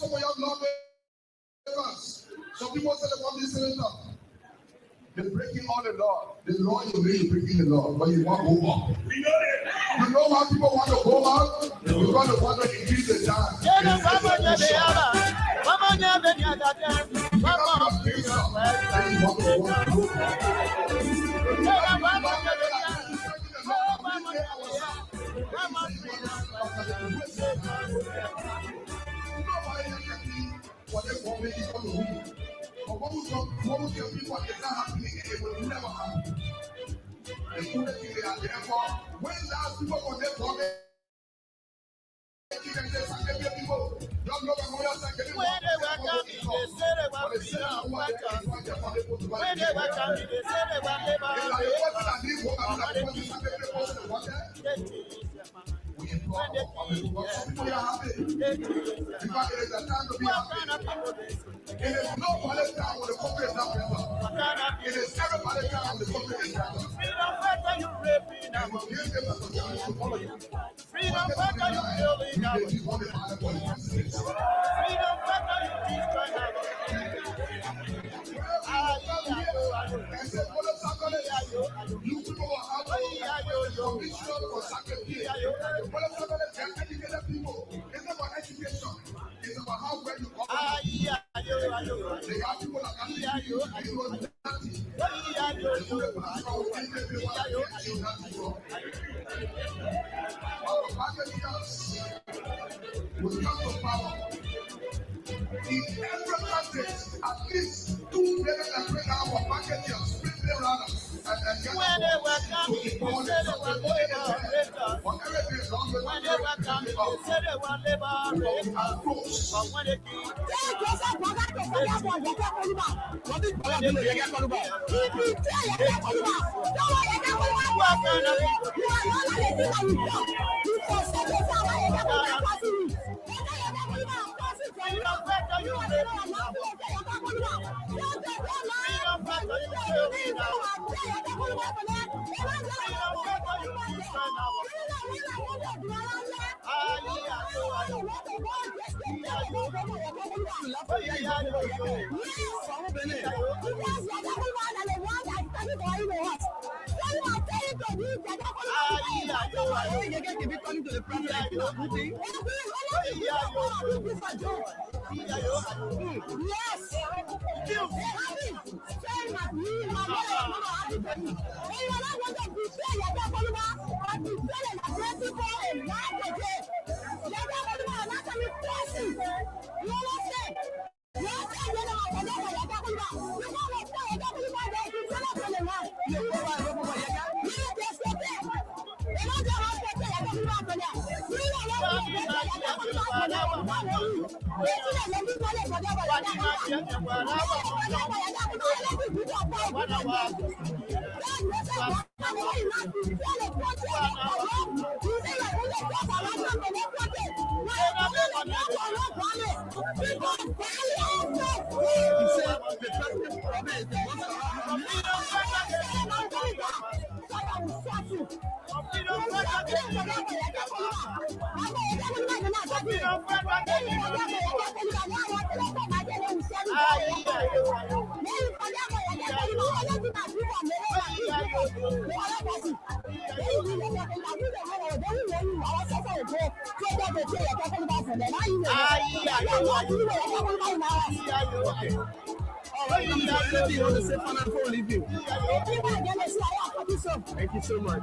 some of your lawmakers. Some people say they want this senator. They're breaking all the law. The law you really breaking the law, but you want to go up. We know it. You know why people want to go up? Because they want to increase the time. But what will tell people is not happening and it will never happen. The only thing they are there for, when last people were there for me, when they were coming, they said they were freedom fighters. When they were coming, they said they were we implore people are happy. Because it is a time to be happy. It is nobody's time when the country is not better. It is everybody's time when the country is better. Freedom fighter, you raping now. Freedom fighter, you killing now. Freedom fighter, you destroy now. You people will have a vision for sacrifice. Educated people. It's not about education. It's about how well you come. They have people that can teach you. Our packages will come to power. In every country, at least 2 million and 3 hour packages, split them around. When they were coming, they said they were liberators. When they were coming, they said they were liberators. But when they came, thank you so much.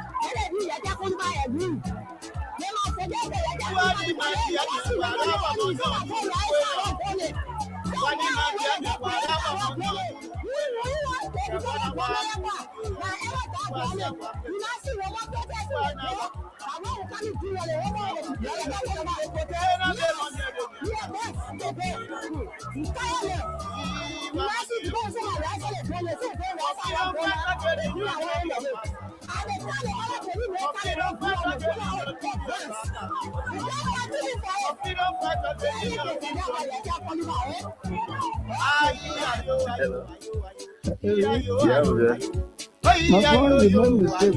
My friend, you made mistake.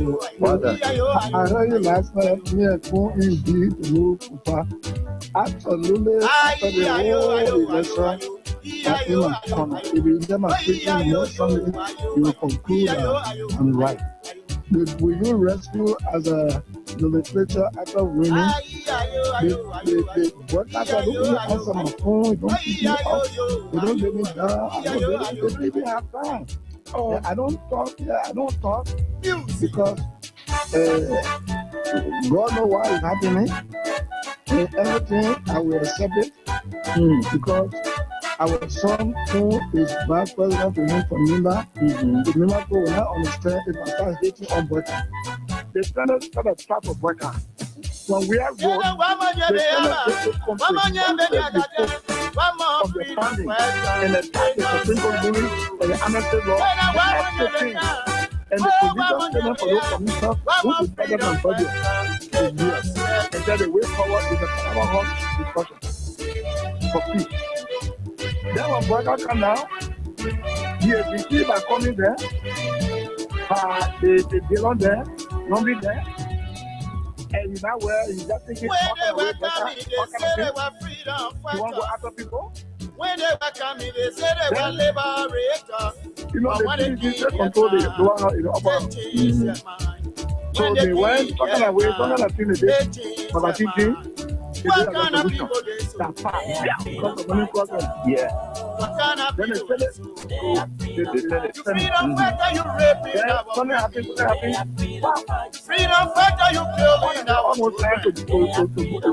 I heard you last night. Me and Kun indeed move Papa. Absolutely, after the whole election, I feel my corner. If you demonstrate emotionally, you will conclude that I'm right. Will you rescue as a legislature after winning? The broadcast are looking at answer my phone. You don't pick me up. You don't let me down. They even have time. Yeah, I don't talk. I don't talk because God knows why it's happening. And everything I will accept it because our son who is vice president to him from Nima, the Nima will not understand if I start hating on workers. They stand a type of worker. When we are road, they stand a complaint of the funding and the tax the Supreme Court ruling for the amnesty law and the provision statement for those commissioners who is better than budget is here. And then the way forward is a power discussion for peace. Then when Bwana come down, the ABC by coming there, the Dillon there, Lumbi there, and you know where you just take it off away better. What kind of thing? You want to go after people? When they were coming, they said they were liberator. You know, the BBC control the lower in the upper. So they went talking away, talking about things they did, but I think what kind of people they saw? Because of money problem. Yeah. What kind of then people they saw? You freedom fighter, you raping our something happened. Freedom fighter, you killing our almost trying to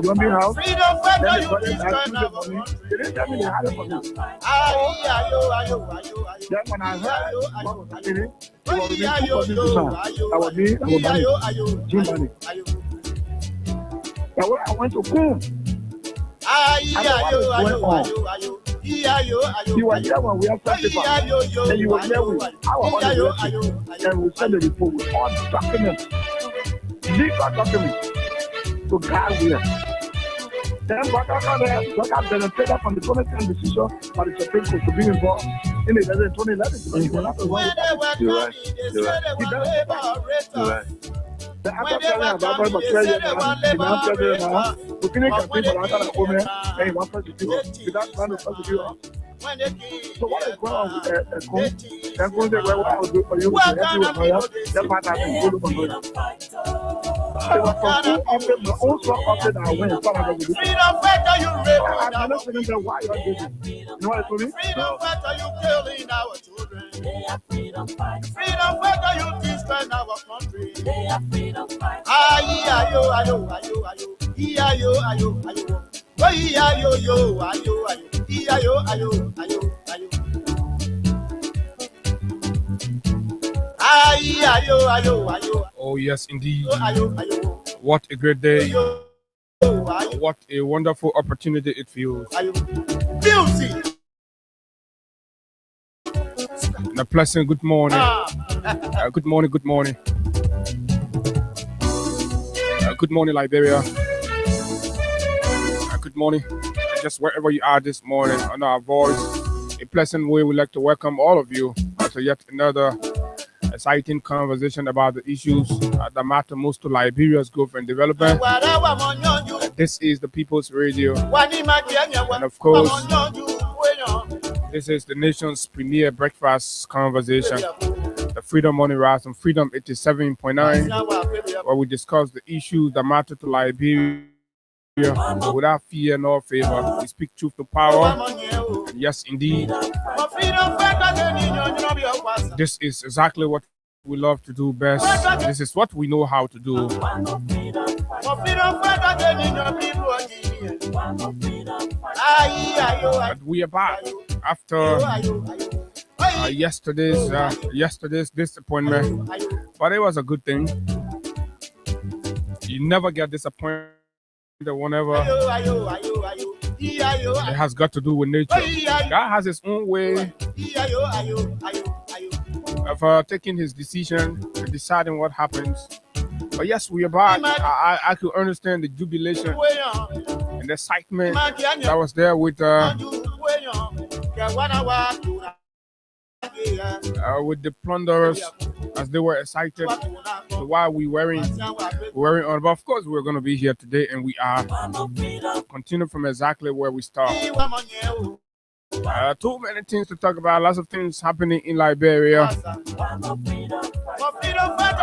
Lumbi house. Freedom fighter, you destroying our country. They didn't tell me they had it for me. Then when I heard what was happening, it was being too positive. I was being Jim Money. But when I went to Kun, you were there when we had people, and you were there with our and we sent the report with all the documents, legal documents, to God here. Then what I benefited from the 2010 decision by the Supreme Court to be involved in the 2011. You're right. The after telling about my we finish campaign for the woman and he wants us to do it without trying to do it. So what is going on with the Kun? And Kun said, well, what I will do for you is to help you with my help. That's why I can go to my lawyer. It was from Kun office, my own son office that I went and found out what to do. I'm not saying that why you're doing it. You know what I told me? Freedom fighter, you killing our children. Freedom fighter, you destroying our country. Oh yes, indeed. What a great day. What a wonderful opportunity it feels. And a pleasant good morning. Good morning. Good morning, Liberia. Good morning. Just wherever you are this morning on our voice, a pleasant way we'd like to welcome all of you to yet another exciting conversation about the issues that matter most to Liberia's growth and development. This is the People's Radio. And of course, this is the nation's premier breakfast conversation, the Freedom Morning Rise on Freedom 87.9, where we discuss the issues that matter to Liberia without fear nor favor. We speak truth to power. And yes, indeed. This is exactly what we love to do best. This is what we know how to do. But we are back after yesterday's disappointment. But it was a good thing. You never get disappointed whenever it has got to do with nature. God has his own way of taking his decision and deciding what happens. But yes, we are back. I could understand the jubilation and the excitement that was there with with the plunderers as they were excited. So while we wearing on, but of course we're going to be here today, and we are continue from exactly where we start. Too many things to talk about. Lots of things happening in Liberia.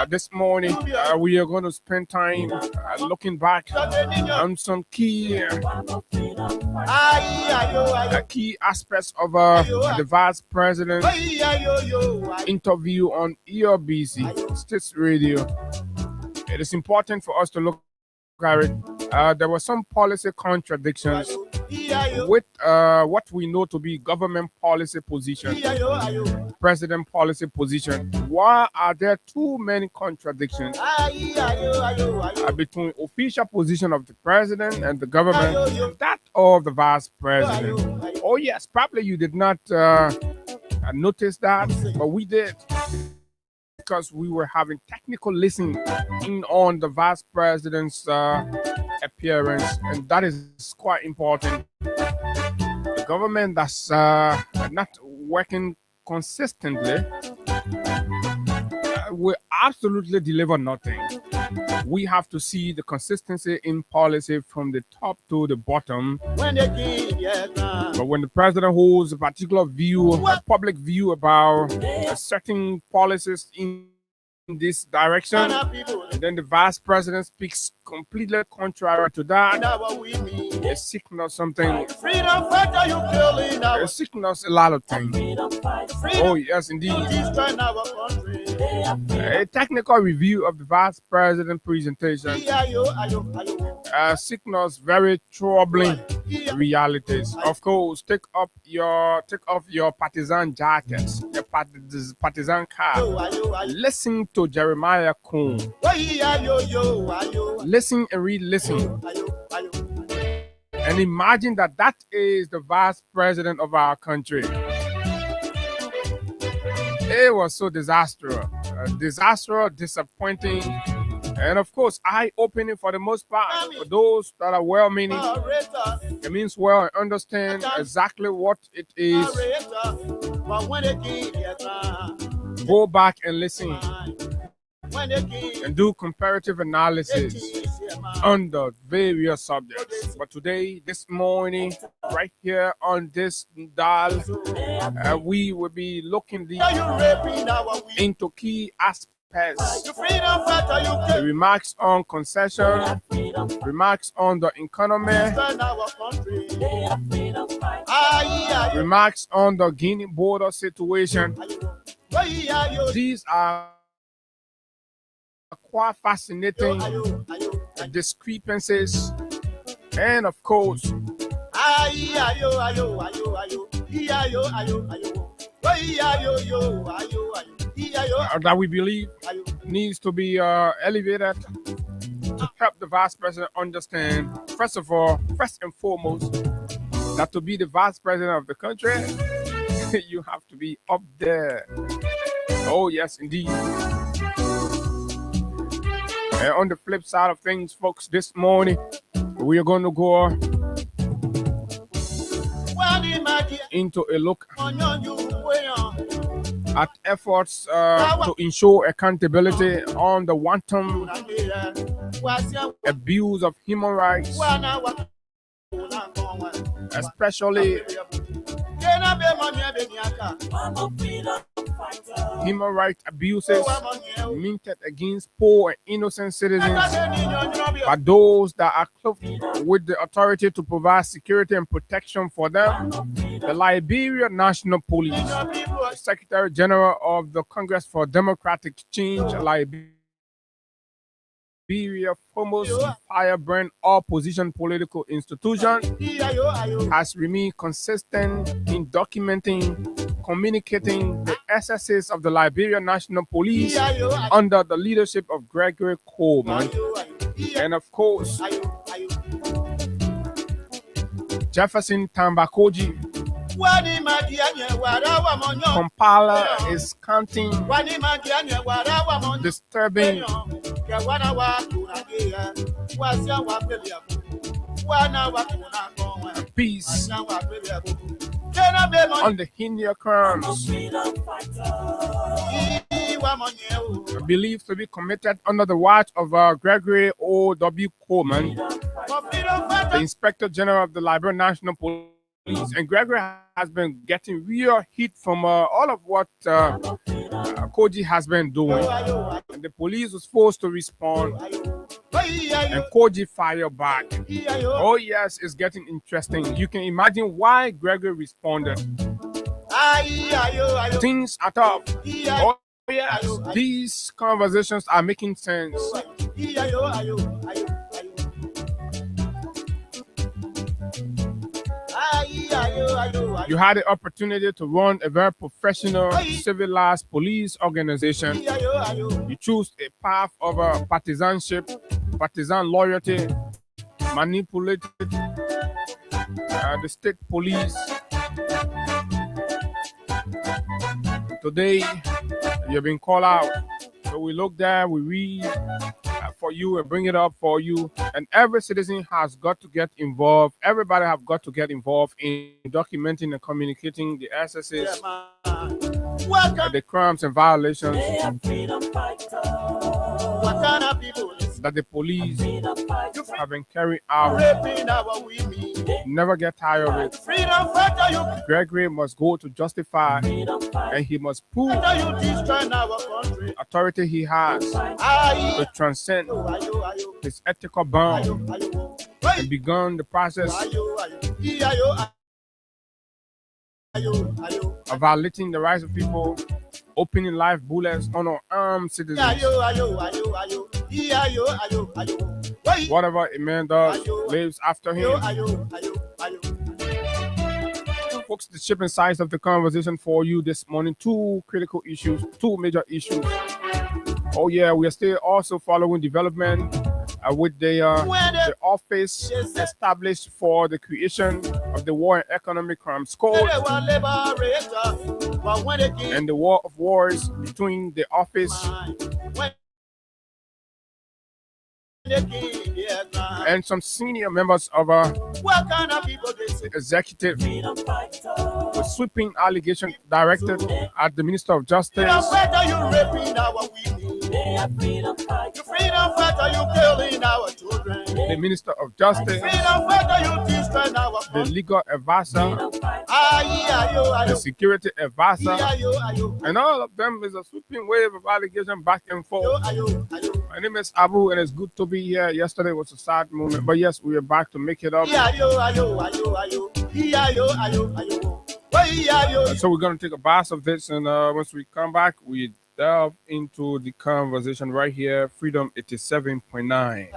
This morning, we are going to spend time looking back on some key aspects of the Vice President interview on ERBC States Radio. It is important for us to look at it. There were some policy contradictions with what we know to be government policy position, president policy position. Why are there too many contradictions between official position of the president and the government and that of the vice president? Oh yes, probably you did not notice that, but we did, because we were having technical listening in on the vice president's appearance, and that is quite important. The government that's not working consistently will absolutely deliver nothing. We have to see the consistency in policy from the top to the bottom. But when the president holds a particular view, a public view about certain policies in this direction, and then the vice president speaks completely contrary to that, it signals something. It signals a lot of things. Oh yes, indeed. A technical review of the vice president presentation signals very troubling realities. Of course, take off your partisan jackets, your partisan cap. Listen to Jeremiah Kuhn. Listen and re-listen. And imagine that is the vice president of our country. It was so disastrous, disappointing, and of course eye-opening for the most part. For those that are well-meaning, it means well and understand exactly what it is. Go back and listen and do comparative analysis on the various subjects. But today, this morning, right here on this dial, we will be looking deep into key aspects. The remarks on concession, remarks on the economy, remarks on the Guinea border situation. These are quite fascinating discrepancies, and of course that we believe needs to be elevated to help the vice president understand, first and foremost, that to be the vice president of the country, you have to be up there. Oh yes, indeed. And on the flip side of things, folks, this morning we are going to go into a look at efforts to ensure accountability on the wanton abuse of human rights, especially human rights abuses meted against poor and innocent citizens by those that are clothed with the authority to provide security and protection for them. The Liberia National Police, the Secretary General of the Congress for Democratic Change, Liberia, foremost firebrand opposition political institution, has remained consistent in documenting, communicating the excesses of the Liberia National Police under the leadership of Gregory Coleman, and of course Jefferson Tambakoji. Kampala is counting disturbing peace on the heinous crimes believed to be committed under the watch of Gregory O.W. Coleman, the Inspector General of the Liberia National Police. And Gregory has been getting real heat from all of what Koji has been doing. And the police was forced to respond, and Koji fired back. Oh yes, it's getting interesting. You can imagine why Gregory responded. Things are tough. Oh yes, these conversations are making sense. You had the opportunity to run a very professional, civilized police organization. You choose a path of partisanship, partisan loyalty, manipulated the state police. Today, you've been called out. So we look there, we read for you and bring it up for you. And every citizen has got to get involved. Everybody have got to get involved in documenting and communicating the excesses, the crimes and violations that the police have been carrying out. Never get tired of it. Gregory must go to justify, and he must prove the authority he has to transcend his ethical bound and begun the process of violating the rights of people, opening live bullets on unarmed citizens. Whatever a man does lives after him. Folks, the shipping size of the conversation for you this morning, two critical issues, two major issues. Oh yeah, we are still also following development with the office established for the creation of the War and Economic Crimes Code and the war of wars between the office and some senior members of the executive with sweeping allegations directed at the Minister of Justice, the Minister of Justice, the legal advisor, the security advisor, and all of them is a sweeping wave of allegation back and forth. My name is Abu, and it's good to be here. Yesterday was a sad moment, but yes, we are back to make it up. So we're going to take a bath of this, and once we come back, we delve into the conversation right here, Freedom 87.9.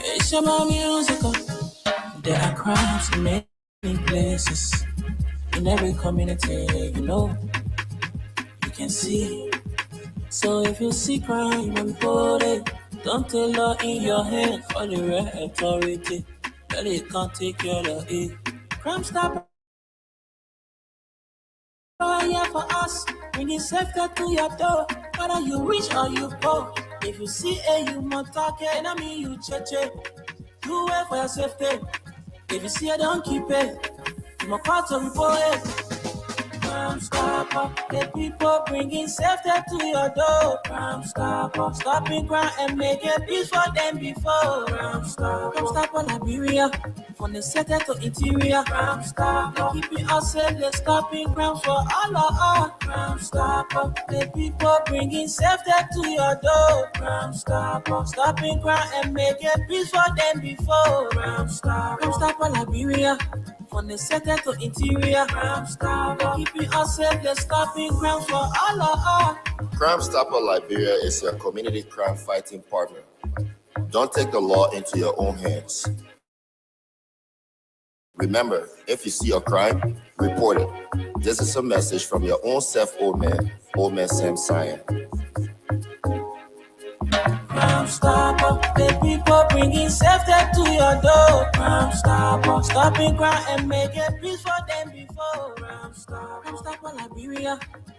It's about musical. There are crimes in many places, in every community, you know, you can see. So if you see crime and put it, don't take law in your hand for the real authority. That it can't take care of it. Crime stop. Here for us, we need safety to your door. Whether you rich or you poor, if you see a human talking, I mean you check. Do it for your safety. If you see it, don't keep it. You must call to report it. Crime Stopper. The people bringing safety to your door. Crime Stopper. Stopping crime and making peace for them before. Crime Stopper Liberia. From the center to interior. Crime Stopper. Keeping us safe, they're stopping crime for all of us. Crime Stopper. The people bringing safety to your door. Crime Stopper. Stopping crime and making peace for them before. Crime Stopper Liberia. From the center to interior. Crime Stopper. Keeping us safe, they're stopping crime for all of us. Crime Stopper Liberia is your community crime fighting partner. Don't take the law into your own hands. Remember, if you see a crime, report it. This is a message from your own self, Old Man Sam Cyan. Crime Stopper, the people bringing safety to your door. Crime Stopper, stopping crime and making peace for them before. Crime Stopper Liberia.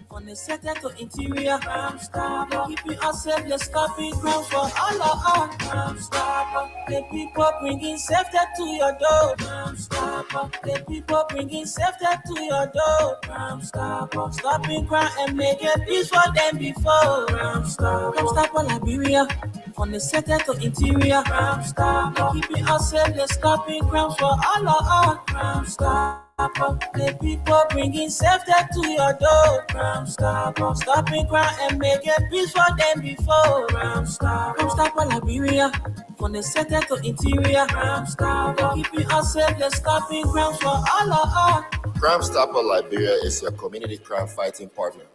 From the center to interior. Crime Stopper, keeping us safe, they're stopping crime for all of us. Crime Stopper, the people bringing safety to your door. Crime Stopper, the people bringing safety to your door. Crime Stopper, stopping crime and making peace for them before. Crime Stopper Liberia. From the center to interior. Crime Stopper, keeping us safe, they're stopping crime for all of us. Crime Stopper, the people bringing safety to your door. Crime Stopper, stopping crime and making peace for them before. Crime Stopper Liberia. From the center to interior. Crime Stopper, keeping us safe, they're stopping crime for all of us. Crime Stopper Liberia is your community crime fighting partner.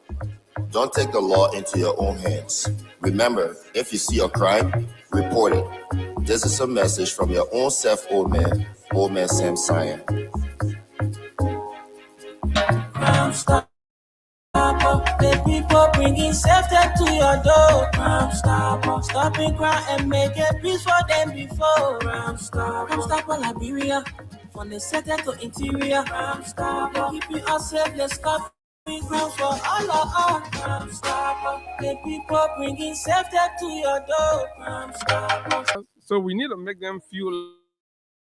Don't take the law into your own hands. Remember, if you see a crime, report it. This is a message from your own self, Old Man Sam Cyan. Crime Stopper, the people bringing safety to your door. Crime Stopper, stopping crime and making peace for them before. Crime Stopper Liberia. From the center to interior. Crime Stopper, keeping us safe, they're stopping crime for all of us. Crime Stopper, the people bringing safety to your door. Crime Stopper. So we need to make them feel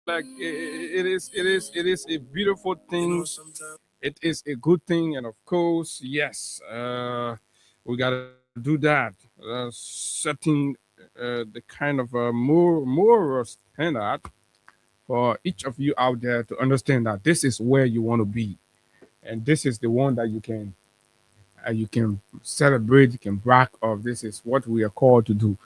like it is a beautiful thing. It is a good thing, and of course, yes, we gotta do that. Setting the kind of more standard for each of you out there to understand that this is where you want to be, and this is the one that you can celebrate, you can brag of. This is what we are called to do,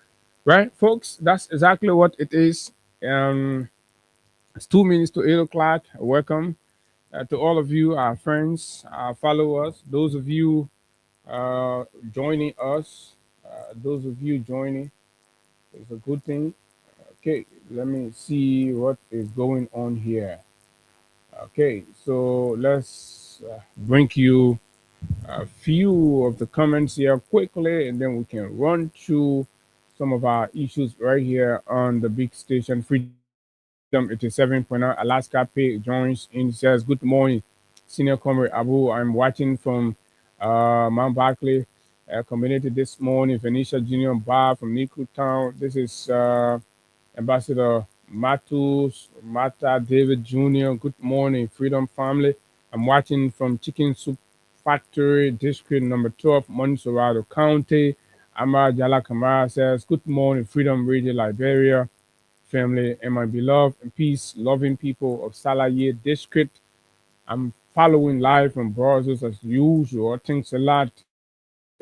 right, folks? That's exactly what it is. It's 2 minutes to 8 o'clock. Welcome to all of you, our friends, our followers, those of you joining us, those of you joining. It's a good thing. Okay, let me see what is going on here. Okay, so let's bring you a few of the comments here quickly, and then we can run through some of our issues right here on the big station, Freedom 87.9. Alaska Pay joins in, says, good morning, Senior Comrade Abu. I'm watching from Mount Barkley community this morning. Venetia Junior Bar from Niku Town. This is Ambassador Mata David Jr. Good morning, Freedom Family. I'm watching from Chicken Soup Factory, District number 12, Montserrado County. Amar Jala Kamara says, good morning, Freedom Radio Liberia family and my beloved and peace loving people of Salaye District. I'm following live from Brussels as usual. Thanks a lot.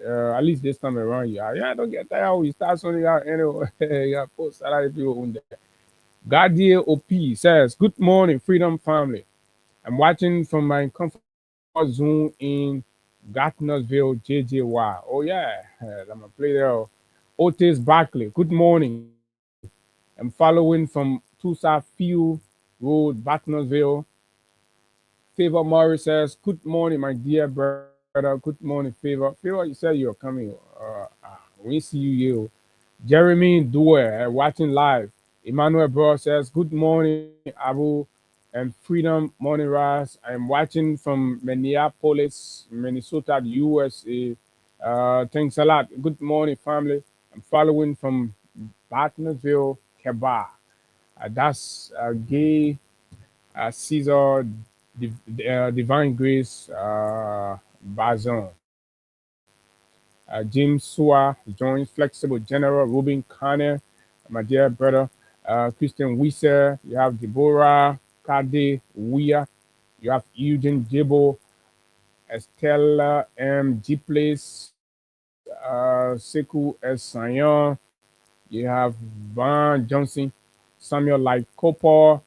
At least this time around, yeah, don't get that. We start something out anyway. Yeah, post Salaye people on there. Gadier OP says, good morning, Freedom Family. I'm watching from my comfort zone in Gatineausville, JJY. Oh, yeah, I'm going to play there. Otis Barkley, good morning. I'm following from Tusa Field Road, Gatineausville. Favor Morris says, good morning, my dear brother. Good morning, Favor. Favor, you said you're coming. We see you here. Jeremy Dwyer, watching live. Emmanuel Bro says, good morning, Abu and Freedom Morning Rise. I'm watching from Minneapolis, Minnesota, USA. Thanks a lot. Good morning, family. I'm following from Bartnesville, Quebec. That's Gay Caesar Divine Grace Bazon. James Sua joins Flexible General Ruben Conner, my dear brother. Christian Weiser. You have Deborah Kade Wia. You have Eugene Debo, Estella M. Giples, Sekou S. Sayon. You have Van Johnson, Samuel Light Cooper.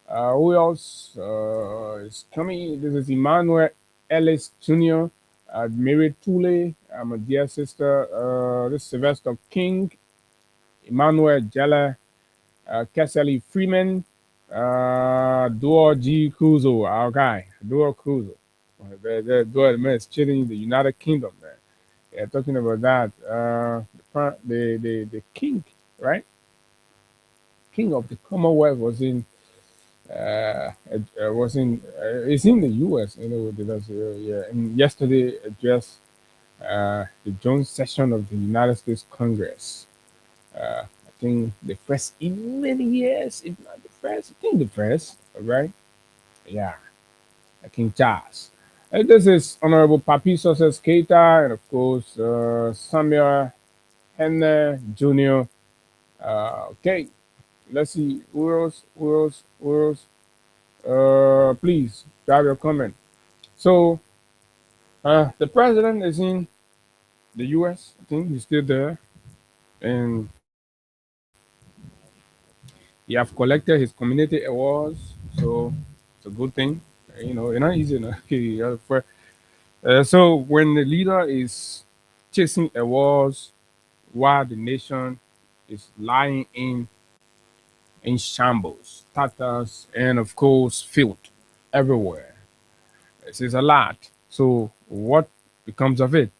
Who else is coming? This is Emmanuel Ellis Jr., Mary Toole, my dear sister. This is Sylvester King, Emmanuel Jella, Kessely Freeman, Duo G. Cruzo, our guy, Duo Cruzo. Duo, the man is chilling in the United Kingdom, man. Yeah, talking about that. The king, right? King of the Commonwealth it's in the U.S. You know, because yeah, and yesterday addressed the joint session of the United States Congress. I think the first in many years, if not the first, I think the first, right? Yeah, King Charles. And this is Honorable Papi Success Keita, and of course Samuel Henner Jr. Okay, let's see who else. Please drop your comment. So the president is in the U.S. I think he's still there, and he have collected his community awards. So it's a good thing. You know, it's not easy. So when the leader is chasing awards while the nation is lying in shambles, tatters, and of course filth everywhere, it is a lot. So what becomes of it?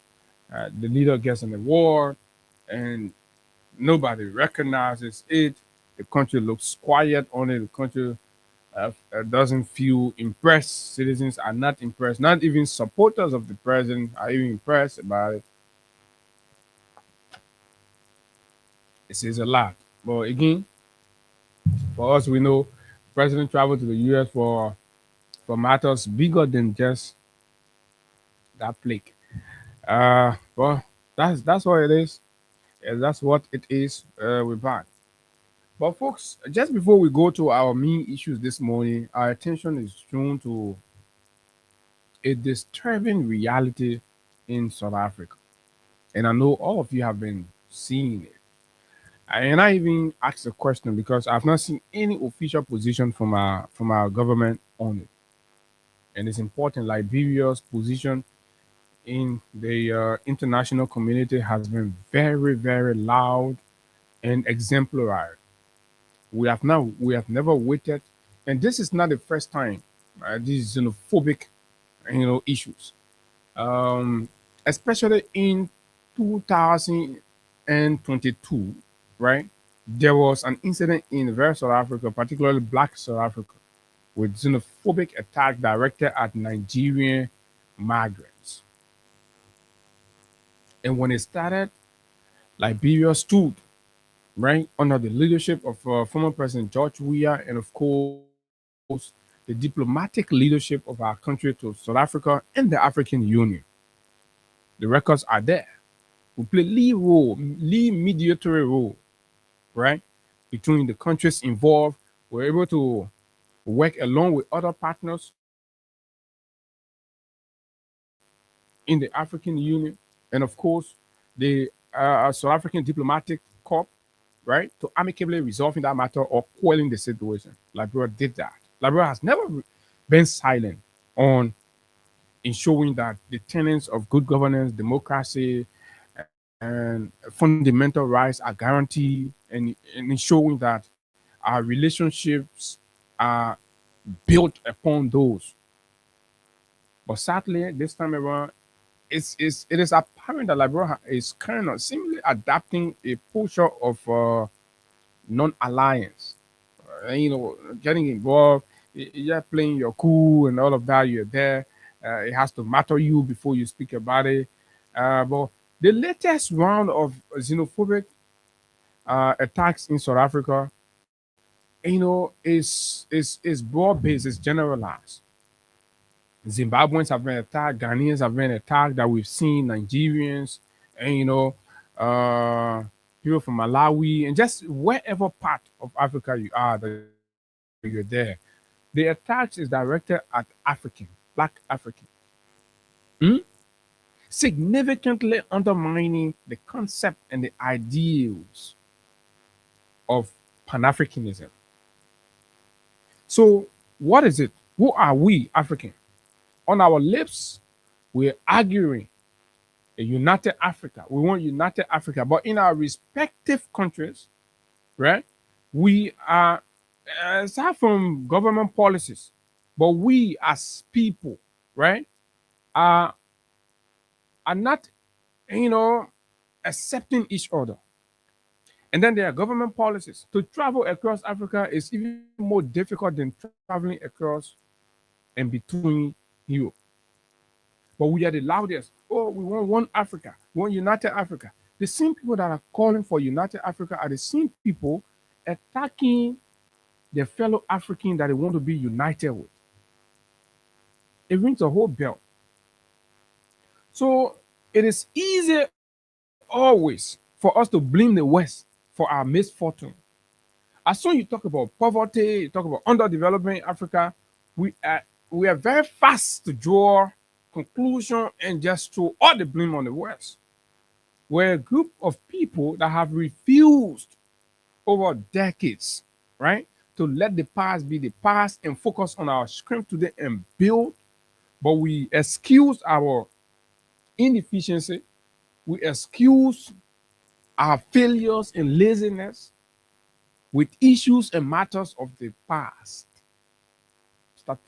The leader gets an award, and nobody recognizes it. The country looks quiet on it. The country doesn't feel impressed. Citizens are not impressed. Not even supporters of the president are even impressed about it. It says a lot. But again, for us, we know the president traveled to the U.S. for matters bigger than just that plague. Well, that's what it is. That's what it is. We're back. But folks, just before we go to our main issues this morning, our attention is drawn to a disturbing reality in South Africa. And I know all of you have been seeing it. And I even asked a question because I've not seen any official position from our government on it. And it's important. Liberia's position in the international community has been very, very loud and exemplary. We have never waited, and this is not the first time these xenophobic, issues, especially in 2022, right? There was an incident in West South Africa, particularly Black South Africa, with xenophobic attack directed at Nigerian migrants. And when it started, Liberia stood right under the leadership of former President George Weah, and of course the diplomatic leadership of our country to South Africa and the African Union. The records are there. We play lead mediatory role, right, between the countries involved. We're able to work along with other partners in the African Union, and of course the South African Diplomatic Corps, right, to amicably resolving that matter or quelling the situation. Liberia did that. Liberia has never been silent on ensuring that the tenets of good governance, democracy, and fundamental rights are guaranteed, and ensuring that our relationships are built upon those. But sadly, this time around, it is apparent that Liberia is kind of seemingly adapting a posture of non-alliance. Getting involved, you're playing your cool and all of that. You're there. It has to matter you before you speak about it. But the latest round of xenophobic attacks in South Africa, is broad based, it's generalized. Zimbabweans have been attacked, Ghanaians have been attacked, that we've seen Nigerians, and uh, people from Malawi, and just wherever part of Africa you are, that you're there. The attacks is directed at African, black African, significantly undermining the concept and the ideals of Pan Africanism. So, what is it? Who are we, African? On our lips, we're arguing a united Africa. We want united Africa. But in our respective countries, right, we are, aside from government policies, but we as people, right, are, are not, you know, accepting each other. And then there are government policies. To travel across Africa is even more difficult than traveling across and between Europe. But we are the loudest. Oh, we want one Africa. We want united Africa. The same people that are calling for united Africa are the same people attacking their fellow African that they want to be united with. It rings a whole bell. So it is easy always for us to blame the West for our misfortune. As soon as you talk about poverty, you talk about underdevelopment in Africa, we are very fast to draw conclusion and just throw all the blame on the West. We're a group of people that have refused over decades, right, to let the past be the past and focus on our strength today and build. But we excuse our inefficiency, we excuse our failures and laziness with issues and matters of the past.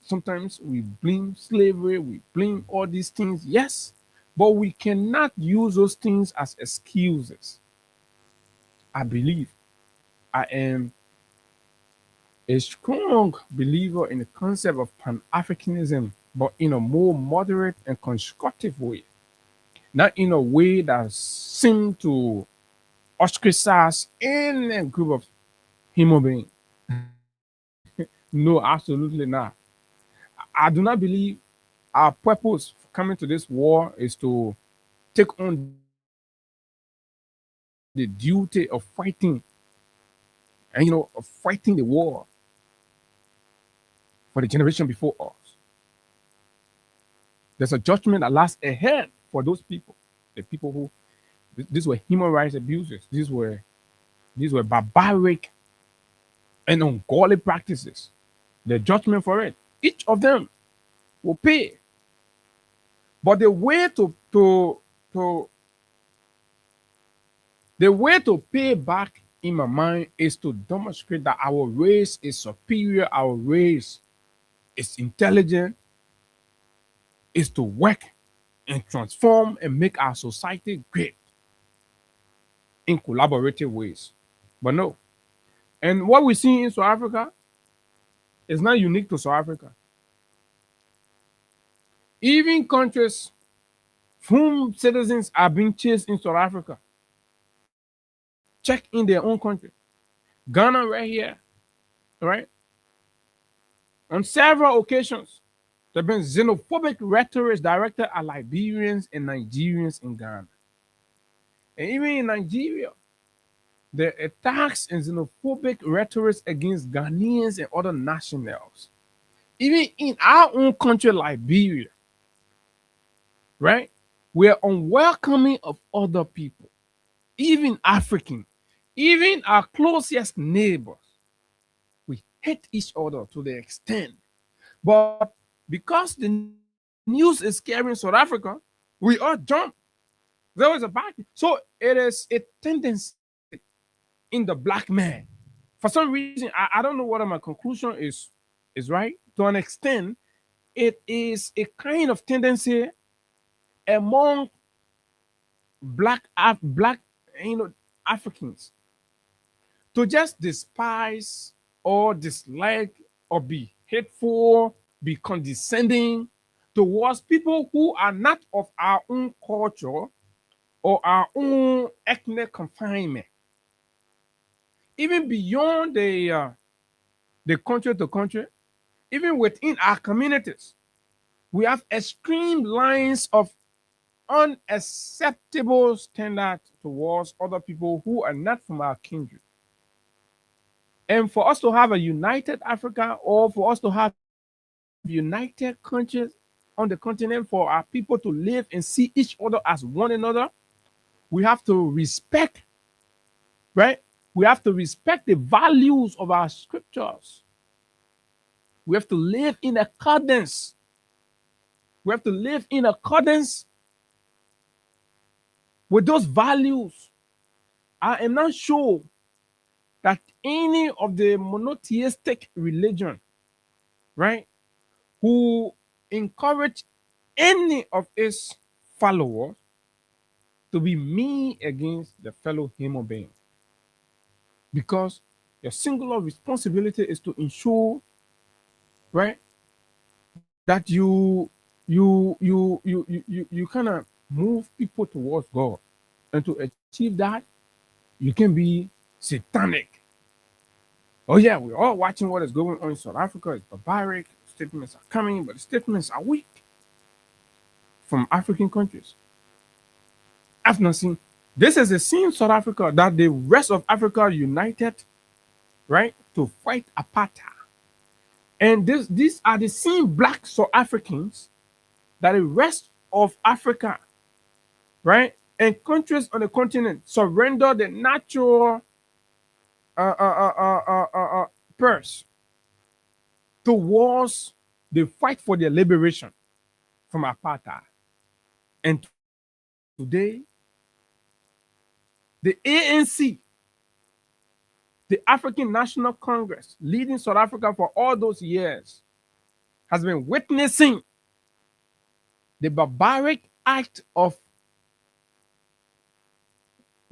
Sometimes we blame slavery, we blame all these things, yes, but we cannot use those things as excuses. I believe I am a strong believer in the concept of Pan Africanism, but in a more moderate and constructive way, not in a way that seems to ostracize any group of human beings. No, absolutely not. I do not believe our purpose for coming to this war is to take on the duty of fighting and of fighting the war for the generation before us. There's a judgment that lies ahead for those people, the people who these were human rights abuses, these were barbaric and ungodly practices. The judgment for it, each of them will pay. But to the way to pay back in my mind is to demonstrate that our race is superior, our race is intelligent, is to work and transform and make our society great in collaborative ways. But no. And what we see in South Africa is not unique to South Africa. Even countries whom citizens are being chased in South Africa, check in their own country. Ghana right here, right? On several occasions, there have been xenophobic rhetoric directed at Liberians and Nigerians in Ghana. And even in Nigeria, the attacks and xenophobic rhetoric against Ghanaians and other nationals. Even in our own country, Liberia, right? We're unwelcoming of other people, even African, even our closest neighbors. We hate each other to the extent. But because the news is carrying South Africa, we all jump. There was a back. So it is a tendency in the black man. For some reason, I don't know whether my conclusion is right. To an extent, it is a kind of tendency among black Africans to just despise or dislike or be hateful, be condescending towards people who are not of our own culture or our own ethnic confinement. Even beyond the country to country, even within our communities, We have extreme lines of unacceptable standards towards other people who are not from our kindred. And for us to have a united Africa, or for us to have united countries on the continent, for our people to live and see each other as one another, we have to respect, right? We have to respect the values of our scriptures. We have to live in accordance. We have to live in accordance with those values. I am not sure that any of the monotheistic religion, right, who encourage any of its followers to be mean against the fellow human being. Because your singular responsibility is to ensure, right, that you kind of move people towards God. And to achieve that, you can be satanic. Oh yeah, we're all watching what is going on in South Africa. It's barbaric. Statements are coming, but the statements are weak from African countries. I've not seen. This is the same South Africa that the rest of Africa united, right, to fight apartheid. And these are the same black South Africans that the rest of Africa, right, and countries on the continent surrender the natural purse towards the fight for their liberation from apartheid. And today, the ANC, the African National Congress, leading South Africa for all those years, has been witnessing the barbaric act of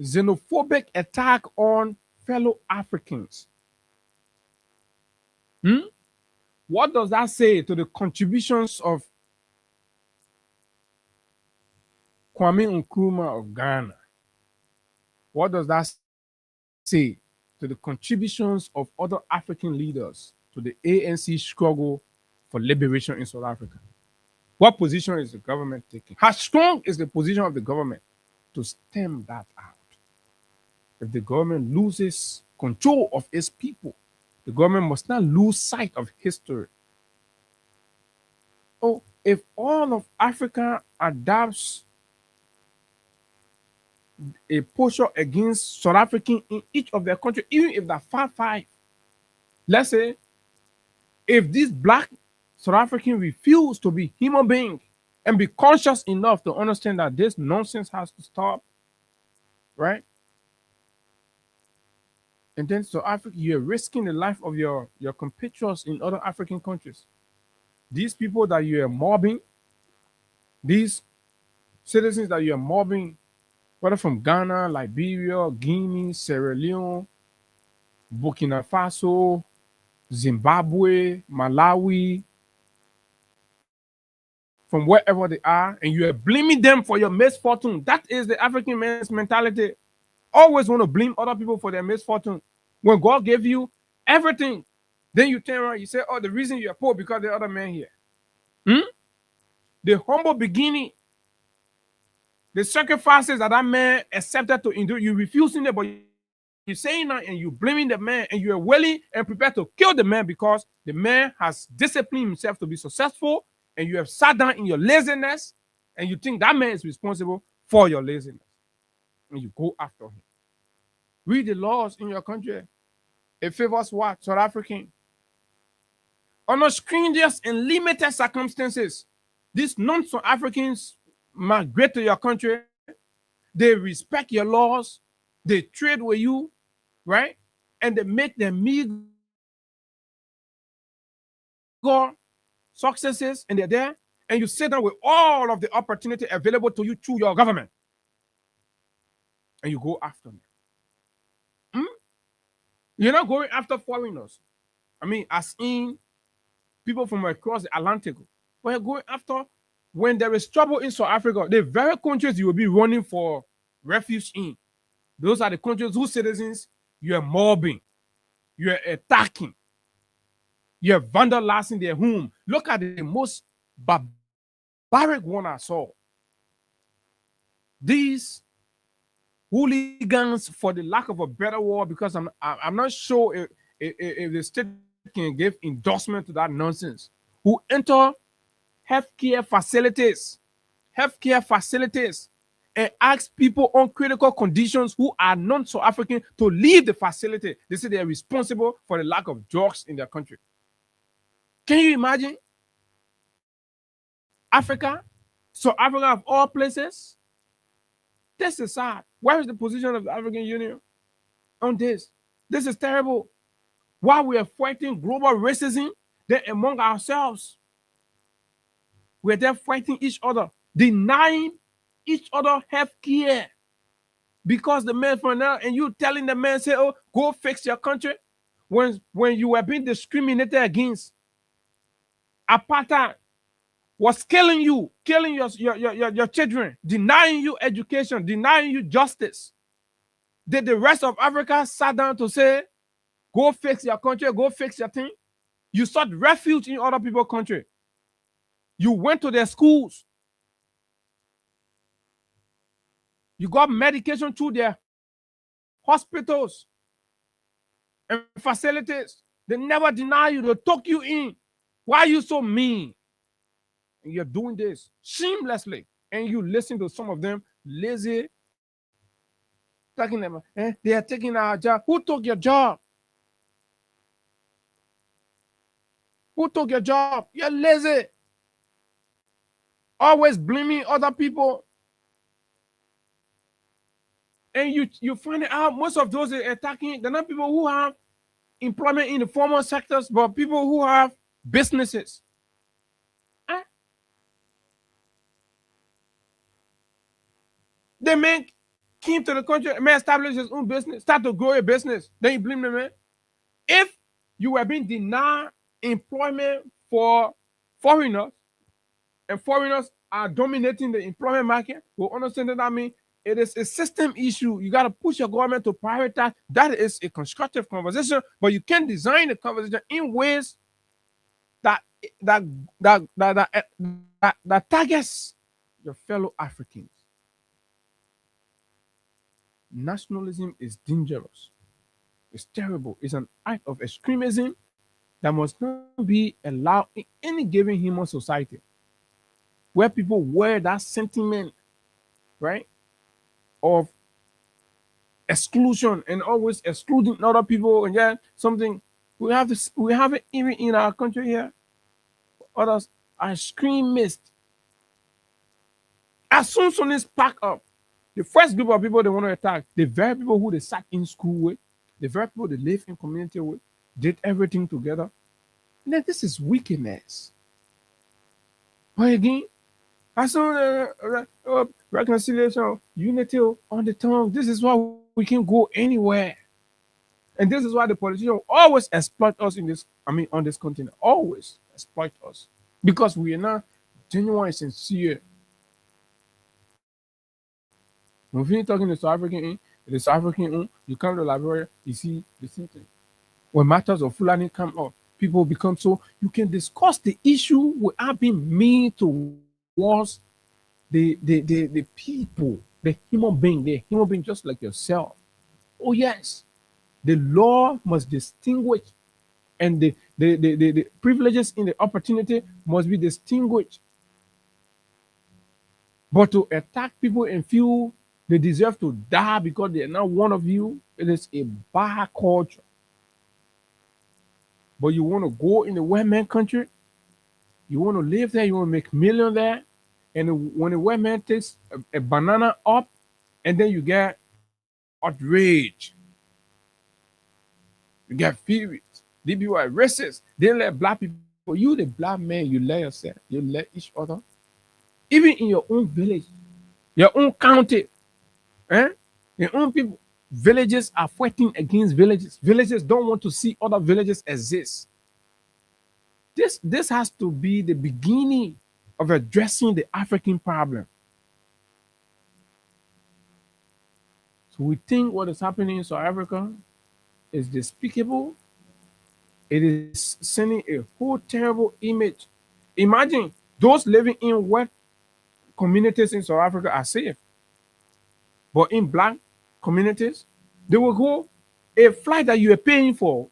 xenophobic attack on fellow Africans. What does that say to the contributions of Kwame Nkrumah of Ghana? What does that say to the contributions of other African leaders to the ANC struggle for liberation in South Africa? What position is the government taking? How strong is the position of the government to stem that out? If the government loses control of its people, the government must not lose sight of history. Oh, if all of Africa adopts a posture against South African in each of their countries, even if they're five, let's say, if these black South Africans refuse to be human beings and be conscious enough to understand that this nonsense has to stop, right? And then South Africa, you're risking the life of your compatriots in other African countries. These people that you are mobbing, these citizens that you are mobbing, whether from Ghana, Liberia, Guinea, Sierra Leone, Burkina Faso, Zimbabwe, Malawi, from wherever they are, and you are blaming them for your misfortune. That is the African man's mentality. Always want to blame other people for their misfortune. When God gave you everything, then you turn around, you say, oh, the reason you're poor because the other man here. The humble beginning, the sacrifices that man accepted to endure, you refusing it, but you're saying that and you're blaming the man, and you're willing and prepared to kill the man because the man has disciplined himself to be successful, and you have sat down in your laziness, and you think that man is responsible for your laziness, and you go after him. Read the laws in your country. It favors what? South African. Under stringent and limited circumstances, these non-South Africans migrate to your country. They respect your laws. They trade with you, right? And they make them meager successes, and they're there. And you sit down with all of the opportunity available to you through your government. And you go after them. You're not going after foreigners. I mean, as in people from across the Atlantic. But you're going after, when there is trouble in South Africa, the very countries you will be running for refuge in. Those are the countries whose citizens you are mobbing, you are attacking, you are vandalizing their home. Look at the most Barack won us all. These hooligans, for the lack of a better word, because I'm not sure if the state can give endorsement to that nonsense, who enter healthcare facilities and ask people on critical conditions who are non-South African to leave the facility. They say they are responsible for the lack of drugs in their country. Can you imagine? Africa, South Africa of all places. This is sad. Where is the position of the African Union on this? This is terrible. While we are fighting global racism, then among ourselves, we're there fighting each other, denying each other health care. Because the man for now, and you telling the man, say, oh, go fix your country. When you were being discriminated against, apartheid was killing you, killing your children, denying you education, denying you justice. Did the rest of Africa sat down to say, go fix your country, go fix your thing? You sought refuge in other people's country. You went to their schools. You got medication through their hospitals and facilities. They never deny you. They took you in. Why are you so mean? And you're doing this shamelessly. And you listen to some of them lazy, talking about, they are taking our job. Who took your job? Who took your job? You're lazy. Always blaming other people. And you find out most of those they're attacking, they're not people who have employment in the formal sectors, but people who have businesses. The man came to the country, man established his own business, start to grow a business. Then you blame the man. If you were being denied employment for foreigners, and foreigners are dominating the employment market, we'll understand that means it is a system issue. You got to push your government to prioritize. That is a constructive conversation, but you can design the conversation in ways that targets your fellow Africans. Nationalism is dangerous. It's terrible. It's an act of extremism that must not be allowed in any given human society, where people wear that sentiment, right, of exclusion and always excluding other people. And yet something we have it even in our country here. Others are extremists. As soon as this pack up, the first group of people they want to attack, the very people who they sat in school with, the very people they live in community with, did everything together. And then this is wickedness. But again, as soon as reconciliation, unity on the tongue, this is why we can go anywhere. And this is why the politicians always exploit us on this continent. Always exploit us. Because we are not genuine and sincere. When you're talking to South African, you come to Liberia, you see the same thing. When matters of Fulani come up, people become so, you can discuss the issue without being mean towards the people, the human being just like yourself. Oh yes, the law must distinguish, and the privileges in the opportunity must be distinguished. But to attack people and feel they deserve to die because they are not one of you, it is a bad culture. But you want to go in the white man country, you want to live there, you want to make millions there, and when the white man takes a banana up, and then you get outrage, you get furious. These people are racist. They let black people. You, the black man, you let yourself, you let each other, even in your own village, your own county, your own people. Villages are fighting against villages. Villages don't want to see other villages exist. This has to be the beginning of addressing the African problem. So we think what is happening in South Africa is despicable. It is sending a whole terrible image. Imagine those living in communities in South Africa are safe. But in black communities, they will go a flight that you are paying for.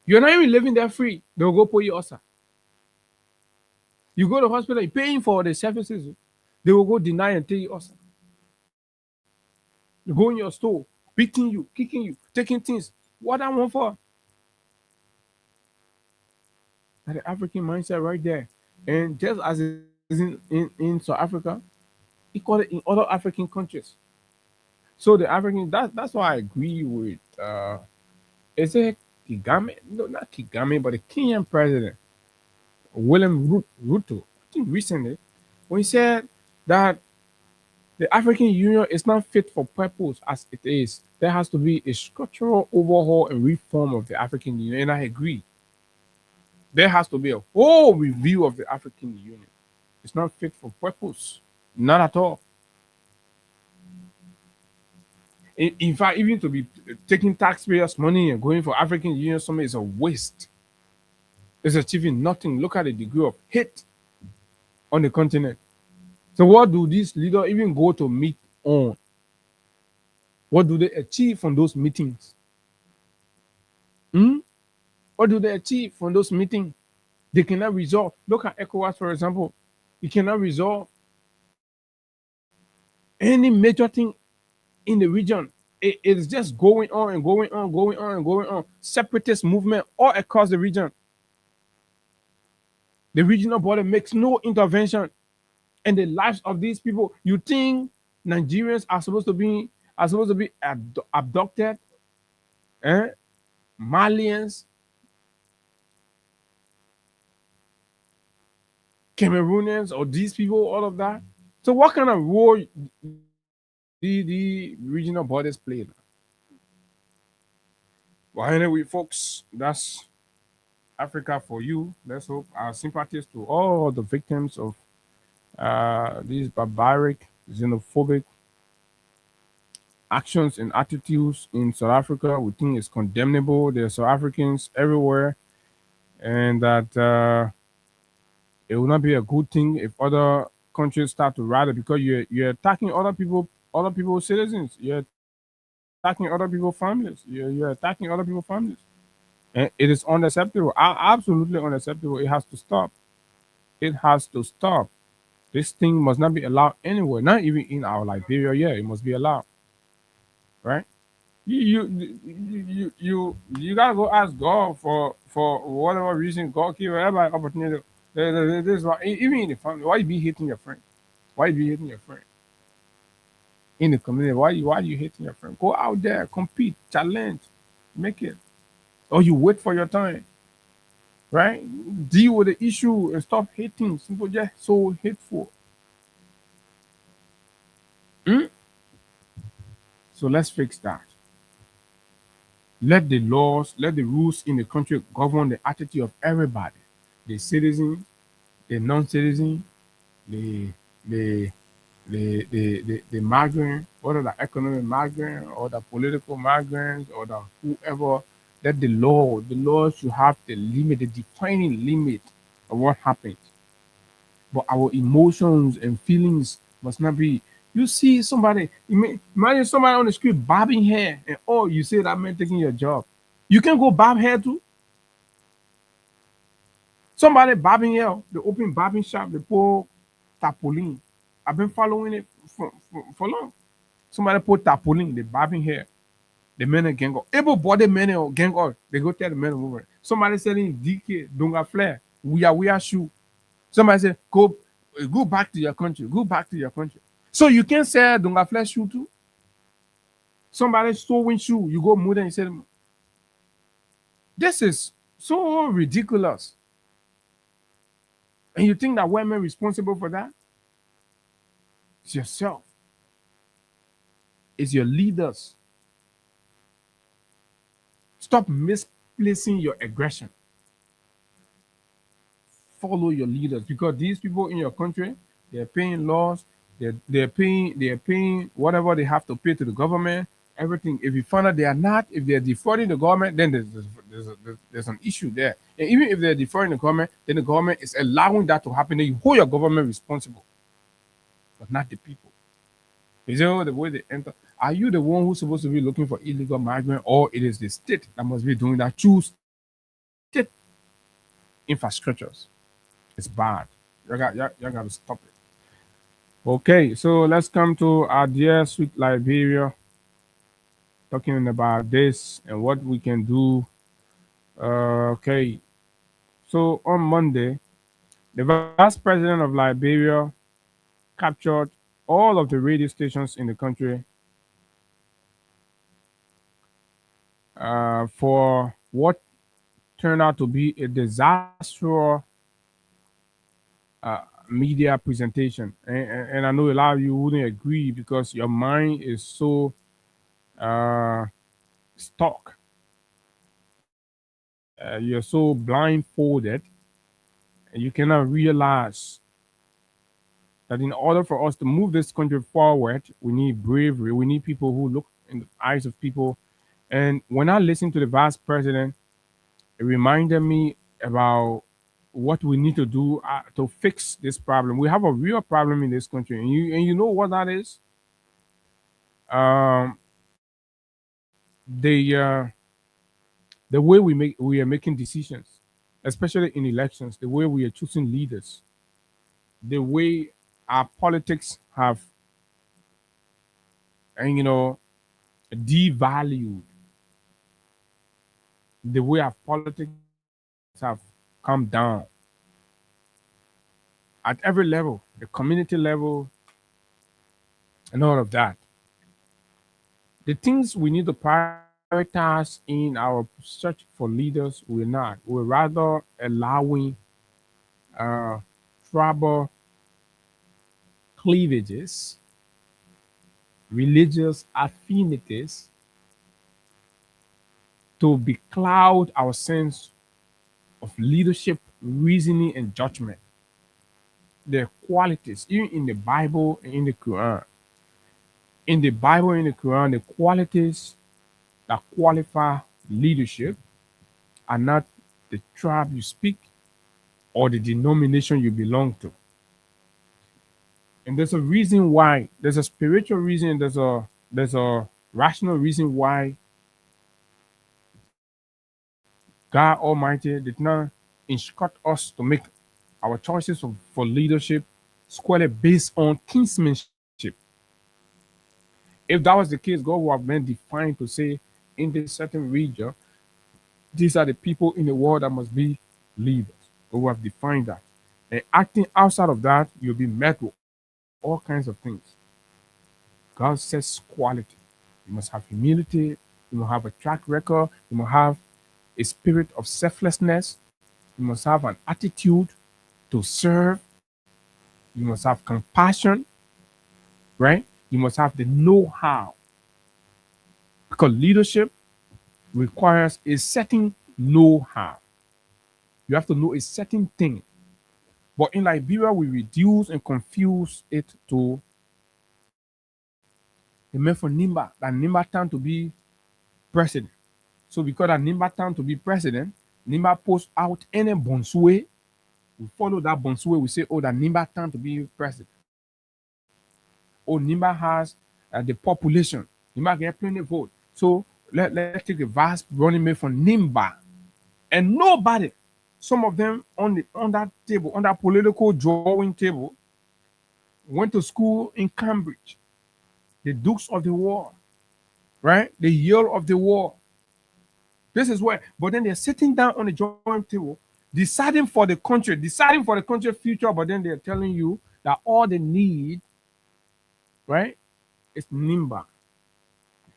You're not even living there free. They will go put you ulcer. You go to the hospital, you're paying for the services. They will go deny and tell you ulcer. You go in your store, beating you, kicking you, taking things. What I want for? That the African mindset right there. And just as it is in South Africa, equally in other African countries. So the African that's why I agree with is it Kigame? No, not Kigame, but the Kenyan president, William Ruto, I think recently, when he said that the African Union is not fit for purpose as it is. There has to be a structural overhaul and reform of the African Union, and I agree. There has to be a whole review of the African Union. It's not fit for purpose, not at all. In fact, even to be taking taxpayers' money and going for African Union Summit is a waste. It's achieving nothing. Look at the degree of hate on the continent. So what do these leaders even go to meet on? What do they achieve from those meetings? What do they achieve from those meetings? They cannot resolve. Look at ECOWAS, for example. You cannot resolve any major thing in the region. It is just going on and going on, going on and going on. Separatist movement all across the region. The regional body makes no intervention in the lives of these people. You think Nigerians are supposed to be abducted? Malians, Cameroonians, or these people, all of that. So what kind of role the regional bodies play? Well, anyway, folks, that's Africa for you. Let's hope our sympathies to all the victims of these barbaric, xenophobic actions and attitudes in South Africa. We think is condemnable. There are South Africans everywhere, and that it will not be a good thing if other countries start to rally, because you're attacking other people's citizens. You're attacking other people's families. You're attacking other people's families, and it is unacceptable. Absolutely unacceptable. It has to stop. It has to stop. This thing must not be allowed anywhere, not even in our Liberia. Yeah, it must be allowed, right? You gotta go ask God for whatever reason God give everybody opportunity. This is why, even in the family, why you be hating your friend? Why you be hating your friend? In the community, why you hating your friend? Go out there, compete, challenge, make it, or you wait for your time, right? Deal with the issue and stop hating. People just so hateful. So let's fix that. Let the laws, let the rules in the country govern the attitude of everybody, the citizen, the non-citizen, the migrant, whether the economic migrant or the political migrants or the whoever. Let the law should have the limit, the defining limit of what happens. But our emotions and feelings must not be. You see somebody, imagine somebody on the street bobbing hair, and oh, you say that man taking your job. You can go bob hair too. Somebody bobbing hair, the open bobbing shop, the poor tarpaulin. I've been following it for long. Somebody put tarpaulin, the bobbing hair. The men and gang up. Able body men or gang up. They go tell the men over. Somebody selling DK, Dunga Flare, we are shoe. Somebody say, go back to your country. Go back to your country. So you can sell Dunga Flare shoe too. Somebody sewing shoe, you go move and sell. This is so ridiculous. And you think that women responsible for that? It's yourself. It's your leaders. Stop misplacing your aggression. Follow your leaders, because these people in your country, they're paying laws, they're paying whatever they have to pay to the government, everything. If you find out they are not, if they're defrauding the government, then there's an issue there. And even if they're defrauding the government, then the government is allowing that to happen. Then you hold your government responsible. but not the people. Is it the way they enter? Are you the one who's supposed to be looking for illegal migrant, or it is the state that must be doing that? Choose state infrastructures. It's bad. You got to stop it. Okay, so let's come to our dear sweet Liberia, talking about this and what we can do. Okay, so on Monday, the vice president of Liberia captured all of the radio stations in the country for what turned out to be a disastrous media presentation. And I know a lot of you wouldn't agree because your mind is so uh, stuck. You're so blindfolded, and you cannot realize that in order for us to move this country forward, we need bravery. We need people who look in the eyes of people. And when I listened to the vice president, it reminded me about what we need to do to fix this problem. We have a real problem in this country, and you know what that is. Um, the way we are making decisions, especially in elections, the way we are choosing leaders, the way our politics have, and devalued, the way our politics have come down at every level, the community level, and all of that. The things we need to prioritize in our search for leaders, we're not. We're rather allowing uh, tribal cleavages, religious affinities to becloud our sense of leadership, reasoning, and judgment. The qualities, even in the Bible and in the Quran. In the Bible and in the Quran, the qualities that qualify leadership are not the tribe you speak or the denomination you belong to. And there's a reason why. There's a spiritual reason. There's a rational reason why God Almighty did not instruct us to make our choices for leadership squarely based on kinsmanship. If that was the case, God would have been defined to say, in this certain region, these are the people in the world that must be leaders. God would have defined that. And acting outside of that, you'll be met with all kinds of things. God says quality. You must have humility. You must have a track record. You must have a spirit of selflessness. You must have an attitude to serve. You must have compassion, right? You must have the know-how. Because leadership requires a certain know-how. You have to know a certain thing. But in Liberia, we reduce and confuse it to the meant for Nimba, that Nimba turned to be president. So because that Nimba turned to be president, Nimba posts out any Bonsue. We follow that Bonsue. We say, oh, that Nimba turned to be president. Oh, Nimba has the population. Nimba get plenty of vote. So let's take a vast running mate from Nimba. And nobody, some of them on that table, on that political drawing table, went to school in Cambridge. The Dukes of the War, right? The Yale of the War. This is where, but then they're sitting down on the drawing table, deciding for the country future, but then they're telling you that all they need, right, is Nimba.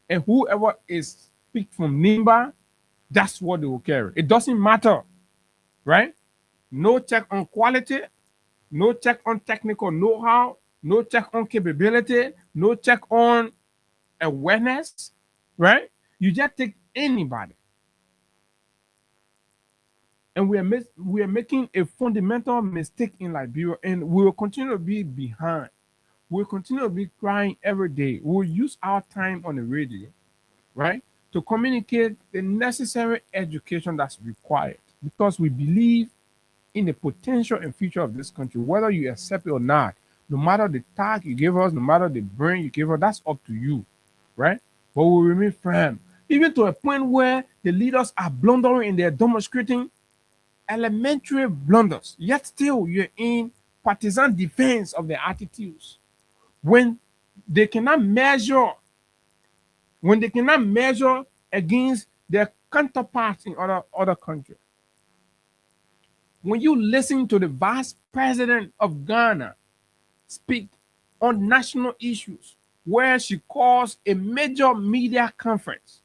And whoever is picked from Nimba, that's what they will carry. It doesn't matter, right? No check on quality, no check on technical know-how, no check on capability, no check on awareness, right? You just take anybody. And we are making a fundamental mistake in Liberia, and we will continue to be behind. We'll continue to be crying every day. We'll use our time on the radio, right, to communicate the necessary education that's required because we believe in the potential and future of this country, whether you accept it or not. No matter the tag you give us, no matter the brain you give us, that's up to you, right? But we remain firm, even to a point where the leaders are blundering and they're demonstrating elementary blunders. Yet still, you're in partisan defense of their attitudes when they cannot measure, when they cannot measure against their counterparts in other countries. When you listen to the vice president of Ghana speak on national issues, where she calls a major media conference,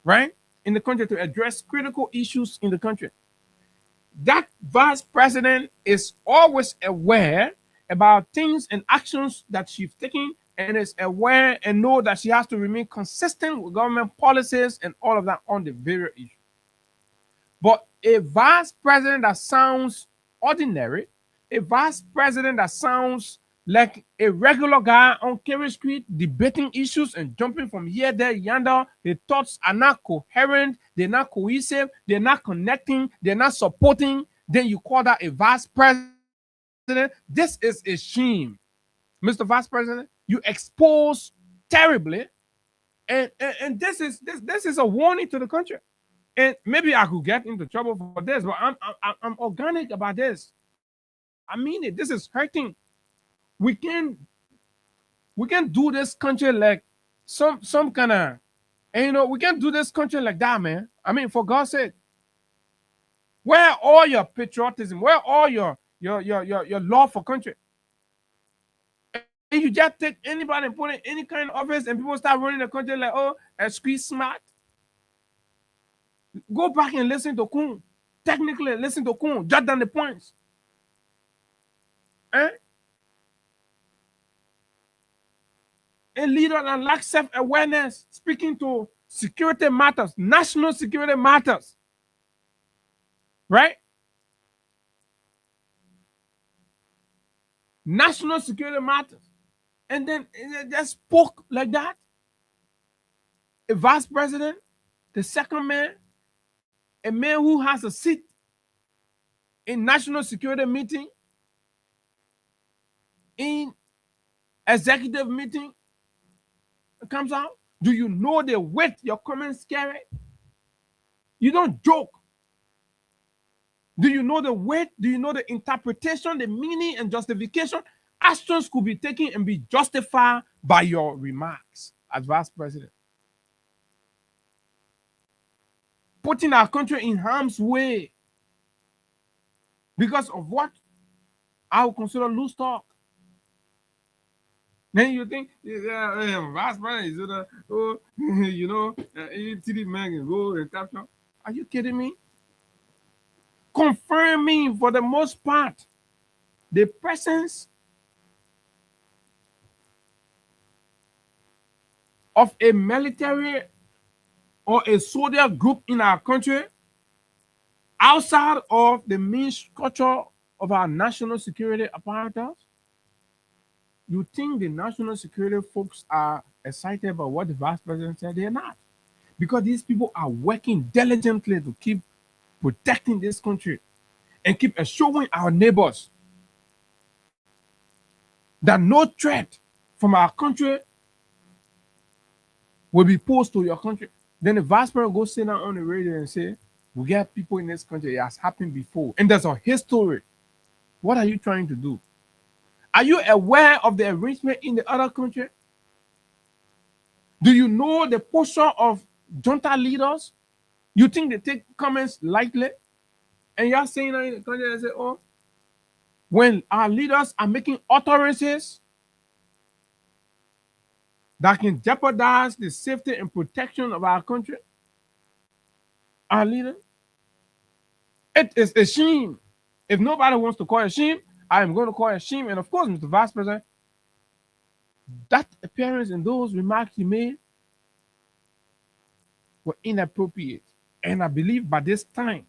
right, in the country to address critical issues in the country, that vice president is always aware about things and actions that she's taking, and is aware and know that she has to remain consistent with government policies and all of that on the various issues. But a vice president that sounds ordinary, a vice president that sounds like a regular guy on Kerry Street debating issues and jumping from here, there, yonder, the thoughts are not coherent, they're not cohesive, they're not connecting, they're not supporting, then you call that a vice president. This is a shame. Mr. Vice President, you expose terribly, and this is a warning to the country. And maybe I could get into trouble for this, but I'm organic about this. I mean it. This is hurting. We can do this country like some kind of, and we can't do this country like that, man. I mean, for God's sake, where all your patriotism, where all your love for country? And you just take anybody and put in any kind of office, and people start running the country like, oh, a squeeze smart. Go back and listen to Kun. Technically, listen to Kun. Jot down the points. Eh? A leader that lacks self-awareness, speaking to security matters, national security matters. Right? National security matters. And then they just spoke like that. A vice president, the second man, a man who has a seat in national security meeting, in executive meeting, it comes out. Do you know the weight your comments carry? You don't joke. Do you know the weight? Do you know the interpretation, the meaning, and justification? Actions could be taken and be justified by your remarks as vice president. Putting our country in harm's way because of what I would consider loose talk. Then you think, vice president is TD man can go and capture. Are you kidding me? Confirming for the most part the presence of a military or a soldier group in our country outside of the main structure of our national security apparatus. You think the national security folks are excited about what the vice president said? They're not. Because these people are working diligently to keep protecting this country and keep assuring our neighbors that no threat from our country will be posed to your country. Then the vice president goes sit down on the radio and say, we got people in this country, it has happened before, and there's a history. What are you trying to do? Are you aware of the arrangement in the other country? Do you know the posture of junta leaders? You think they take comments lightly? And you're saying that in the country, they say, oh, when our leaders are making utterances that can jeopardize the safety and protection of our country, our leaders, it is a shame. If nobody wants to call it a shame, I am going to call it a shame. And of course, Mr. Vice President, that appearance and those remarks you made were inappropriate. And I believe by this time,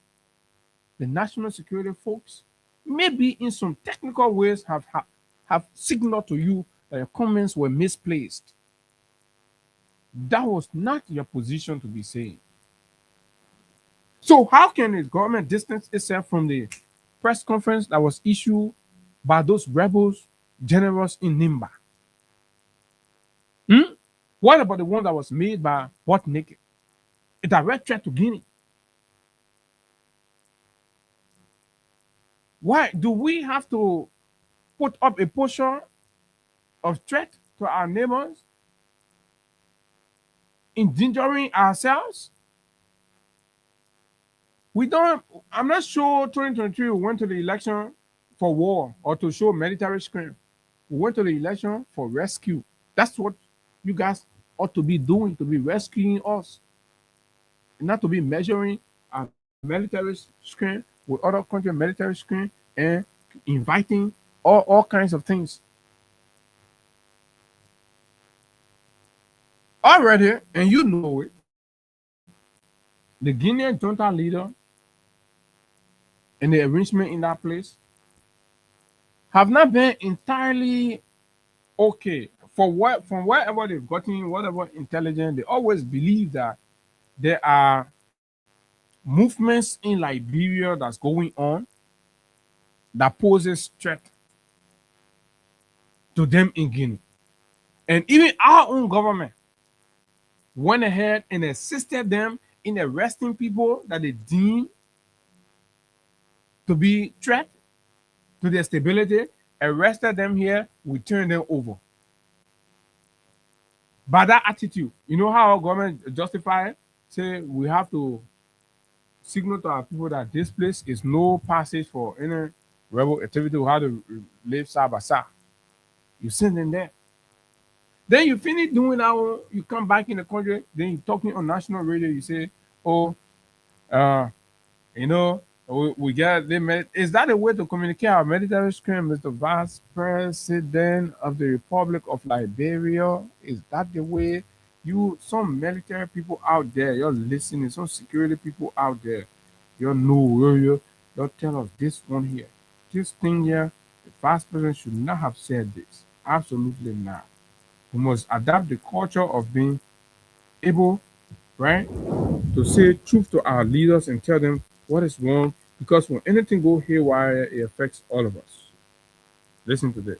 the national security folks, maybe in some technical ways, have signaled to you that your comments were misplaced. That was not your position to be saying. So how can the government distance itself from the press conference that was issued by those rebels generals in Nimba? What about the one that was made by Butt Naked? A direct threat to Guinea. Why do we have to put up a posture of threat to our neighbors, endangering ourselves? We don't. I'm not sure 2023 we went to the election for war or to show military strength. We went to the election for rescue. That's what you guys ought to be doing, to be rescuing us, and not to be measuring our military strength with other countries' military strength and inviting all kinds of things. Already, and you know it, the Guinean junta leader and the arrangement in that place have not been entirely okay. For what from wherever they've gotten whatever intelligence, they always believe that there are movements in Liberia that's going on that poses threat to them in Guinea. And even our own government went ahead and assisted them in arresting people that they deem to be threat to their stability, arrested them here, we turn them over. By that attitude, you know how our government justify it? Say we have to signal to our people that this place is no passage for any rebel activity. We have to live side by side. You send them there. Then you finish doing that one, you come back in the country, then you talking on national radio, you say, oh, uh, you know, we get limit. Is that a way to communicate our military strength, Mr. Vice President of the Republic of Liberia? Is that the way you, some military people out there, you're listening, some security people out there, you know, you tell us this one here, this thing here, the Vice President should not have said this. Absolutely not. We must adapt the culture of being able, right, to say truth to our leaders and tell them what is wrong. Because when anything go haywire, it affects all of us. Listen to this.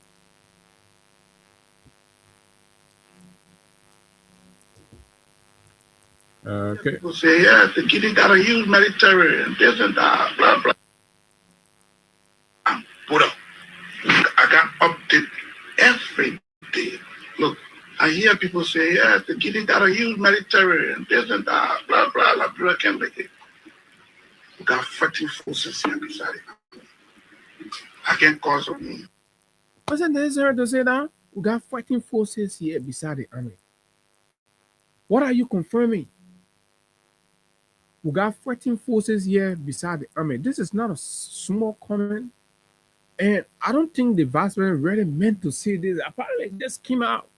Okay. People say, yeah, the Guinea got a huge military and this and that, blah, blah. Put up. I got updated every day. Look, I hear people say, yeah, the Guinea got a huge military and this and that, blah, blah, Liberia can't make it. We got fighting forces here beside it. I can't cause of me. Wasn't necessary to say that? We got fighting forces here beside the army. What are you confirming? We got fighting forces here beside the army. This is not a small comment. And I don't think the vice president really meant to say this. Apparently, it just came out.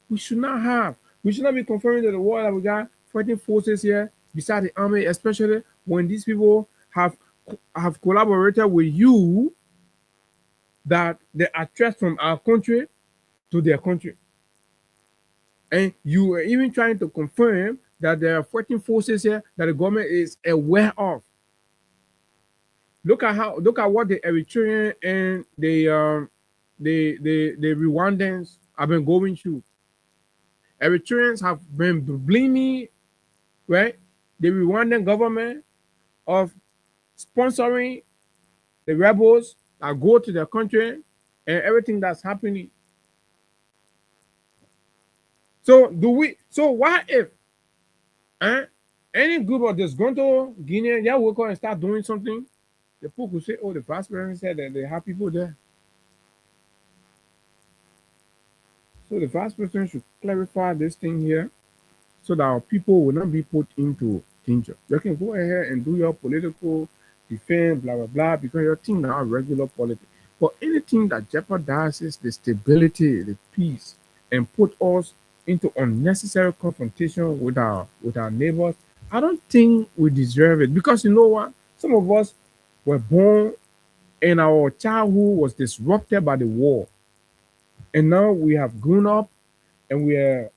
We should not have. We should not be confirming to the world that we got fighting forces here beside the army, especially when these people have collaborated with you, that they are threats from our country to their country. And you are even trying to confirm that there are fighting forces here that the government is aware of. Look at what the Eritrean and the Rwandans have been going through. Eritreans have been blaming, right, the Rwandan government of sponsoring the rebels that go to their country and everything that's happening. So what if any group of disgruntled Guinean, yeah, will go and start doing something? The people will say, oh, the vice president said that they have people there. So the vice president should clarify this thing here so that our people will not be put into danger. You can go ahead and do your political defense, blah, blah, blah, because your thing now regular politics. But anything that jeopardizes the stability, the peace, and put us into unnecessary confrontation with our neighbors, I don't think we deserve it. Because you know what? Some of us were born and our childhood was disrupted by the war. And now we have grown up and we are,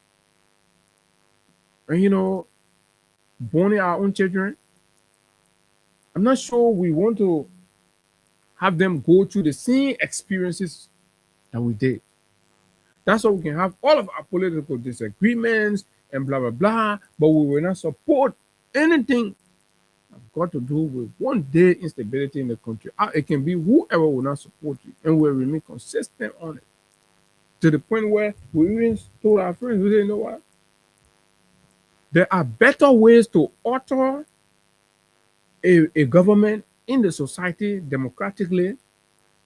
born our own children. I'm not sure we want to have them go through the same experiences that we did. That's why we can have all of our political disagreements and blah blah blah, but we will not support anything that's got to do with one day instability in the country. It can be whoever will not support you, and we'll remain consistent on it. To the point where we even told our friends, we said, you know what? There are better ways to alter a government in the society democratically,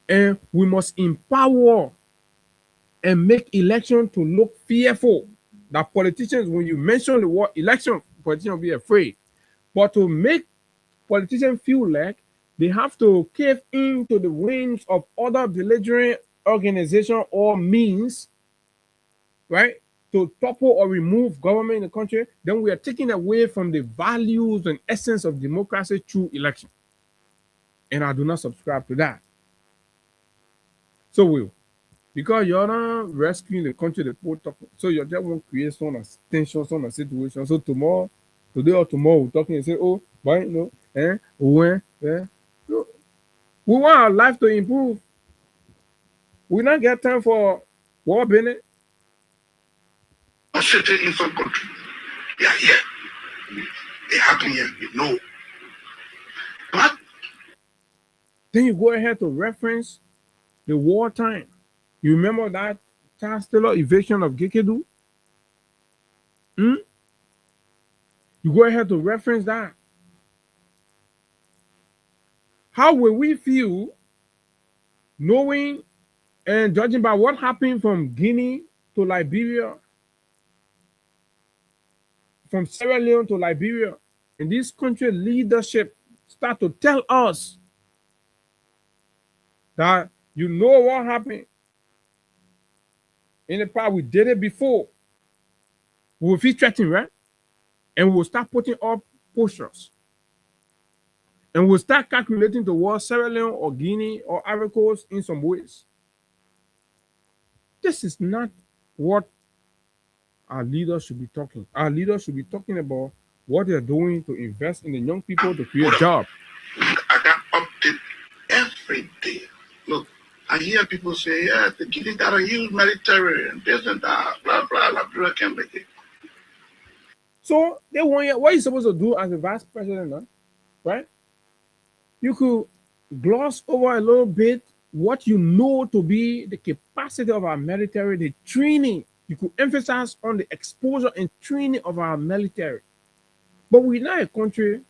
and we must empower and make election to look fearful. That politicians, when you mention the word election, politicians will be afraid. But to make politicians feel like they have to cave into the whims of other belligerent organization or means, right, to topple or remove government in the country, then we are taking away from the values and essence of democracy through election. And I do not subscribe to that. So Will, because you're not rescuing the country, the poor talking, so you just want to create some tension, some situation. So today or tomorrow, we're talking and say, oh, but you know, when, no. We want our life to improve. We not get time for war, Bennett. Concentrate in some country. They are here. They happen here. You know. But then you go ahead to reference the wartime. You remember that Taylor evasion of Gekedu? You go ahead to reference that. How will we feel knowing and judging by what happened from Guinea to Liberia, from Sierra Leone to Liberia, and this country leadership start to tell us that you know what happened in the past, we did it before. We will feel threatened, right? And we'll start putting up posters. And we'll start calculating towards Sierra Leone or Guinea or Ivory Coast in some ways. This is not what our leaders should be talking. Our leaders should be talking about what they're doing to invest in the young people to create jobs. I got update every day. Look, I hear people say, yeah, the Guinea got a huge military and this and that, blah, blah, blah, can't make it. So they want you, what are you supposed to do as a vice president, huh? Right? You could gloss over a little bit what you know to be the capacity of our military, the training. You could emphasize on the exposure and training of our military. But we're not a country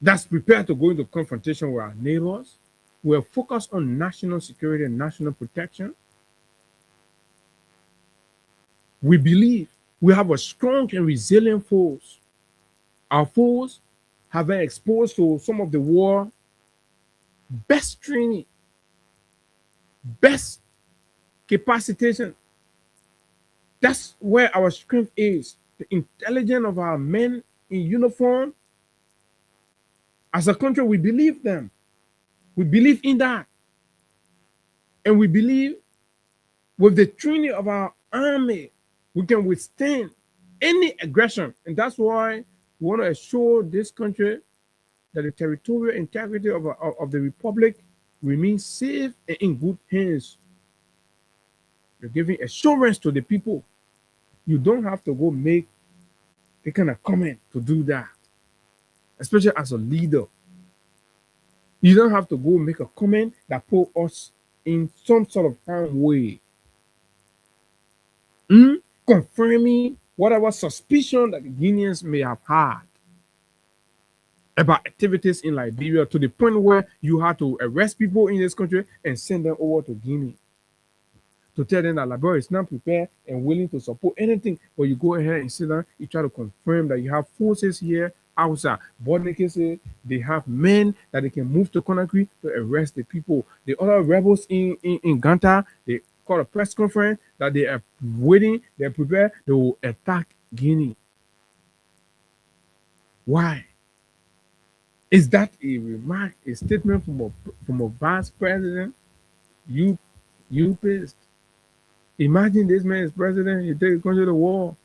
that's prepared to go into confrontation with our neighbors. We're focused on national security and national protection. We believe we have a strong and resilient force. Our force have been exposed to some of the war best training, best capacitation. That's where our strength is. The intelligence of our men in uniform. As a country, we believe them. We believe in that. And we believe with the training of our army, we can withstand any aggression. And that's why we want to assure this country that the territorial integrity of the republic remains safe and in good hands. You're giving assurance to the people. You don't have to go make a kind of comment to do that, especially as a leader. You don't have to go make a comment that put us in some sort of harm way. Confirming whatever suspicion that the Guineans may have had about activities in Liberia, to the point where you had to arrest people in this country and send them over to Guinea to tell them that Liberia is not prepared and willing to support anything. But you go ahead and sit down, you try to confirm that you have forces here outside. But they can say they have men that they can move to Conakry to arrest the people. The other rebels in Ganta, they call a press conference that they are waiting, they're prepared, they will attack Guinea. Why? Is that a remark, a statement from a vice president? You pissed. Imagine this man is president, you take the country to war.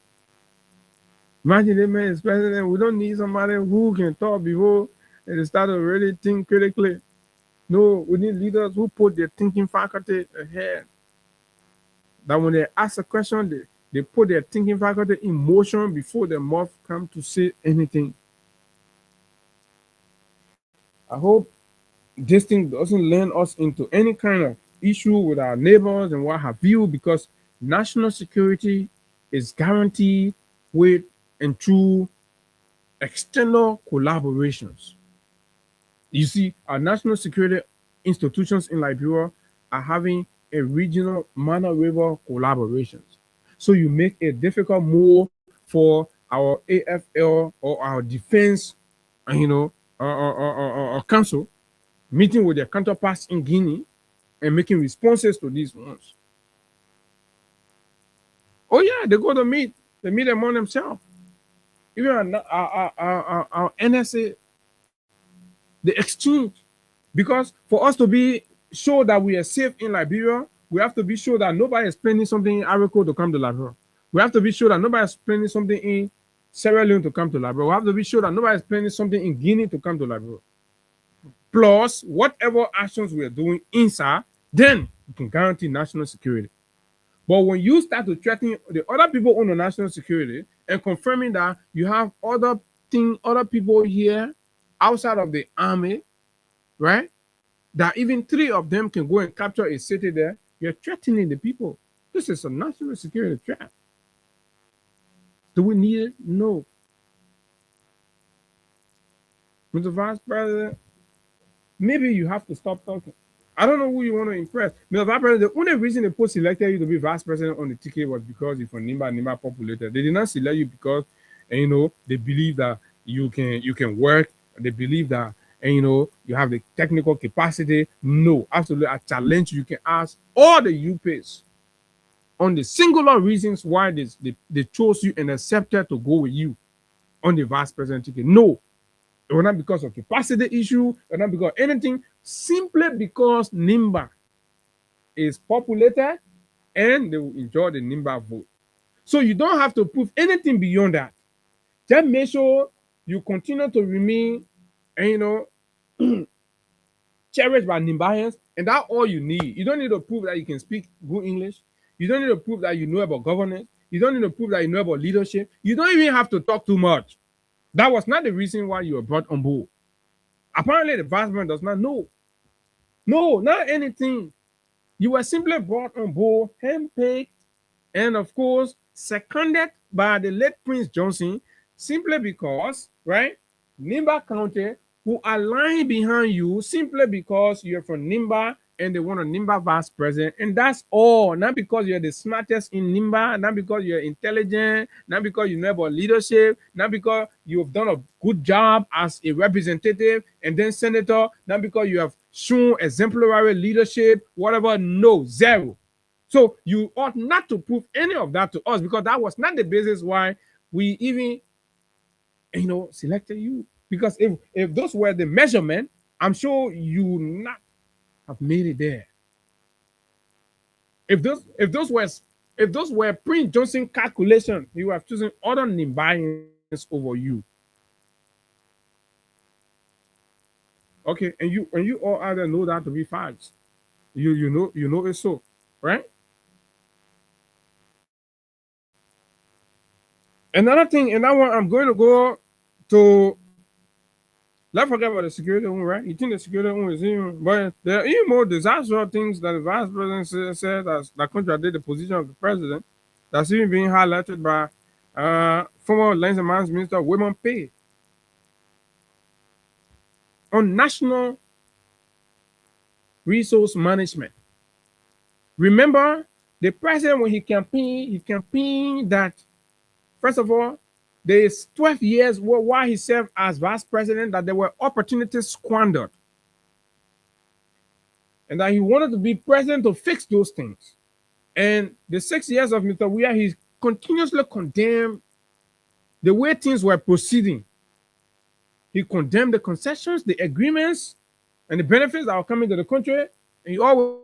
Imagine this man is president. We don't need somebody who can talk before and they start to really think critically. No, we need leaders who put their thinking faculty ahead. That when they ask a question, they put their thinking faculty in motion before their mouth come to say anything. I hope this thing doesn't land us into any kind of issue with our neighbors and what have you, because national security is guaranteed with and through external collaborations. You see, our national security institutions in Liberia are having a regional Mana River collaborations. So you make it difficult more for our AFL or our defense, council meeting with their counterparts in Guinea and making responses to these ones. Oh yeah, they go to meet. They meet among themselves. Even our NSA, they exchange. Because for us to be sure that we are safe in Liberia, we have to be sure that nobody is planning something in Arico to come to Liberia. We have to be sure that nobody is planning something in Sierra Leone to come to Liberia. We have to be sure that nobody is planning something in Guinea to come to Liberia. Plus, whatever actions we are doing inside, then we can guarantee national security. But when you start to threaten the other people on the national security and confirming that you have other people here outside of the army, right? That even 3 of them can go and capture a city there, you're threatening the people. This is a national security threat. Do we need it? No. Mr. Vice President, maybe you have to stop talking. I don't know who you want to impress. Mr. Vice President, the only reason they selected you to be Vice President on the ticket was because you're from Nimba populated. They did not select you because, they believe that you can work. They believe that, you have the technical capacity. No, absolutely. I challenge you. You can ask all the UPs on the singular reasons why they chose you and accepted to go with you on the Vice President ticket. No, it was not because of capacity issue, or not because of anything, simply because Nimba is populated and they will enjoy the Nimba vote. So you don't have to prove anything beyond that. Just make sure you continue to remain, cherished by Nimbayans, and that's all you need. You don't need to prove that you can speak good English. You don't need to prove that you know about governance. You don't need to prove that you know about leadership. You don't even have to talk too much. That was not the reason why you were brought on board. Apparently, the vice president does not know. No, not anything. You were simply brought on board, handpicked, and of course, seconded by the late Prince Johnson, simply because, right, Nimba County, who are lying behind you simply because you're from Nimba and they want a Nimba vice president. And that's all. Not because you're the smartest in Nimba, not because you're intelligent, not because you know about leadership, not because you've done a good job as a representative and then senator, not because you have shown exemplary leadership, whatever. No, zero. So you ought not to prove any of that to us, because that was not the basis why we even, selected you. Because if those were the measurement, I'm sure you would not have made it there. If those were Prince Johnson calculations, he would have chosen other Nimbayans over you. Okay, and you all either know that to be facts. You know it's so, right? Another thing, and that one I'm going to go to. Let's forget about the security one, right? You think the security one is even, but there are even more disastrous things that the vice president said that contradict the position of the president. That's even being highlighted by former Lands and Mines Minister William Pay on national resource management. Remember, the president, when he campaigned that, first of all, there is 12 years while he served as vice president that there were opportunities squandered. And that he wanted to be president to fix those things. And the 6 years of Mr. Weah, he continuously condemned the way things were proceeding. He condemned the concessions, the agreements, and the benefits that were coming to the country. And he always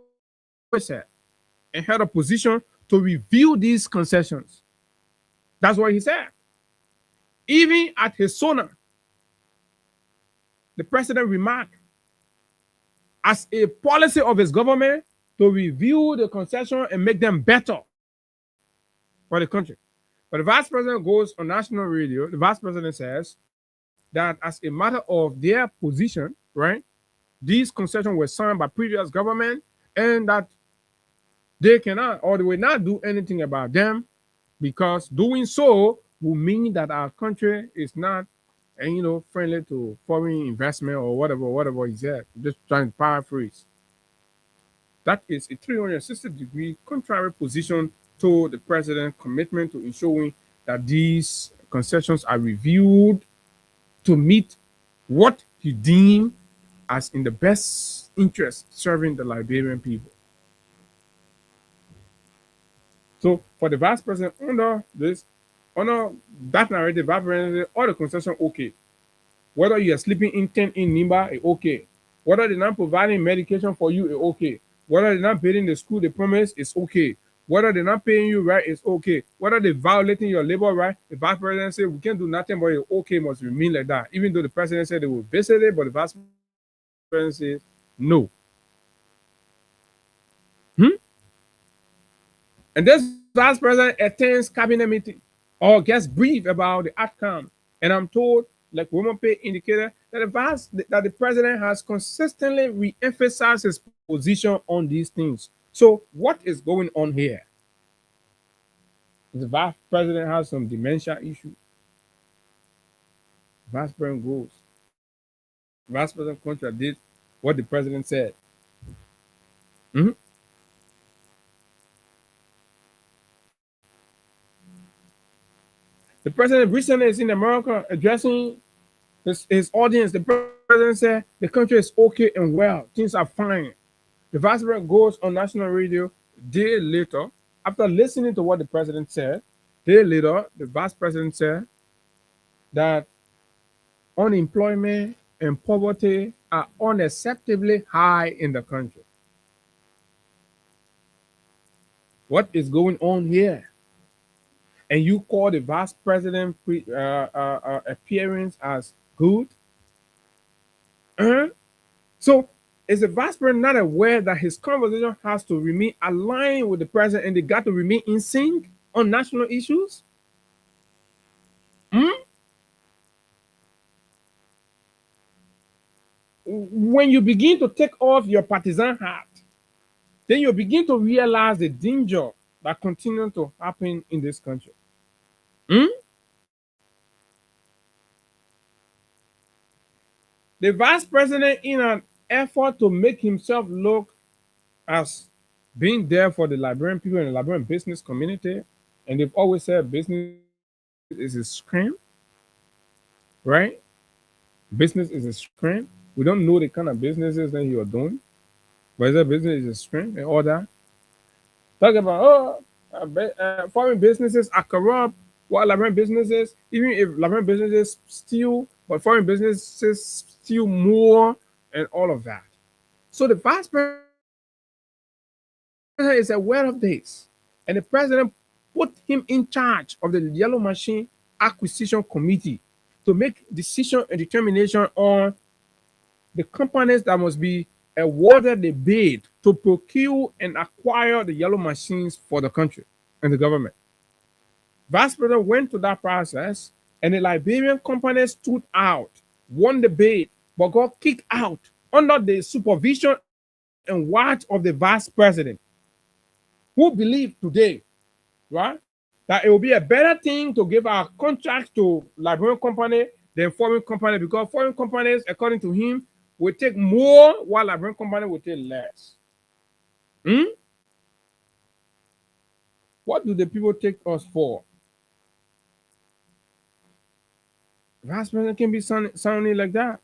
said and had a position to review these concessions. That's what he said. Even at his sauna, the president remarked as a policy of his government to review the concession and make them better for the country. But the vice president goes on national radio. The vice president says that as a matter of their position, right, these concessions were signed by previous government and that they cannot or they will not do anything about them because doing so will mean that our country is not, friendly to foreign investment or whatever he said. Just trying to paraphrase. That is a 360-degree contrary position to the president's commitment to ensuring that these concessions are reviewed to meet what he deemed as in the best interest serving the Liberian people. So for the vice president, under that narrative, vice president, all the concessions okay. Whether you are sleeping in tent in Nimba, it's okay. Whether they're not providing medication for you, it's okay. Whether they're not paying the school they promise, it's okay. Whether they're not paying you right, it's okay. Whether they're violating your labor right, the vice president said we can't do nothing, but it's okay must remain like that. Even though the president said they will visit it, but the vice president says no. And this vice president attends cabinet meeting or gets briefed about the outcome. And I'm told, like Woman Pay indicated, that the president has consistently re-emphasized his position on these things. So what is going on here? The vice president has some dementia issue. Vice president goes. Vice president contradicts what the president said. The president recently is in America addressing his audience. The president said the country is okay and well. Things are fine. The vice president goes on national radio a day later, after listening to what the president said, day later, the vice president said that unemployment and poverty are unacceptably high in the country. What is going on here? And you call the vice president appearance as good? So is the vice president not aware that his conversation has to remain aligned with the president and they got to remain in sync on national issues? When you begin to take off your partisan hat, then you begin to realize the danger that continues to happen in this country. The vice president, in an effort to make himself look as being there for the Liberian people and the Liberian business community, and they've always said business is a scam, right? Business is a scam. We don't know the kind of businesses that you are doing, but that business is a scam and all that. Talk about, foreign businesses are corrupt, while Liberian businesses, even if Liberian businesses steal, but foreign businesses steal more and all of that. So the vice president is aware of this, and the president put him in charge of the Yellow Machine Acquisition Committee to make decision and determination on the companies that must be awarded the bid to procure and acquire the yellow machines for the country and the government. Vice President went to that process, and the Liberian companies stood out, won the bid, but got kicked out under the supervision and watch of the Vice President, who believed today, right, that it will be a better thing to give our contracts to Liberian company than foreign company, because foreign companies, according to him, will take more while Liberian company will take less. What do the people take us for? Vice President can be sounding like that.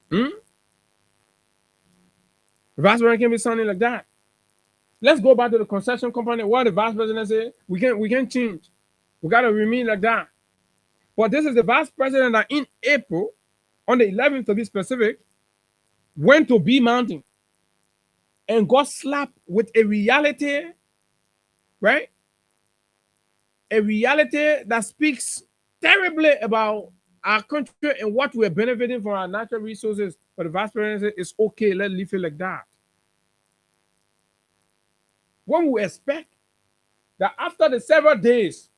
The Vice President can be sounding like that. Let's go back to the concession company. What the Vice President said, we can change. We got to remain like that. But this is the Vice President that in April, on the 11th to be specific, went to B Mountain and got slapped with a reality, right? a reality that speaks terribly about our country and what we're benefiting from our natural resources. But the vice president says it's okay, let's leave it like that. When we expect that after the several days,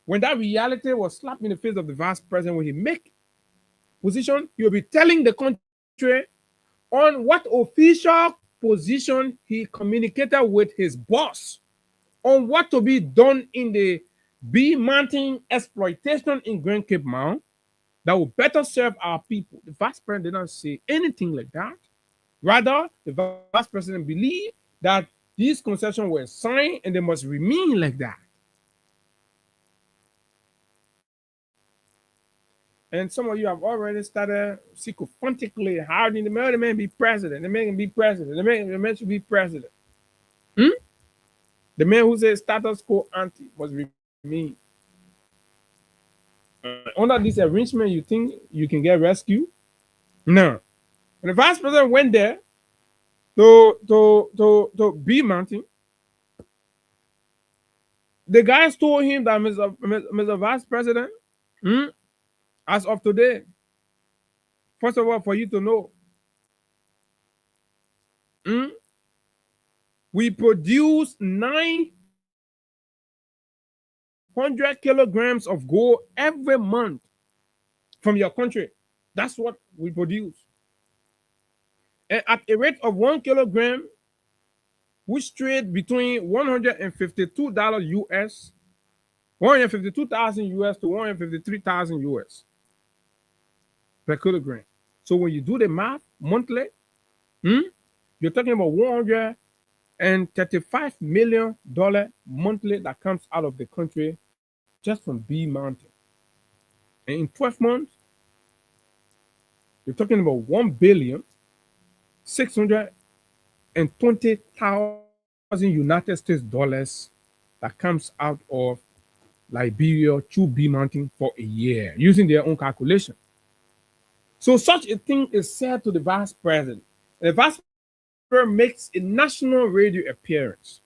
when that reality was slapped in the face of the vice president, when he make position, he'll be telling the country on what official position he communicated with his boss on what to be done in the bee mountain exploitation in Grand Cape Mount that will better serve our people. The vice president did not say anything like that. Rather, the vice president believed that these concessions were signed and they must remain like that. And some of you have already started sycophantically howling the man be president. The man can be president. The man should be president. The man who says status quo ante must remain. Under this arrangement, you think you can get rescued? No. When the vice president went there to B Mountain, the guys told him that Mr. Vice President, as of today, first of all, for you to know, we produce 900 kilograms of gold every month from your country. That's what we produce. And at a rate of 1 kilogram, which trade between $152 US, 152,000 US to 153,000 US per kilogram. So when you do the math monthly, you're talking about $135 million monthly that comes out of the country just from B Mountain. And in 12 months, you're talking about 1,620,000 United States dollars that comes out of Liberia to B Mountain for a year using their own calculation. So such a thing is said to the vice president. And the vice president makes a national radio appearance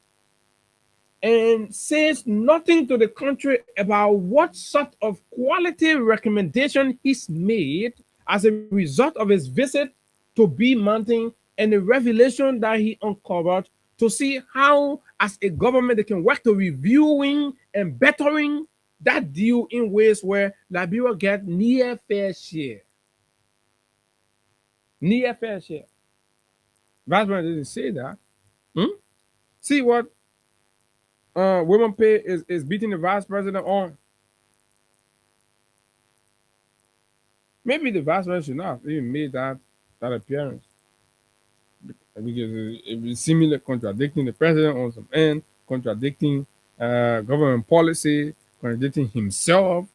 and says nothing to the country about what sort of quality recommendation he's made as a result of his visit to B Mountain and the revelation that he uncovered to see how, as a government, they can work to reviewing and bettering that deal in ways where Liberia get near fair share. Near fair share. Vice President didn't say that. See what Women Pay is beating the vice president on. Maybe the vice president should not have even made that appearance, because it was similar contradicting the president on some end, contradicting government policy, contradicting himself,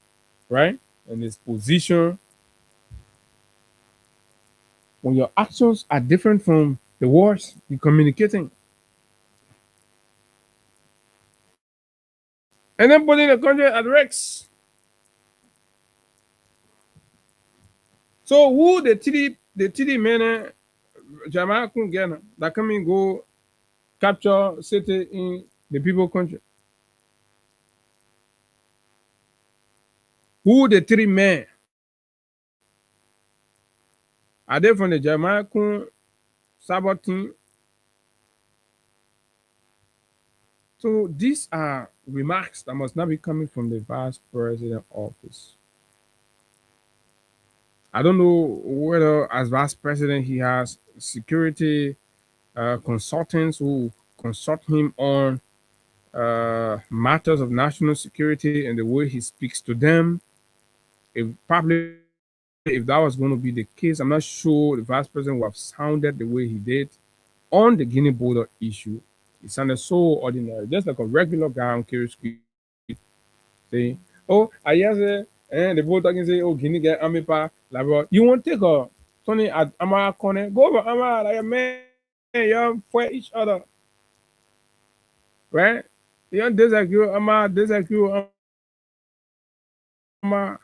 right? And his position. When your actions are different from the words you're communicating, and then putting the country at risk. So who the TD men Jamaican Ghana that come and go capture city in the people country? Who the 3 men? Are they from the Jamaican Sabbath team? So these are remarks that must not be coming from the vice president office. I don't know whether, as vice president, he has security consultants who consult him on matters of national security and the way he speaks to them. If that was going to be the case, I'm not sure the vice president would have sounded the way he did on the Guinea border issue. It sounded so ordinary, just like a regular guy on Kerry Street saying, "Oh, I hear and the both talking say, oh, Guinea get army pa, like, you won't take a Tony at Amara corner, go over Amara like a man, you fight each other, right? You don't disagree, Amara, Amara.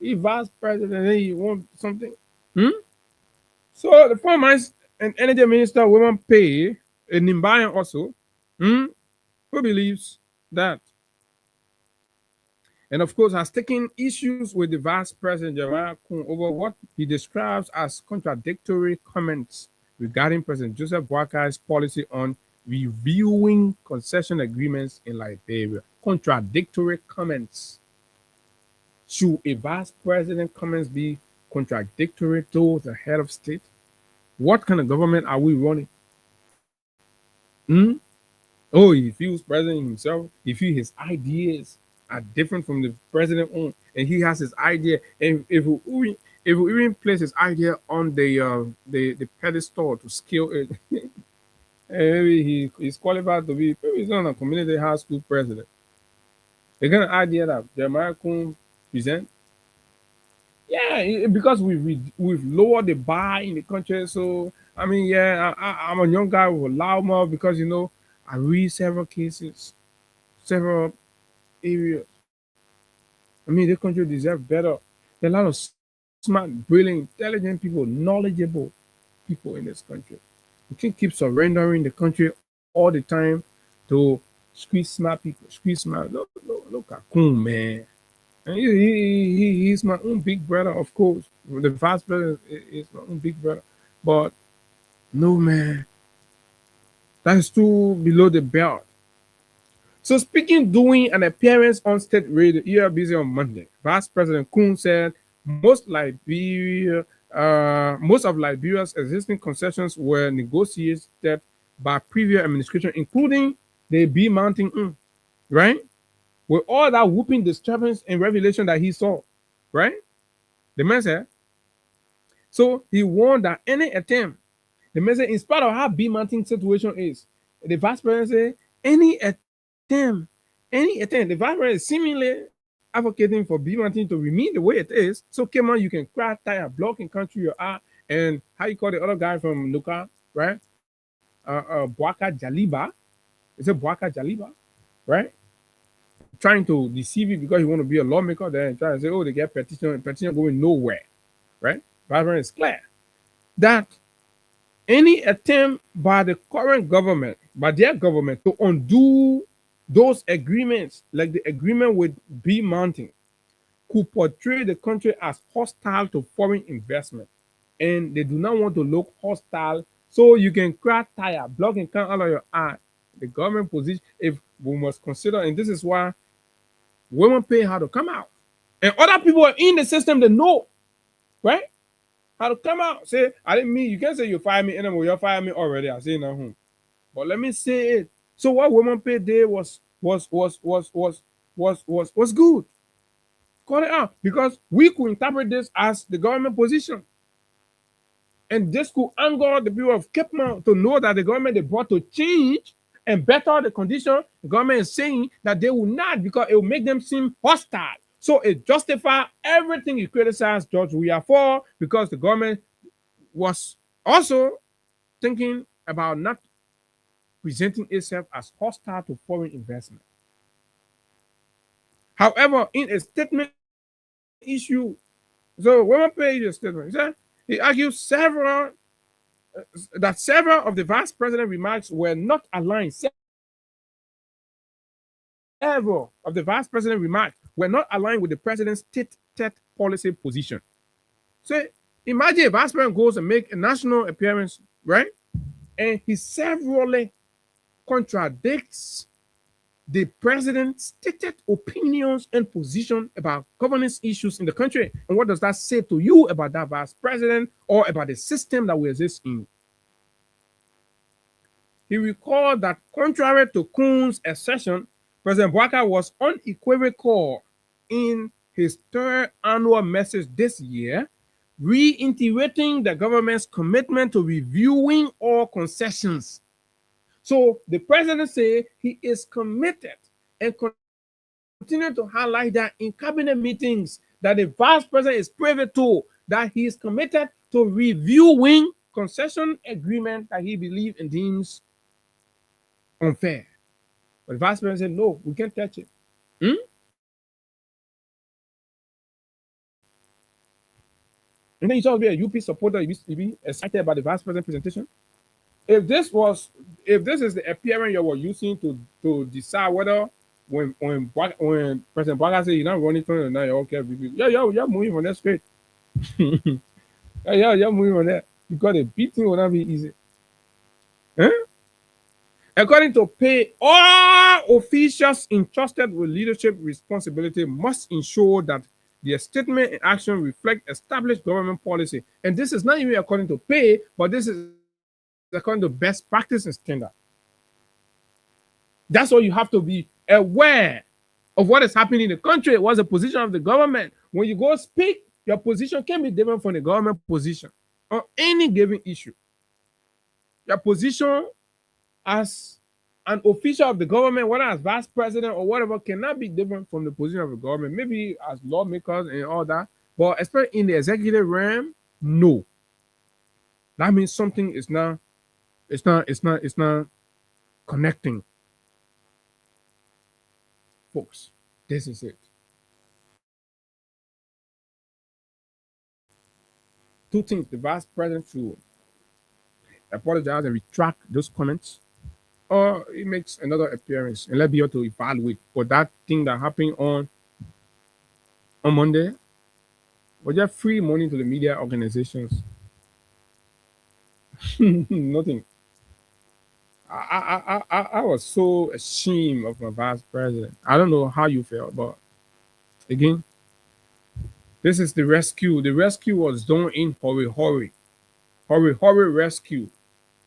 He vice president, then you want something. So the former and energy minister, Women Pay, in Nimbayan also, who believes that and of course has taken issues with the Vice President Jeremiah Kun over what he describes as contradictory comments regarding President Joseph Boakar's policy on reviewing concession agreements in Liberia. Contradictory comments. Should a vice president comments be contradictory to the head of state? What kind of government are we running? Oh, he feels president himself. He feels his ideas are different from the president own, and he has his idea. And if we even place his idea on the pedestal to scale it, maybe he's qualified to be. Maybe he's not a community high school president. The kind of idea that Jeremiah Kun present, yeah, because we've lowered the bar in the country. So I mean, yeah, I'm a young guy with a loud mouth because I read several cases, several areas. I mean, the country deserves better. There are a lot of smart, brilliant, intelligent people, knowledgeable people in this country. We can't keep surrendering the country all the time to squeeze smart people. Squeeze smart. Look at Kun, man. And he's my own big brother, of course. The vice president is my own big brother. But no, man. That's too below the belt. So speaking during an appearance on state radio, ERBC on Monday, Vice President Kun said most of Liberia's existing concessions were negotiated by previous administration, including the B Mountain, right? With all that whooping disturbance and revelation that he saw, right? The man said, so he warned that any attempt, the man said, in spite of how B Mountain situation is, the vice president said, any attempt, the vice president is seemingly advocating for B Mountain to remain the way it is. So come on, you can crack tire, block in country you are, and how you call the other guy from Luka, right? Boaka Jaliba. Is it Boaka Jaliba? Right? Trying to deceive you because you want to be a lawmaker, then trying to say, oh, they get petition going nowhere. Right? Vice president is clear that any attempt by the current government, by their government, to undo those agreements, like the agreement with B Mountain, could portray the country as hostile to foreign investment. And they do not want to look hostile. So you can crack tire, block and count out of your eye. The government position, if we must consider, and this is why women pay how to come out. And other people in the system, they know, right? How to come out. Say, I didn't mean, you can't say you fire me anymore. You fire me already. I say no. But let me say it. So what women paid there was good. Call it out. Because we could interpret this as the government position. And this could anger the people of Cape Mount to know that the government they brought to change and better the condition. The government is saying that they will not because it will make them seem hostile. So it justifies everything you criticize George Weah for because the government was also thinking about not presenting itself as hostile to foreign investment. However, in a statement issue, so women paid a statement. He argued several of the vice president's remarks were not aligned. Several of the vice president's remarks were not aligned with the president's state policy position. So imagine a vice president goes and make a national appearance, right? And he severally contradicts the president's stated opinions and position about governance issues in the country. And what does that say to you about that vice president or about the system that we exist in? He recalled that contrary to Kun's assertion, President Boakar was unequivocal in his third annual message this year, reiterating the government's commitment to reviewing all concessions. So the president said he is committed and continue to highlight that in cabinet meetings that the vice president is privy to, that he is committed to reviewing concession agreement that he believes and deems unfair. But the vice president said, no, we can't touch it. And then you saw to be a UP supporter, you be excited about the vice president presentation. If this is the appearance you were using to decide whether when President Baga said he's not running for the night, okay, you're moving on that straight. You're moving on that because the beating will not be easy. Huh? According to pay, all officials entrusted with leadership responsibility must ensure that their statement and action reflect established government policy. And this is not even according to pay, but this is according to best practice and standard. That's why you have to be aware of what is happening in the country. What's the position of the government? When you go speak, your position can be different from the government position on any given issue. Your position as an official of the government, whether as vice president or whatever, cannot be different from the position of the government. Maybe as lawmakers and all that, but especially in the executive realm, no. That means something is not. It's not connecting. Folks, this is it. Two things: the vice president should apologize and retract those comments, or it makes another appearance and let's be able to evaluate for that thing that happened on Monday. Was just free money to the media organizations. Nothing. I was so ashamed of my vice president. I don't know how you felt, but again, this is the rescue. The rescue was done in hurry rescue.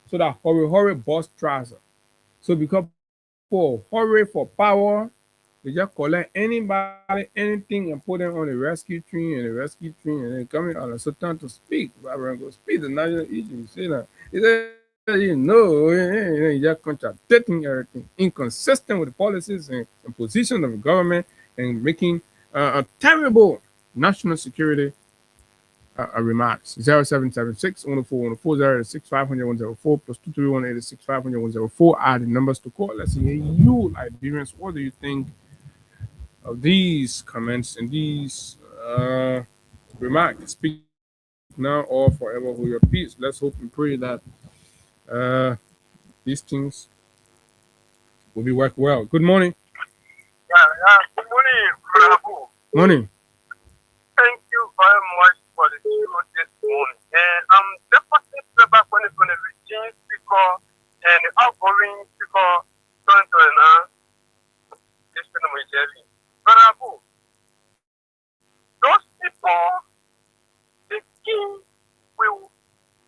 So that hurry bust trouser. So because for hurry for power, they just collect anybody, anything, and put them on the rescue train and then coming on a certain to speak. Rather go speak the national issue. Say that. He said, you just contradicting everything, inconsistent with the policies and position of the government, and making a terrible national security remarks. 0776 104 104 500 104 plus 231 86 500 104 are the numbers to call. Let's hear you, Liberians. What do you think of these comments and these remarks? Speak now or forever hold your peace. Let's hope and pray that these things will be worked well. Good morning. Good morning, Brother Abu. Morning. Thank you very much for the show this morning. And I'm definitely back when it's going to be James speaker and the outgoing speaker turn to this film is heavy. Brother Abu, those people, the king will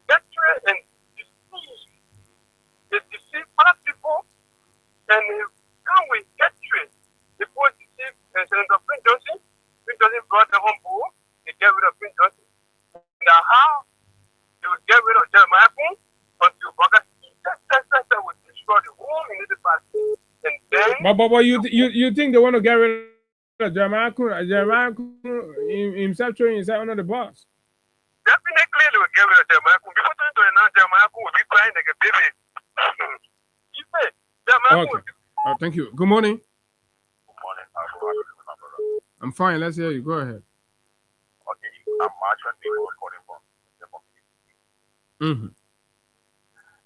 betray and deceive. They deceive other people, and can we get trade? The poor deceive Senator Prince Johnson. Prince Johnson brought them on board. They get rid of Prince Johnson. Now, how they will get rid of Jeremiah Kun until Bogart will destroy the whole municipality. And then. But you think they want to get rid of Jeremiah Kun? Jeremiah Kun himself throwing himself under the bus. Definitely, they will get rid of Jeremiah Kun. Before to announce Jeremiah Kun will be crying like a baby. You say Jeremiah Kun. Thank you. Good morning. Good morning. How are you, my brother? I'm fine. Let's hear you. Go ahead. Okay, I'm actually calling for the Mm-hmm.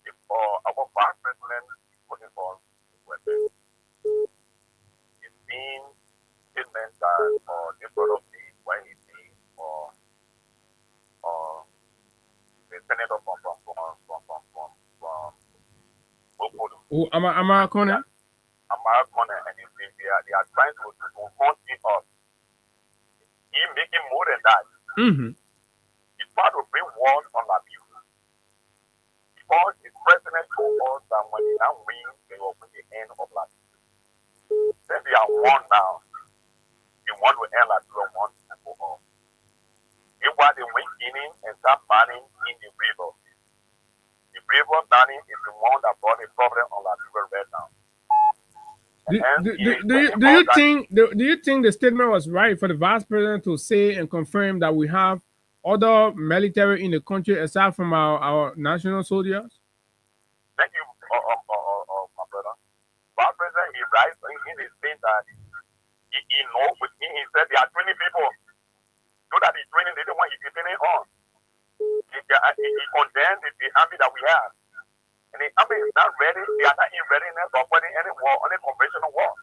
If our vice president is calling for weapons, it's been statements that the product is when he sees the senator from Oh, am I corner? Amara and they are trying to hunt him up. He making more than that. Mm-hmm. He's trying to bring war on Liberia. Because the president told us that when they now win, they will bring the end of Liberia. Then they are won now. They want to end Liberia once and for all. They want to win Guinea and start banning in the river. The river banning is the one that brought a problem on Liberia right now. Do you think the statement was right for the vice president to say and confirm that we have other military in the country aside from our national soldiers? Thank you, my brother. Vice president, he writes in his thing that he knows with me. He said there are 20 people. So that he's training, they don't want he's training on. He condemned the army that we have. And the army is not ready. They are not in readiness of winning any war, any conventional war.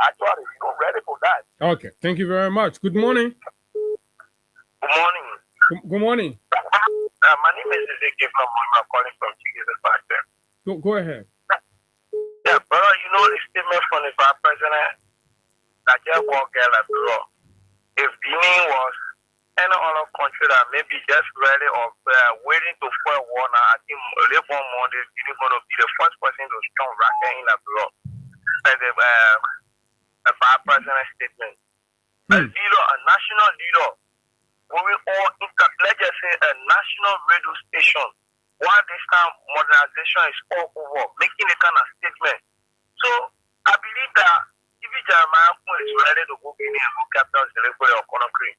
Actually, you're not ready for that. Okay, thank you very much. Good morning. Good morning. Good morning. My name is Ezekiel from I'm calling from Chicago Factor. Go ahead. Yeah, brother, you know the statement from the vice president that just walked out like bro. If Benin was any other country that maybe just ready or waiting to fight war now, I think later on Monday, Benin going to be the first person to strong rocket in the bro. And the vice president statement. A leader, a national leader, when we all, let's just say a national radio station, while this time modernization is all over, making a kind of statement. So I believe that if Jeremiah is ready to go in and go capture delivery of Conakry,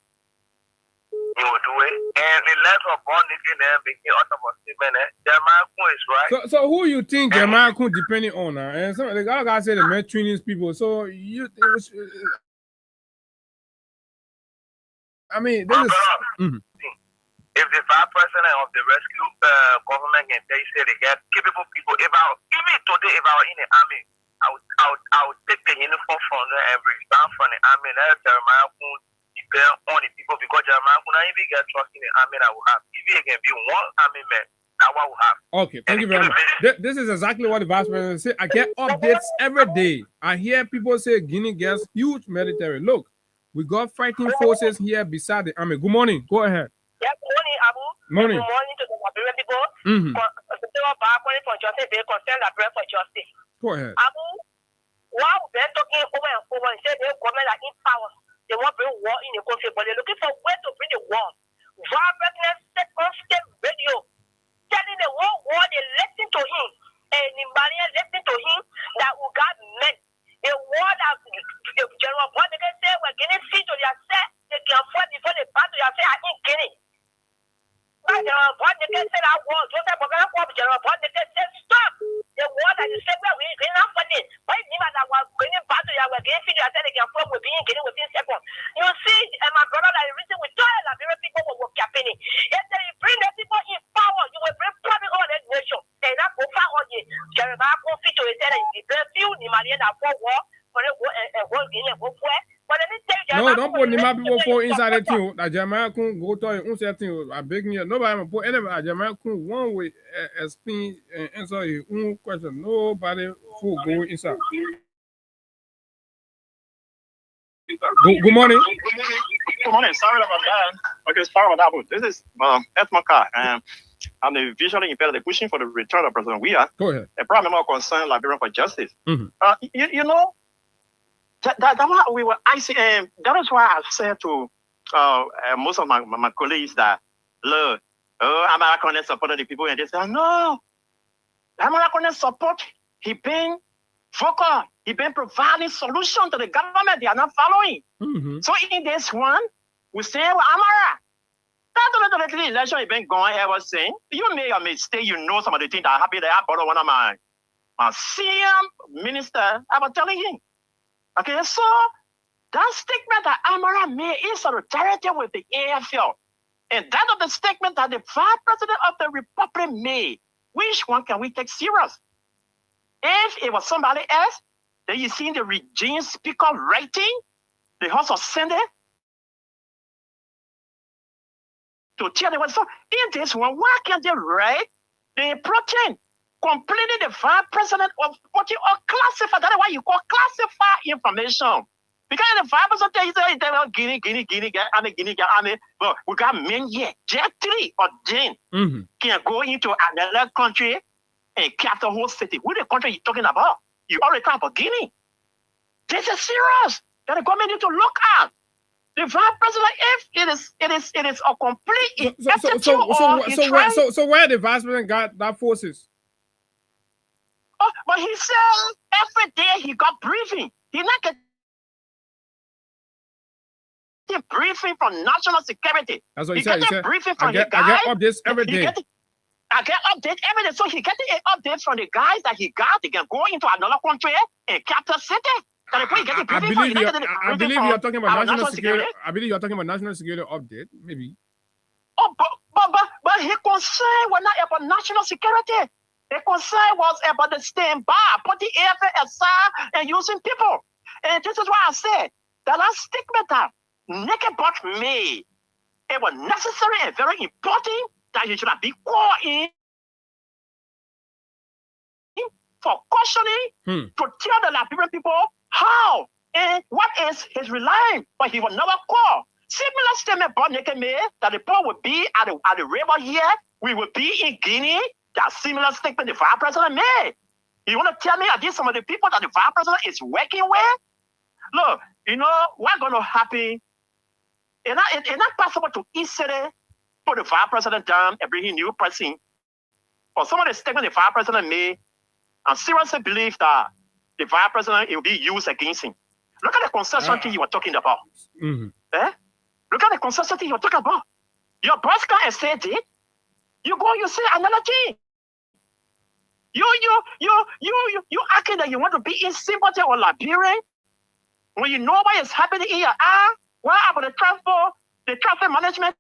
he will do it. And the letter of born again and making out of a statement, Jeremiah is right. So who you think Jeremiah depending on? And some the guy said the met Chinese people. So you I mean, this is. If the vice president of the rescue government can say they get capable people, even today, if I were in the army, I would take the uniform from them and resign from the army. Let Jeremiah depend on the people because Jeremiah could not even get trust in the army that will have. If it can be one army man, that one will have. Okay, thank you very much. This is exactly what the vice president said. I get updates every day. I hear people say Guinea gets huge military. Look, we got fighting forces here beside the army. Good morning. Go ahead. Yeah, good morning, Abu. Morning. Good morning to the Liberian people. For justice, they concern the prayer for justice. Go ahead. Abu, while we're talking over and over and say the government are in power, they want to bring war in the country, but they're looking for where to bring the war. Vibrantness, second step radio, telling the whole world they listen to him, and the Malian listen to him that we got men. A war that General Bond, they can say we're getting feet to their set, they can fight before they battle, they say I ain't getting. General Bond, they can say that war, Joseph Bogana, General Bond, they can say stop. The war that you said we ain't getting for it. Why is it that we're getting battle, we're getting feet, they say they can fight, we're being getting within seconds. You see, and my brother, that the reason we tell that very people will work happening. If they bring the people in power, you will bring public all that nation. And that's what on you. Jeremiah Kofi to say that the few Nimalian are for war, for the war and war in a war. But let me tell you, no, don't put Nima people for inside the team. That Jeremiah can go to your own setting. I beg you, nobody put anybody. Jeremiah can one way explain and answer your own question. Nobody will go inside. Good morning. Good morning. Sorry about that. Okay, sorry about that. This is Esmaka, and I'm the visually impaired. They're pushing for the return of President Weah. Go ahead. A problem more concerned Liberian for justice. Mm-hmm. You know, that what we were ICM. That is why I said to most of my colleagues that, look, American supported the people, and they said, no, American support. He been vocal. He been providing solution to the government. They are not following. Mm-hmm. So in this one, we say, well, Amara. That the election has been going ever since. You made a mistake. You know some of the things that happened there. I brought one of my senior minister. I was telling him. Okay, so that statement that Amara made is solidarity with the AFL. And that of the statement that the vice president of the Republic made, which one can we take serious? If it was somebody else, then you see the regime speaker writing the House of Senate to tell them what. So in this one, why can't they write the protein completely the vice president of what you are classified? That's why you call classified information. Because the vice president is Guinea, but we got men here, just 3 or 10 can go into another country and capture whole city. What the country you talking about? You already talking about Guinea. This is serious. That the government need to look at. The vice president, if it is a complete so where the vice president got that forces? Oh, but he said every day he got briefing. He not get briefing from national security. That's what he said. He said, briefing from I get updates every day. I get updates every day. So he get updates from the guys that he got. They can go into another country and capture city. I believe you're talking about national security. I believe you're talking about national security update, maybe. Oh, but his concern was not about national security. His concern was about the standby, putting AFL aside and using people. And this is why I said that last statement that Naked Bot made, it was necessary and very important that you should be called in for cautioning to tell the Liberian people how and what is his relying, but he will never call. Similar statement Bob Naked made that the poor will be at the river here, we will be in Guinea. That similar statement the vice president made. You want to tell me are these some of the people that the vice president is working with? Look, you know what's going to happen? It's not possible to easily put the vice president down and bring in a new person. For some of the statements the vice president made, I seriously believe that the vice president will be used against him. Look at the concession thing you were talking about. Eh? Look at the concession thing you were talking about. Your boss can't say it. You go, you say another thing. You acting that you want to be in sympathy or Liberian when you know what is happening in your eye. What about the traffic management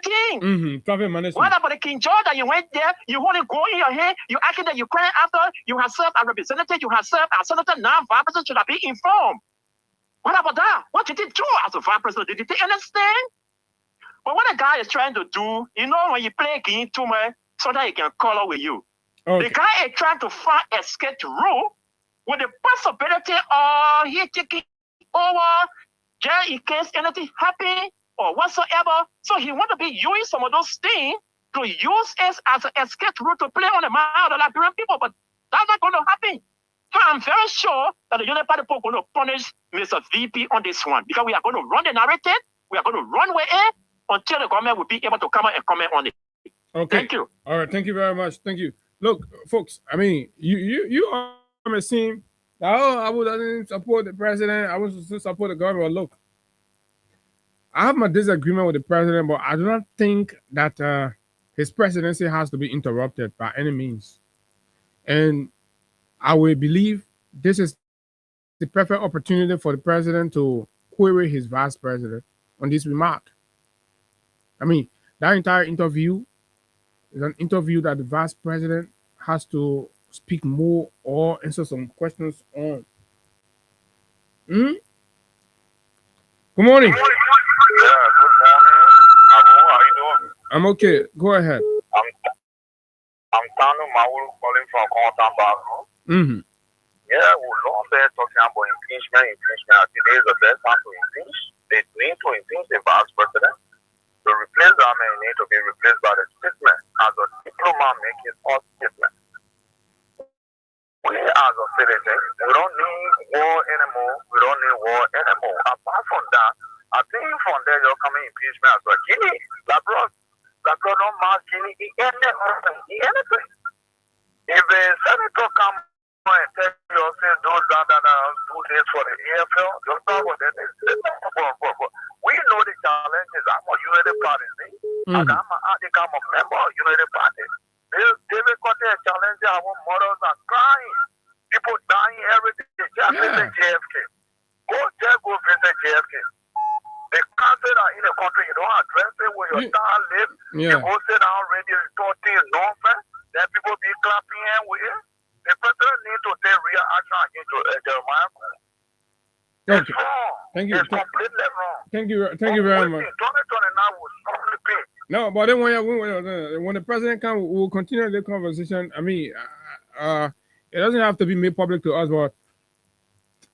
team? Traffic management. What about the King George that you went there? You want to go in your hand? You acting that you crying after you have served as representative, you have served as senator, now vice president should have been informed. What about that? What did he do as a vice president? Did he take anything? But what a guy is trying to do, you know, when you play a game too much, so that he can color with you. Okay. The guy is trying to find a escape route with the possibility of he taking over just in case anything happen or whatsoever. So he want to be using some of those things to use it as an escape route to play on the mind of the Liberian people, but that's not going to happen. So I'm very sure that the United Party people are going to punish Mr. VP on this one because we are going to run the narrative, we are going to run with it until the government will be able to come out and comment on it. Okay. Thank you. All right. Thank you very much. Thank you. Look, folks, I mean, you are seeing that, I would support the president. I would support the government. Look, I have my disagreement with the president, but I do not think that his presidency has to be interrupted by any means. And I will believe this is the perfect opportunity for the president to query his vice president on this remark. I mean, that entire interview is an interview that the vice president has to speak more or answer some questions on. Good morning. Yeah, good morning. Abu, how you doing? I'm okay. Go ahead. I'm Tanu Maul calling from Compton Bago. Yeah, we long been talking about impeachment. Today is the best time to impeach. They need to impeach the vice president. To replace that man need to be replaced by the statement as a diplomat making all statement. We as a citizen, we don't need war anymore. Apart from that, I think from there you're coming impeachment as well. Guinea, Labrador don't match Guinea anything. If a senator come and tell you say those that do this for the AFL, just talk about that. We know the challenges. I'm a United Party. I'm a member of United Party. David got a challenge. Our mothers are crying. People dying every day. Just visit JFK. Go visit JFK. The country that in the country, you don't address it where your child lives. You go sit down, radio, report things, nonsense. Then people be clapping hand with it. The president needs to take real action against Jeremiah. It's wrong. Thank you. It's completely wrong. Thank you very much. 2029 was only paid. No, but then when the president comes, we'll continue the conversation. I mean, it doesn't have to be made public to us, but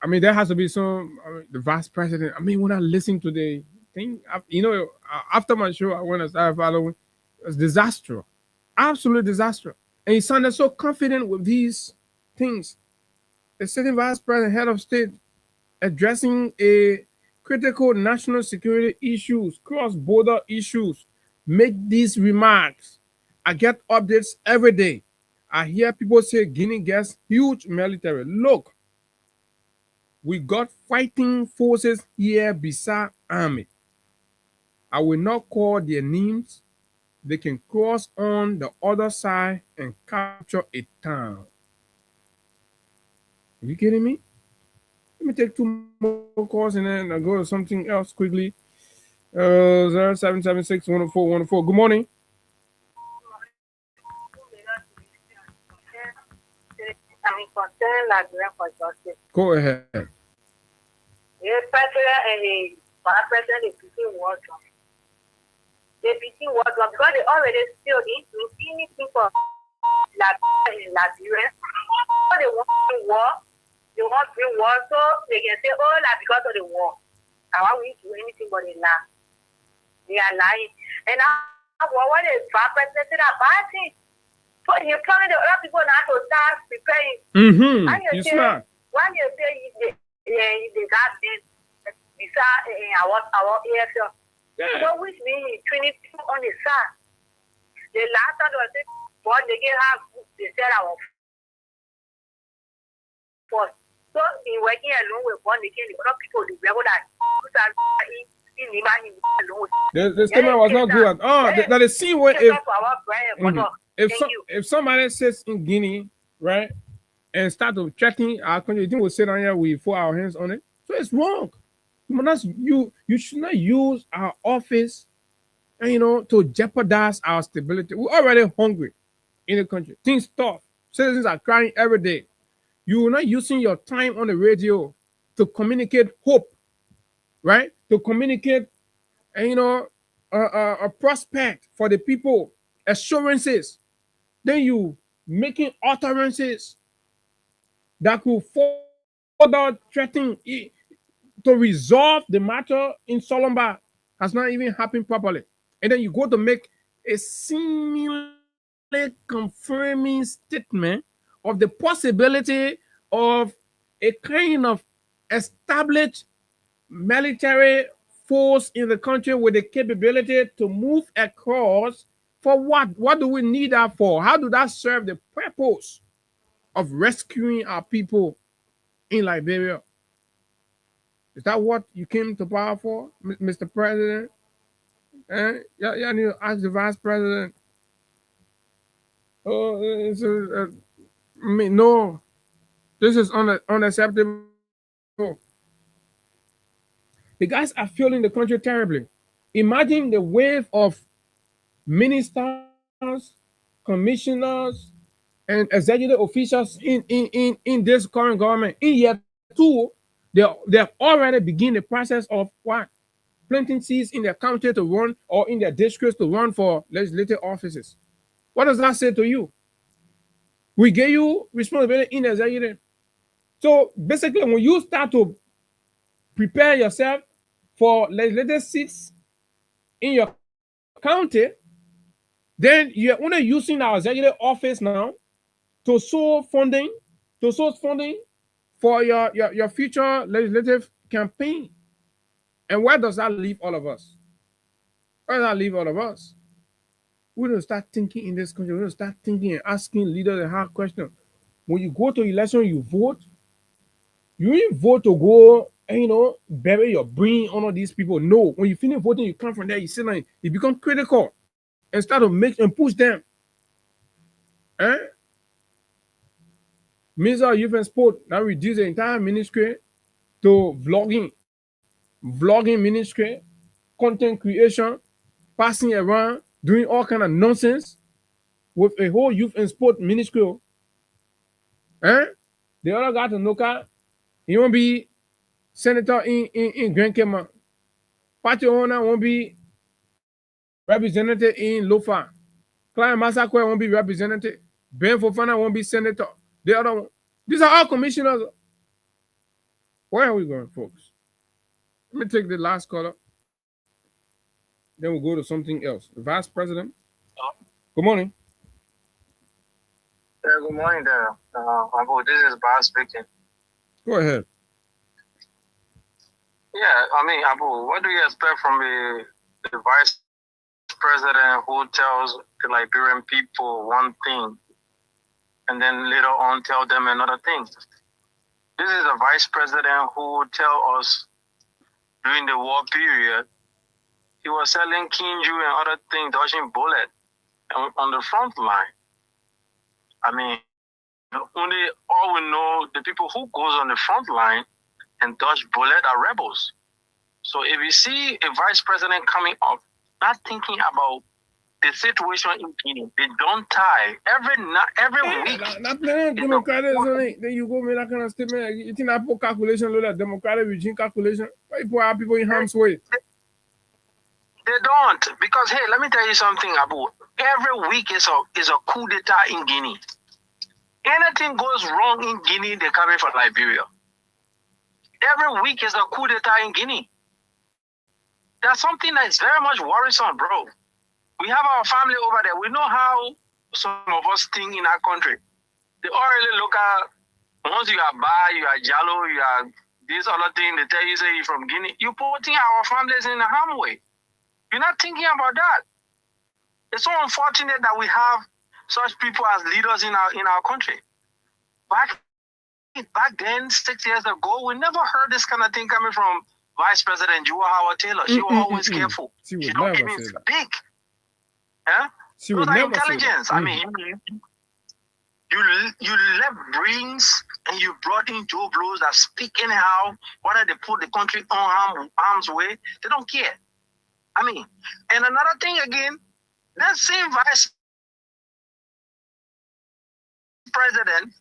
I mean, there has to be the vice president. I mean, when I listen to the thing, after my show, I went and started following. It was disaster, absolute disaster. And he sounded so confident with these things. The sitting vice president, head of state, addressing a critical national security issues, cross-border issues, make these remarks. I get updates every day. I hear people say Guinea gets huge military. Look, we got fighting forces here beside army. I will not call their names. They can cross on the other side and capture a town. Are you kidding me? Let me take 2 more calls and then I'll go to something else quickly. 0776 104 104. Good morning. I'm concerned Liberia for justice. Go ahead. The president and the vice president, they between war drum. They between war drum because they already still into anything for Liberia. So they want to war. They want to bring war, so they can say, oh, like because of the war. I want to do anything but they lie. They are lying. And now, what the vice president said about it? So you're telling the other people now to start preparing. Mm-hmm. You say, smart. when you say they got this, our AFL. Yeah. So which means 22 on the side. The last time was said, what they can have, they said our force. So in working alone with one, they can the other people, the regular that the statement was not good. Oh, that is see what if somebody sits in Guinea, right, and start to threaten our country, you think we'll sit down here, we put our hands on it? So it's wrong. You should not use our office, and to jeopardize our stability. We're already hungry in the country. Things tough. Citizens are crying every day. You're not using your time on the radio to communicate hope, right? To communicate, a prospect for the people, assurances. Then you making utterances that could further threaten to resolve the matter in Solomba has not even happened properly. And then you go to make a seemingly confirming statement of the possibility of a kind of established military force in the country with the capability to move across. For what? What do we need that for? How do that serve the purpose of rescuing our people in Liberia? Is that what you came to power for, Mr. President? Yeah, need to ask the Vice President. Oh, no. This is unacceptable. The guys are failing the country terribly. Imagine the wave of ministers, commissioners, and executive officials in this current government. In year 2, they have already begun the process of what? Planting seeds in their county to run, or in their districts to run for legislative offices. What does that say to you? We gave you responsibility in the executive. So basically, when you start to prepare yourself for legislative seats in your county, then you're only using our executive office now to source funding for your future legislative campaign. And where does that leave all of us? Where does that leave all of us? We don't start thinking in this country. We don't start thinking and asking leaders the hard question. When you go to election, you vote. You didn't vote to go and bury your brain on all these people. No, when you finish voting, you come from there, you sit down, you become critical and start to make and push them. Minister of Youth and Sport now reduce the entire ministry to vlogging ministry, content creation, passing around, doing all kind of nonsense with a whole youth and sport ministry. The other guy to Noka, he won't be senator in Grand Cayman. Party owner won't be represented in Lofa. Client Masakwe won't be represented. Ben Fofana won't be senator. The other one. These are all commissioners. Where are we going, folks? Let me take the last caller. Then we'll go to something else. The Vice President. Good morning. Yeah, good morning there. This is Bob speaking. Go ahead. Yeah, Abu, what do you expect from the Vice President who tells the Liberian people one thing and then later on tell them another thing? This is a Vice President who tell us during the war period, he was selling Kinju and other things, dodging bullets on the front line. Only all we know, the people who goes on the front line and dodge bullet are rebels. So if you see a Vice President coming up, not thinking about the situation in Guinea, they don't tie every week. Not playing democratic, then you go make that kind of statement. You think I put calculation, look at democratic regime calculation? Why you put our people in harm's way? They don't, because hey, let me tell you something, Abu. Every week is a coup d'etat in Guinea. Anything goes wrong in Guinea, they're coming for Liberia. Every week is a coup d'etat in Guinea. That's something that's very much worrisome, bro. We have our family over there. We know how some of us think in our country. They already look at, once you are Ba, you are Jalo, you are this other thing, they tell you, say you're from Guinea. You're putting our families in a harm way. You're not thinking about that. It's so unfortunate that we have such people as leaders in our country. Back then, 6 years ago, we never heard this kind of thing coming from Vice President Jewel Howard Taylor. She was always careful. She don't even speak. Huh? She would never intelligence. I mean, you left brains and you brought in Joe Blows that speak anyhow. Whether they put the country on harm's way, they don't care. I mean, and another thing again, that same Vice President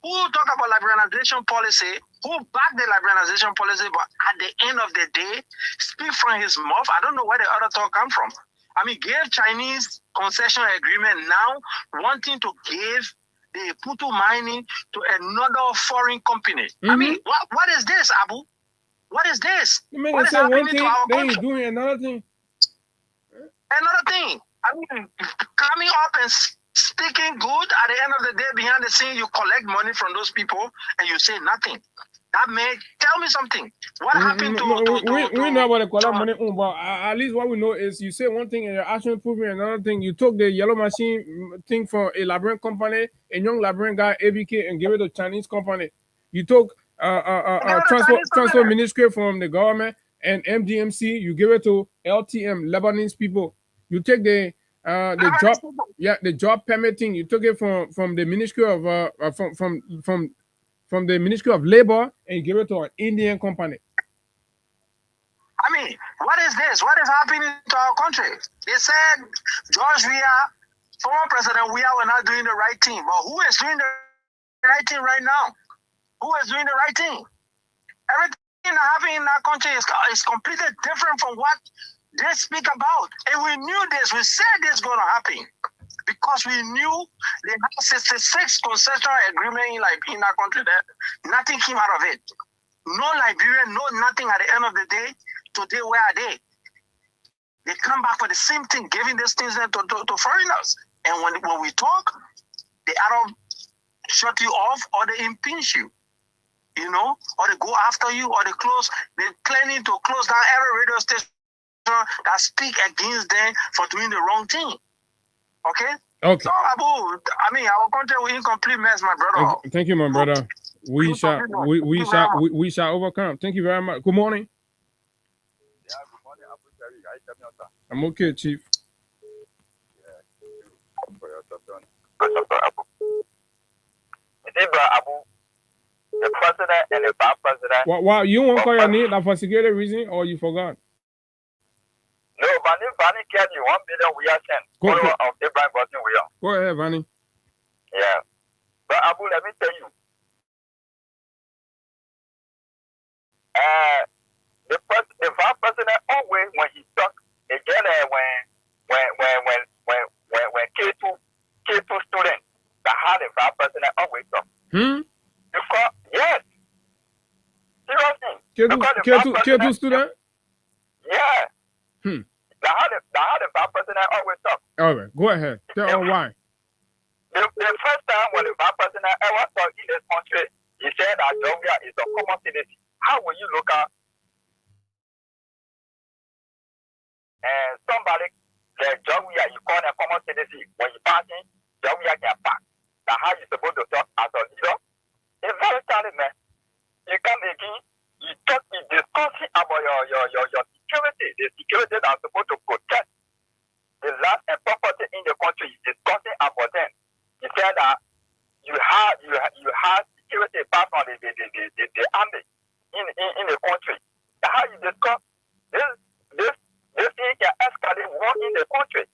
who talk about liberalization policy, who back the liberalization policy, but at the end of the day, speak from his mouth. I don't know where the other talk come from. I mean, gave Chinese concession agreement now, wanting to give the Putu mining to another foreign company. I mean, what is this, Abu? What is this? What is happening to our country? They doing another thing. Another thing. I mean, coming up and speaking good, at the end of the day, behind the scene, you collect money from those people and you say nothing. That may tell me something. What happened to we know about the collect money, but at least what we know is you say one thing and your action proving another thing. You took the yellow machine thing from a Liberian company, a young Liberian guy, ABK, and gave it to a Chinese company. You took transport ministry from the government and MDMC. You give it to LTM, Lebanese people. You take the job permitting. You took it from the Ministry of from the Ministry of Labor and give it to an Indian company. I mean, what is this? What is happening to our country? They said George Weah, former President Weah, were not doing the right thing. But who is doing the right thing right now? Who is doing the right thing? Everything happening in our country is completely different from what they speak about. And we knew this. We said this was going to happen. Because we knew they had 66 concessional agreement in our country that nothing came out of it. No Liberian, no nothing at the end of the day. Today, where are they? They come back for the same thing, giving these things to foreigners. And when we talk, they either shut you off or they impinge you. You know, or they go after you, or they're planning to close down every radio station that speak against them for doing the wrong thing. Okay. So, Abu, I mean, our country is in complete mess, my brother. Thank you, my brother. We shall overcome. Thank you very much. Good morning. Yeah, good morning, Abu. I'm okay, Chief. Abu, the president and the bad president. Wow, you won't call your name for security reason, or you forgot? No, Vanny get you 1 billion we are sent. Follower of Abraham Button we are. Go ahead, Vanny. Yeah. But Abu, let me tell you. The vice president always when he talk again when K2 students that had the vice president always talk. Because yes. Seriously. K2 student? Yeah. How the vice president always talk. All right, go ahead. Tell me why. The first time when the vice president ever talked in this country, he said that Georgia is a common citizen. How will you look at somebody like Georgia, you call a common citizen when you passing, Georgia can pass. That's how you supposed to talk as a leader. It's very sad, man. You come again, you discussing about your security, the security that's supposed to protect the land and property in the country. You discussing about them. You said that you have security apart from the army in the country. That's how you discuss this thing can escalate war in the country.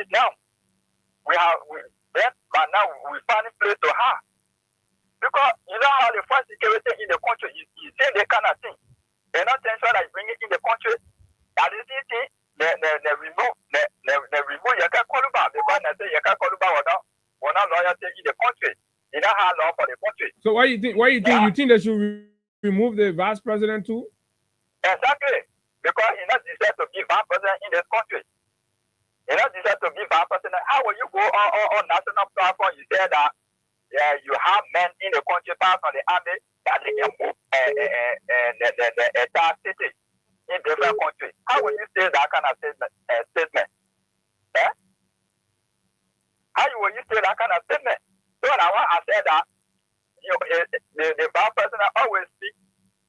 it now. But now we find a place to her. Because you know how the first security in the country, you say they cannot thing. They're not attention that bring it in the country. That is the thing. They remove you can't call about because they say you can't call about or not loyalty in the country. You know how law for the country. So why you think you think they should remove the vice president too? Exactly. Because he not deserve to be vice president in this country. He not deserve to be vice president. How will you go on national platform? You say that you have men in the country pass on the army that they can move the entire city in different countries. How will you say that kind of statement? How will you say that kind of statement? So now I said that the vice president always speak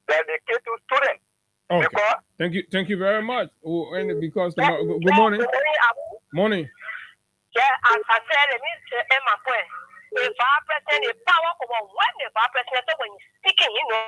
dedicated to students. Okay. Because Thank you very much. Oh, and because good morning. Morning. Yeah, as I said, it means my point. The vice president is powerful, but when the vice president, when he's speaking, you know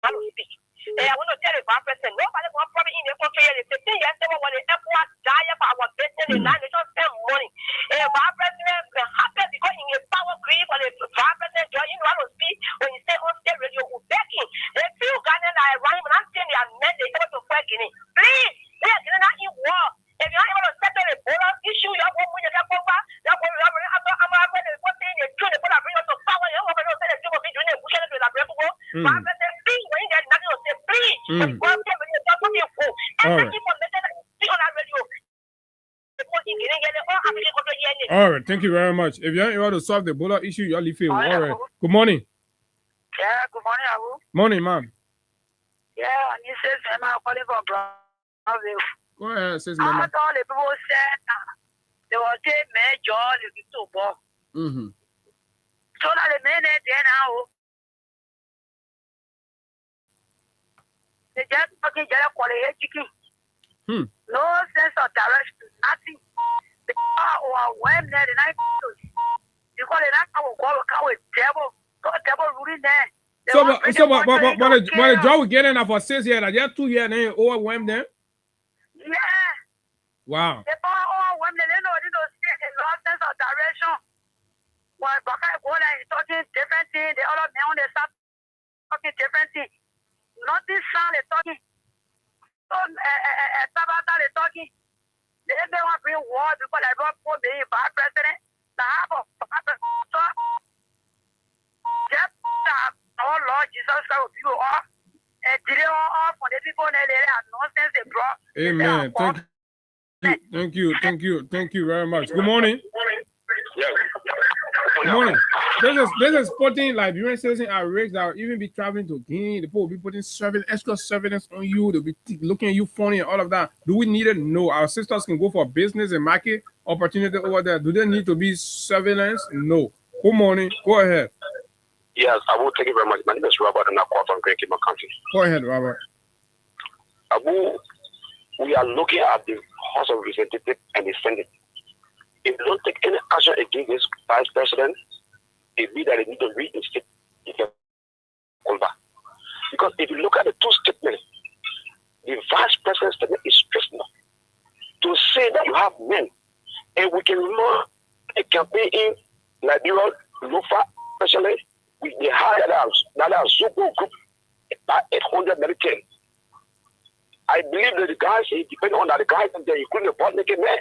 how to speak. I want to tell the vice president, nobody wants probably in the country. They say, yes, they want the airport die for our business in land. They don't spend money. The vice president is happy because he is power greed for the vice president. You know how to speak when you say on state radio, who's begging. They feel Ghana are running, and I'm saying they are men, they're able to fight in it. Please, they're not in war. If you're not able to settle the border issue, you're going to get over. You're going to bring us to power. You're going to say the people doing it. We can't do that. Vice president, please, when you get nothing to say, please. All right, thank you very much. If you're able to solve the border issue, you'll leave it. All right. Good morning. Yeah, good morning, Abu. Morning, ma'am. Yeah, and you said I'm calling for Brownsville. Go ahead, says I mama. thought the people said they were saying major, they were too bad. So now the men there now, they just fucking get a quality chicken. No sense of direction, nothing. They are overwhelmed there, the night. Because they don't have a call with devil, devil ruling there. But the job we getting for 6 years, like 2 years, they overwhelmed them. Yeah. Wow. They are overwhelmed. They know no sense of direction. When Baka go there, he's talking different things. The other men they start talking different things. Nothing sound they talking. So Tabata they talking. They want to bring war because they brought poor being bad president. The half of so just our Lord Jesus Christ will you all and today all from the people in the nonsense they brought. Amen. Thank you very much. Good morning. Good morning. This is putting Liberian citizens at risk that will even be traveling to Guinea. The people will be putting extra surveillance on you. They'll be looking at you funny and all of that. Do we need it? No. Our sisters can go for business and market opportunity over there. Do they need to be surveillance? No. Good morning. Go ahead. Yes, I will. Thank you very much. My name is Robert and I call from Great Kima County. Go ahead, Robert. Abu, we are looking at the House of Representatives and the Senate. If they don't take any action against this vice president, it means that they need to reinstate the over. Because if you look at the two statements, the vice president's statement is stressed enough to say that you have men, and we can remember a campaign in Liberia, Lofa, especially with the higher Zuko group, about 800 Americans. I believe that the guys, depending on the guys, they're including the bald naked man.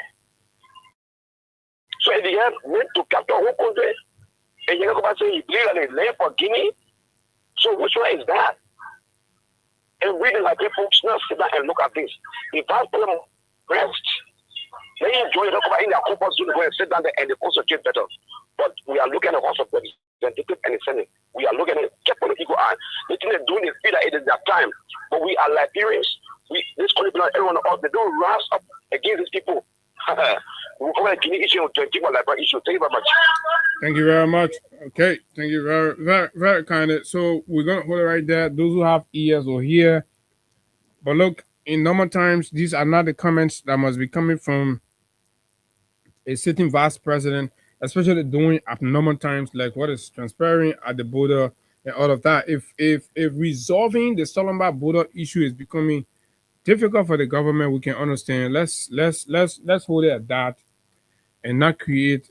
So if they have men to capture whole country, and you're going to say you believe that they lay for Guinea, so which one is that? And really, like people now sit down and look at this. If I put them rest, they enjoy it in their comfort zone, go and sit down there and they concentrate better. But we are looking at the House of Representatives and the Senate. We are looking at keep political eye. The thing they're doing, they feel that it is their time. But we are Liberians. This country belongs to everyone else. They don't rise up against these people. We'll come at Guinea issue to keep on Liberia issue. Thank you very much. Thank you very much. Okay, thank you very, very, very kind. So we're gonna hold it right there. Those who have ears will hear. But look, in normal times, these are not the comments that must be coming from a sitting vice president, especially during abnormal times like what is transpiring at the border and all of that. If resolving the Solomba border issue is becoming difficult for the government, we can understand. Let's hold it at that. and not create.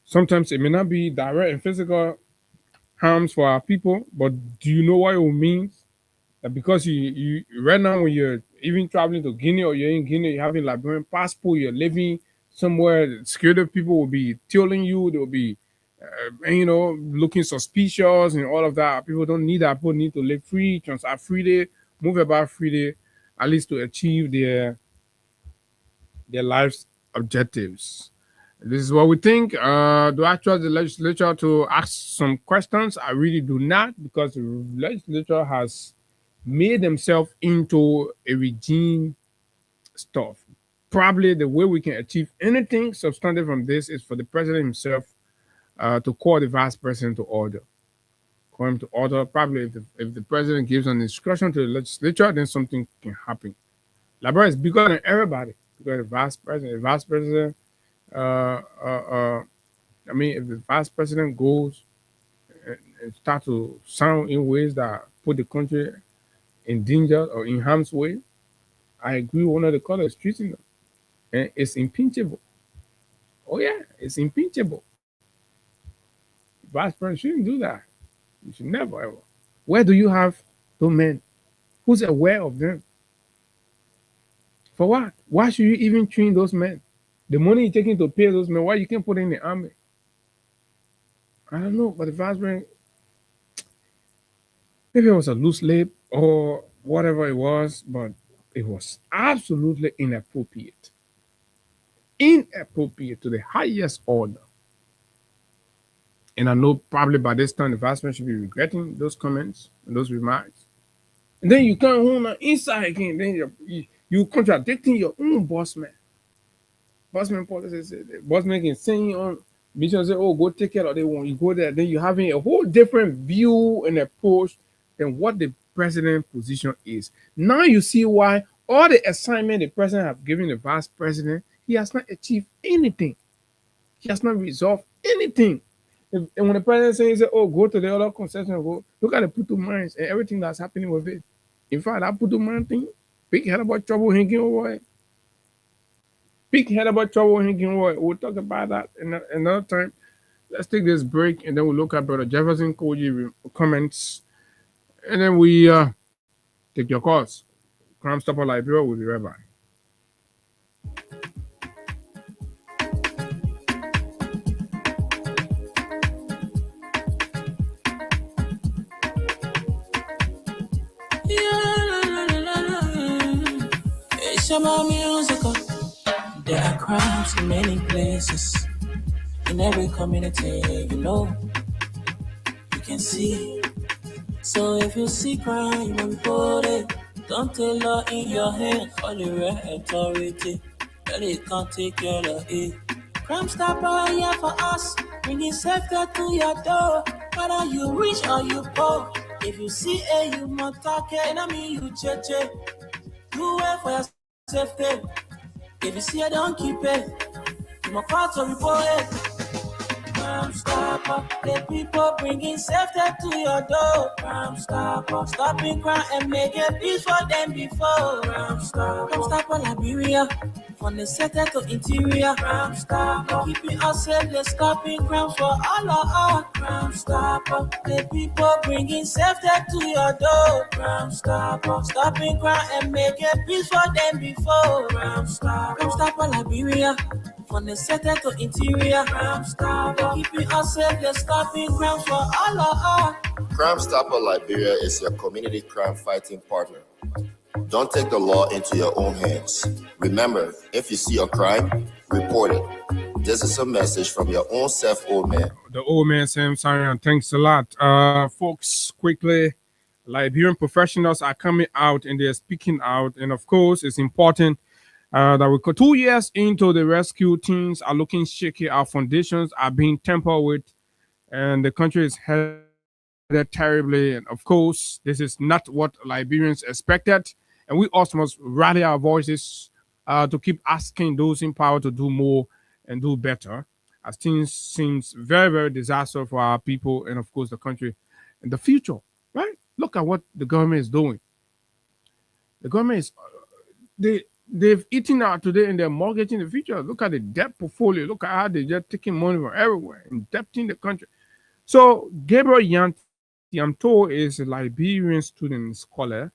Sometimes it may not be direct and physical harms for our people, but do you know what it means? That because you right now when you're even traveling to Guinea or you're in Guinea, you have a Liberian passport, you're living somewhere, security people will be tailing you, they'll be looking suspicious and all of that. People don't need that. People need to live free, transact freely, move about freely, at least to achieve their life's objectives. This is what we think. Do I trust the legislature to ask some questions? I really do not, because the legislature has made themselves into a regime stuff. Probably the way we can achieve anything substantive from this is for the president himself to call the vice president to order. Call him to order. Probably if the president gives an instruction to the legislature, then something can happen. Liberia is bigger than everybody because the vice president, uh, uh, uh, if the vice president goes and start to sound in ways that put the country in danger or in harm's way, I agree with one of the colors treating them. And it's impeachable. Oh yeah, it's impeachable. Vice president shouldn't do that. You should never ever. Where do you have those men? Who's aware of them? For what? Why should you even train those men? The money you're taking to pay those men, why you can't put it in the army? I don't know, but the vice president, maybe it was a loose lip or whatever it was, but it was absolutely inappropriate. Inappropriate to the highest order. And I know probably by this time the vice president should be regretting those comments and those remarks. And then you come home and inside again, then you contradicting your own boss man. Boss man policy, boss man can send you on mission, say, oh, go take care of they want you go there. Then you're having a whole different view and approach than what the president position is. Now you see why all the assignment the president have given the vice president, he has not achieved anything. He has not resolved anything. And when the president says, oh, go to the other concession, go look at the Putu mines and everything that's happening with it. In fact, that Putu mine thing, big head about trouble hanging over it. Big head about trouble hanging over it. We'll talk about that another time. Let's take this break and then we'll look at Brother Jefferson Koji comments. And then we take your calls. Crime Stopper Liberia will be right back. It's about musical. There are crimes in many places. In every community, you can see. So if you see crime, report it. Don't take law in your hand for the right authority. That it can't take care of it. Crime Stopper here for us, bringing safety to your door. Whether you rich or you poor, if you see a you must talk it, and I mean you cheche. Do it for your safety. If you see it, don't keep it. You must call to report it. Crime Stopper, the people bringing safety to your door. Crime Stopper, stopping crime and making peace for them before. Crime Stopper Liberia, from the center to interior. Crime Stopper, keeping us safe, they're stopping crimes for all of us. Crime Stopper, the people bringing safety to your door. Crime Stopper, stopping crime and making peace for them before. Crime Stopper Liberia, from the center to interior. Crime Stopper, keeping us safe, they're stopping crimes for all of us. Crime Stopper Liberia is your community crime fighting partner. Don't take the law into your own hands. Remember, if you see a crime, report it. This is a message from your own self, old man. The old man, Sam Sion, thanks a lot. Folks, quickly, Liberian professionals are coming out and they're speaking out. And of course, it's important that we go 2 years into the rescue teams are looking shaky. Our foundations are being tampered with, and the country is headed terribly. And of course, this is not what Liberians expected. And we also must rally our voices to keep asking those in power to do more and do better, as things seems very, very disastrous for our people and of course the country in the future. Right? Look at what the government is doing. The government is they've eaten out today and they're mortgaging the future. Look at the debt portfolio. Look at how they're just taking money from everywhere, indebting the country. So Gabriel Yanti, I'm told, is a Liberian student scholar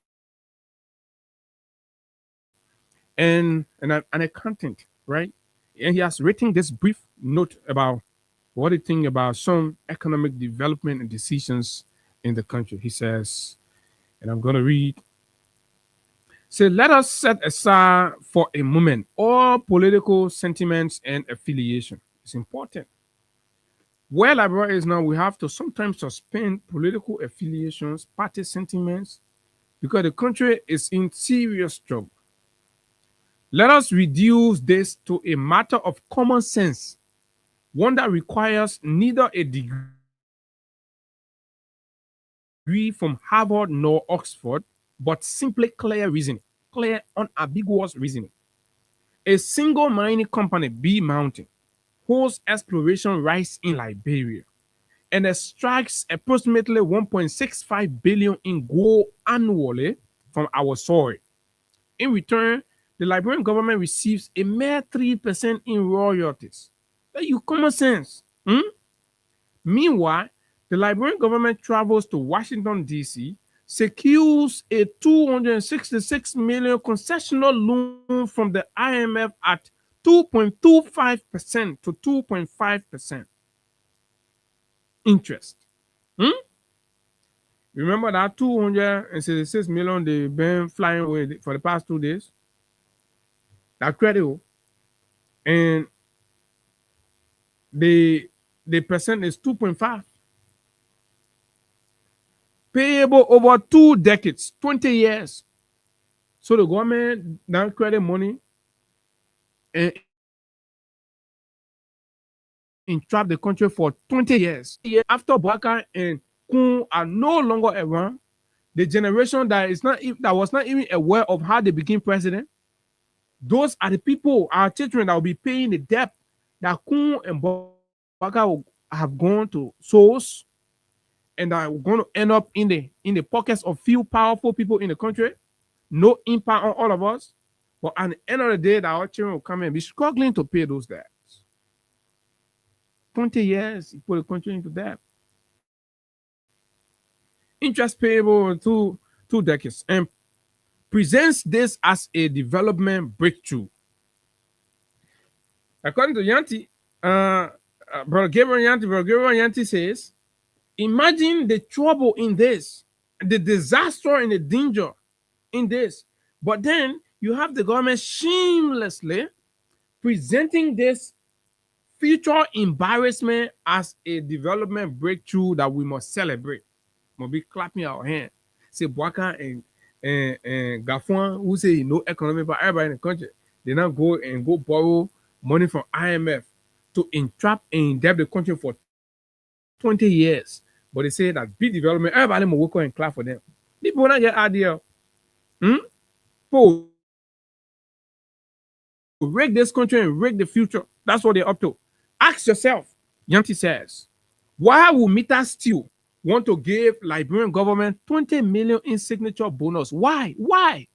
and an accountant, right? And he has written this brief note about what he thinks about some economic development and decisions in the country. He says, and I'm going to read. So let us set aside for a moment all political sentiments and affiliation. It's important. Where Liberia is now, we have to sometimes suspend political affiliations, party sentiments, because the country is in serious trouble. Let us reduce this to a matter of common sense, one that requires neither a degree from Harvard nor Oxford, but simply clear reasoning, clear, unambiguous reasoning. A single mining company, B Mountain, holds exploration rights in Liberia and extracts approximately 1.65 billion in gold annually from our soil. In return, the Liberian government receives a mere 3% in royalties. That you common sense. Meanwhile, the Liberian government travels to Washington, D.C., secures a 266 million concessional loan from the IMF at 2.25% to 2.5% interest. Remember that 266 million they've been flying away for the past 2 days? That credit, and the percent is 2.5. Payable over 2 decades, 20 years. So the government now credit money and entrap the country for 20 years. After Boubacar and Kun are no longer around, the generation that was not even aware of how they became president, those are the people, our children, that will be paying the debt that Kun and Boubacar have gone to source and are going to end up in the pockets of few powerful people in the country. No impact on all of us. But at the end of the day, that our children will come and be struggling to pay those debts. 20 years, you put the country into debt. Interest payable to 2 decades, and presents this as a development breakthrough. According to Yanti, Brother Gabriel Yanti says, imagine the trouble in this, the disaster and the danger in this. But then you have the government shamelessly presenting this future embarrassment as a development breakthrough that we must celebrate. We'll be clapping our hands. Say Boubacar and Gafuan, who say no economic, but everybody in the country, they now go borrow money from IMF to entrap and indebt the country for 20 years. But they say that big development, everybody will work and clap for them. People not get idea. For rig this country and rig the future. That's what they're up to. Ask yourself, Yanti says, why will Mita still want to give Liberian government 20 million in signature bonus? Why? Why?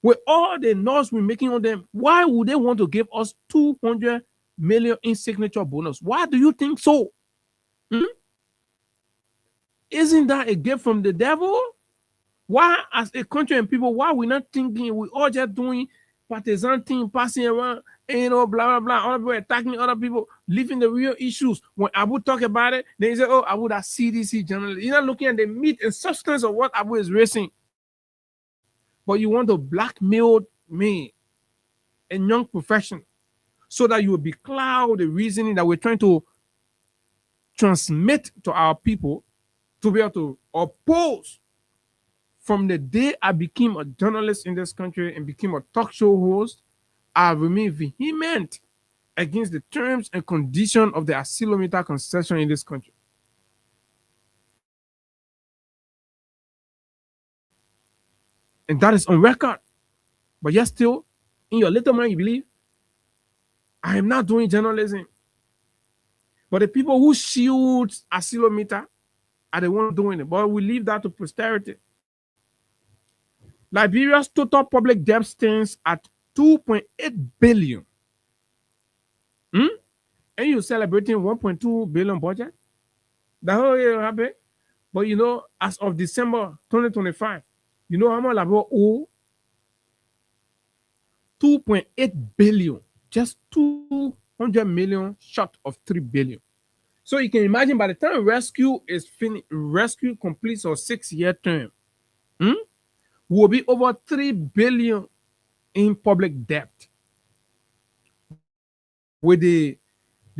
With all the noise we're making on them, why would they want to give us 200 million in signature bonus? Why do you think so? Isn't that a gift from the devil? Why, as a country and people, why we not thinking we all just doing partisan thing, passing around, and blah, blah, blah, other people attacking other people, leaving the real issues. When Abu talk about it, they say, oh, Abu, that CDC journalist. You're not looking at the meat and substance of what Abu is raising. But you want to blackmail me, a young professional, so that you will becloud the reasoning that we're trying to transmit to our people to be able to oppose. From the day I became a journalist in this country and became a talk show host, I remain vehement against the terms and conditions of the Asilometer concession in this country. And that is on record. But yet still, in your little mind, you believe, I am not doing journalism. But the people who shield Asilometer are the ones doing it. But we leave that to posterity. Liberia's total public debt stands at 2.8 billion. And you're celebrating 1.2 billion budget? The whole year happy. But you know, as of December 2025, you know how much Liberia owe? 2.8 billion. Just 200 million short of 3 billion. So you can imagine by the time rescue is finished, rescue completes a 6-year term, will be over 3 billion in public debt. With the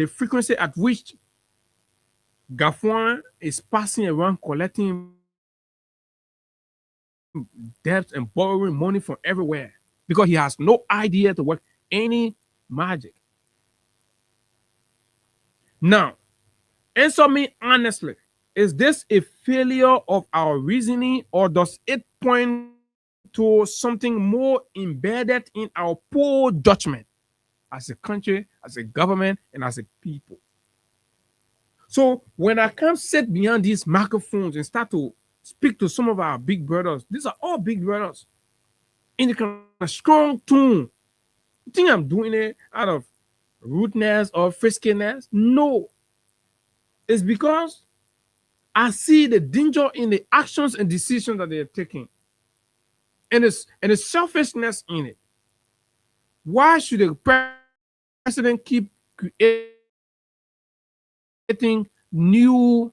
frequency at which Gafuan is passing around collecting debt and borrowing money from everywhere because he has no idea to work any magic. Now, answer me honestly, is this a failure of our reasoning or does it point to something more embedded in our poor judgment as a country, as a government, and as a people? So when I come sit behind these microphones and start to speak to some of our big brothers, these are all big brothers, in a kind of strong tone, you think I'm doing it out of rudeness or friskiness? No. It's because I see the danger in the actions and decisions that they're taking. And the selfishness in it. Why should the president keep creating new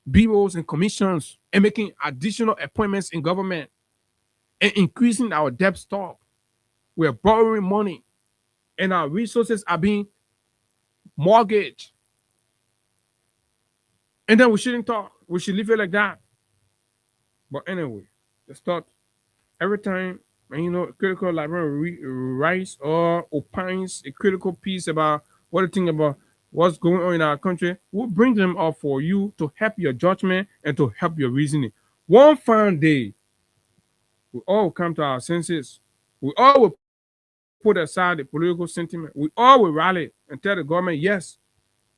bureaus and commissions and making additional appointments in government and increasing our debt stock? We're borrowing money and our resources are being mortgaged. And then we shouldn't talk. We should leave it like that. But anyway, let's start. Every time, you know, critical librarian writes or opines a critical piece about what they think about what's going on in our country, we'll bring them up for you to help your judgment and to help your reasoning. One fine day, we all will come to our senses. We all will put aside the political sentiment. We all will rally and tell the government, yes,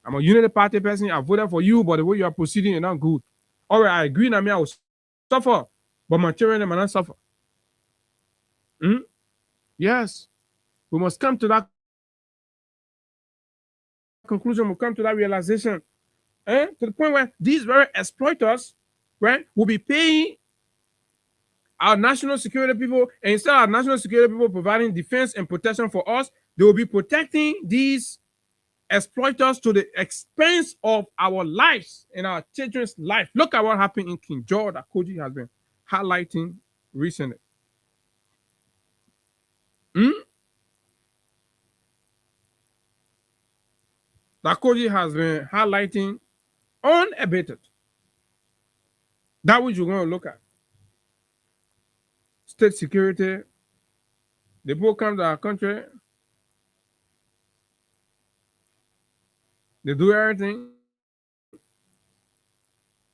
I'm a unity party person. I voted for you, but the way you are proceeding is not good. All right, I agree. I mean, I will suffer, but my children may not suffer. Yes, we must come to that conclusion. We'll come to that realization. To the point where these very exploiters, right, will be paying our national security people, and instead of our national security people providing defense and protection for us, they will be protecting these exploiters to the expense of our lives and our children's life. Look at what happened in King George that Koji has been highlighting recently. That Koji has been highlighting unabated. That which you're going to look at. State security. The people come to our country. They do everything.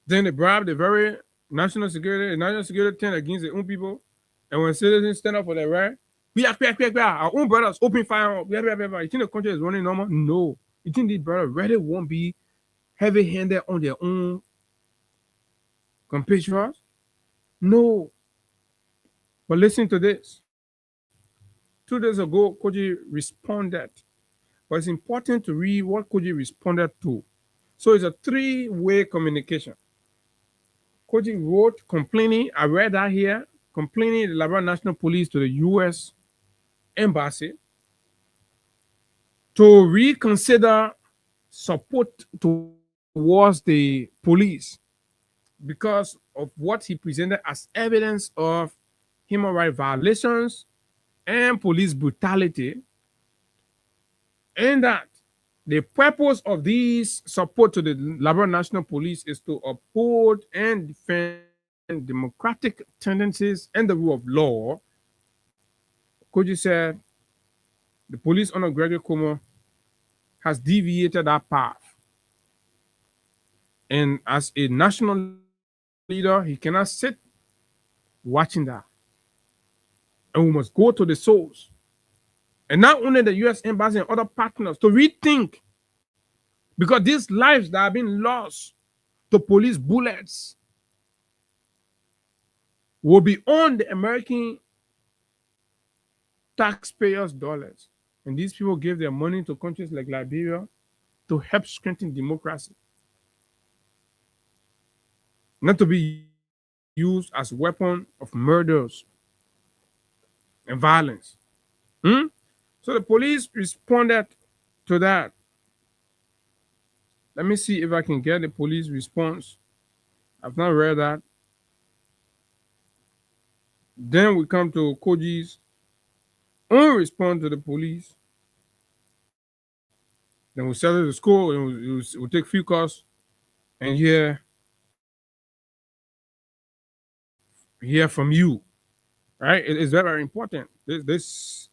Then they bribe the very national security turn against their own people. And when citizens stand up for their right, our own brothers open fire. You think the country is running normal? No. You think these brothers really won't be heavy-handed on their own compatriots? No. But listen to this. 2 days ago, Koji responded. But it's important to read what Koji responded to. So it's a 3-way communication. Koji wrote complaining, I read that here, complaining the Liberia National Police to the U.S. Embassy to reconsider support towards the police because of what he presented as evidence of human rights violations and police brutality, and that the purpose of this support to the Liberia National Police is to uphold and defend democratic tendencies and the rule of law. Koji said the police under Gregory Cuomo has deviated that path. And as a national leader, he cannot sit watching that. And we must go to the source. And not only the U.S. Embassy and other partners to rethink. Because these lives that have been lost to police bullets will be on the American taxpayers' dollars. And these people give their money to countries like Liberia to help strengthen democracy, not to be used as weapon of murders and violence. So the police responded to that. Let me see if I can get the police response. I've not read that. Then we come to Koji's own response to the police. Then we settle the score and we'll take few calls and hear from you. Right? It is very, very important. This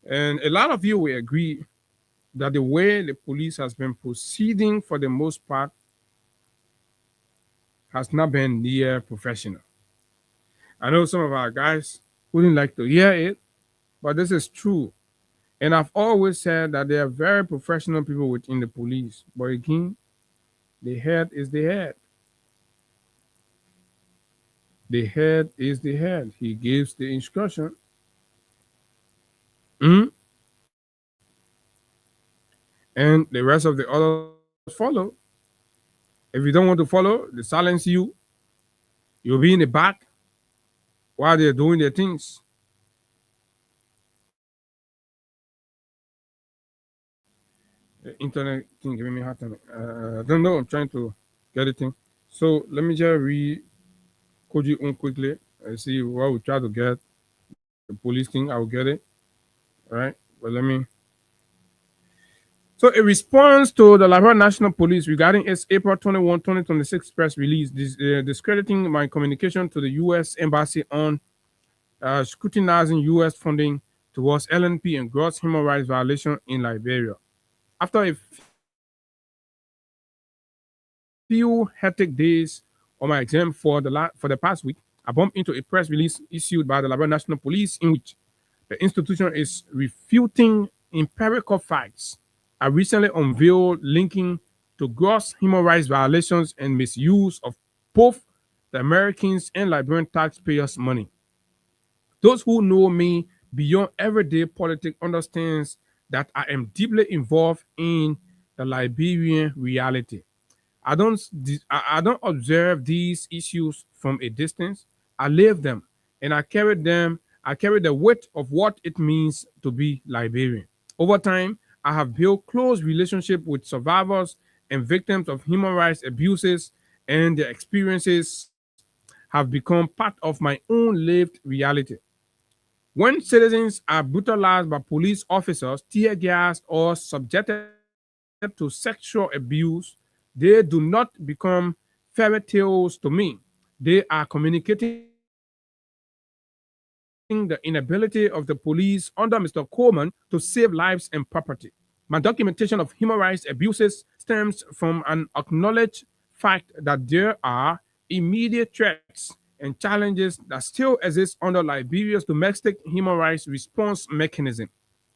and a lot of you will agree that the way the police has been proceeding for the most part has not been near professional. I know some of our guys wouldn't like to hear it, but this is true. And I've always said that there are very professional people within the police. But again, the head is the head. The head is the head. He gives the instruction. And the rest of the others follow. If you don't want to follow, they silence you. You'll be in the back while they're doing their things. The internet thing giving me a hard time. I don't know. I'm trying to get it in. So let me just read Koji on quickly and see what we try to get. The police thing, I will get it. All right. But let me. So a response to the Liberia National Police regarding its April 21, 2026 press release discrediting my communication to the U.S. Embassy on scrutinizing U.S. funding towards LNP and gross human rights violation in Liberia. After a few hectic days on my exam for the past week, I bumped into a press release issued by the Liberia National Police in which the institution is refuting empirical facts I recently unveiled linking to gross human rights violations and misuse of both the Americans and Liberian taxpayers' money. Those who know me beyond everyday politics understands that I am deeply involved in the Liberian reality. I don't observe these issues from a distance. I live them, and I carry the weight of what it means to be Liberian. Over time, I have built close relationship with survivors and victims of human rights abuses, and their experiences have become part of my own lived reality. When citizens are brutalized by police officers, tear gassed, or subjected to sexual abuse, they do not become fairy tales to me. They are communicating the inability of the police under Mr. Coleman to save lives and property. My documentation of human rights abuses stems from an acknowledged fact that there are immediate threats and challenges that still exist under Liberia's domestic human rights response mechanism.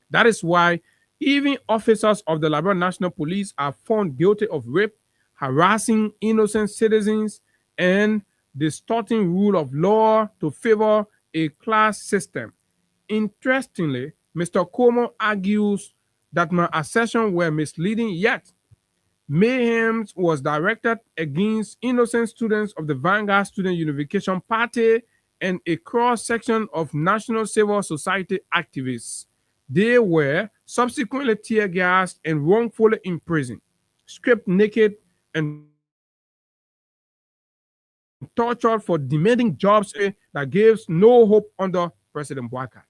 That is why even officers of the Liberian National Police are found guilty of rape, harassing innocent citizens, and distorting rule of law to favor a class system. Interestingly, Mr. Como argues that my assertions were misleading, yet mayhem was directed against innocent students of the Vanguard Student Unification Party and a cross-section of national civil society activists. They were subsequently tear-gassed and wrongfully imprisoned, stripped naked, and tortured for demanding jobs that gives no hope under President Bouakai.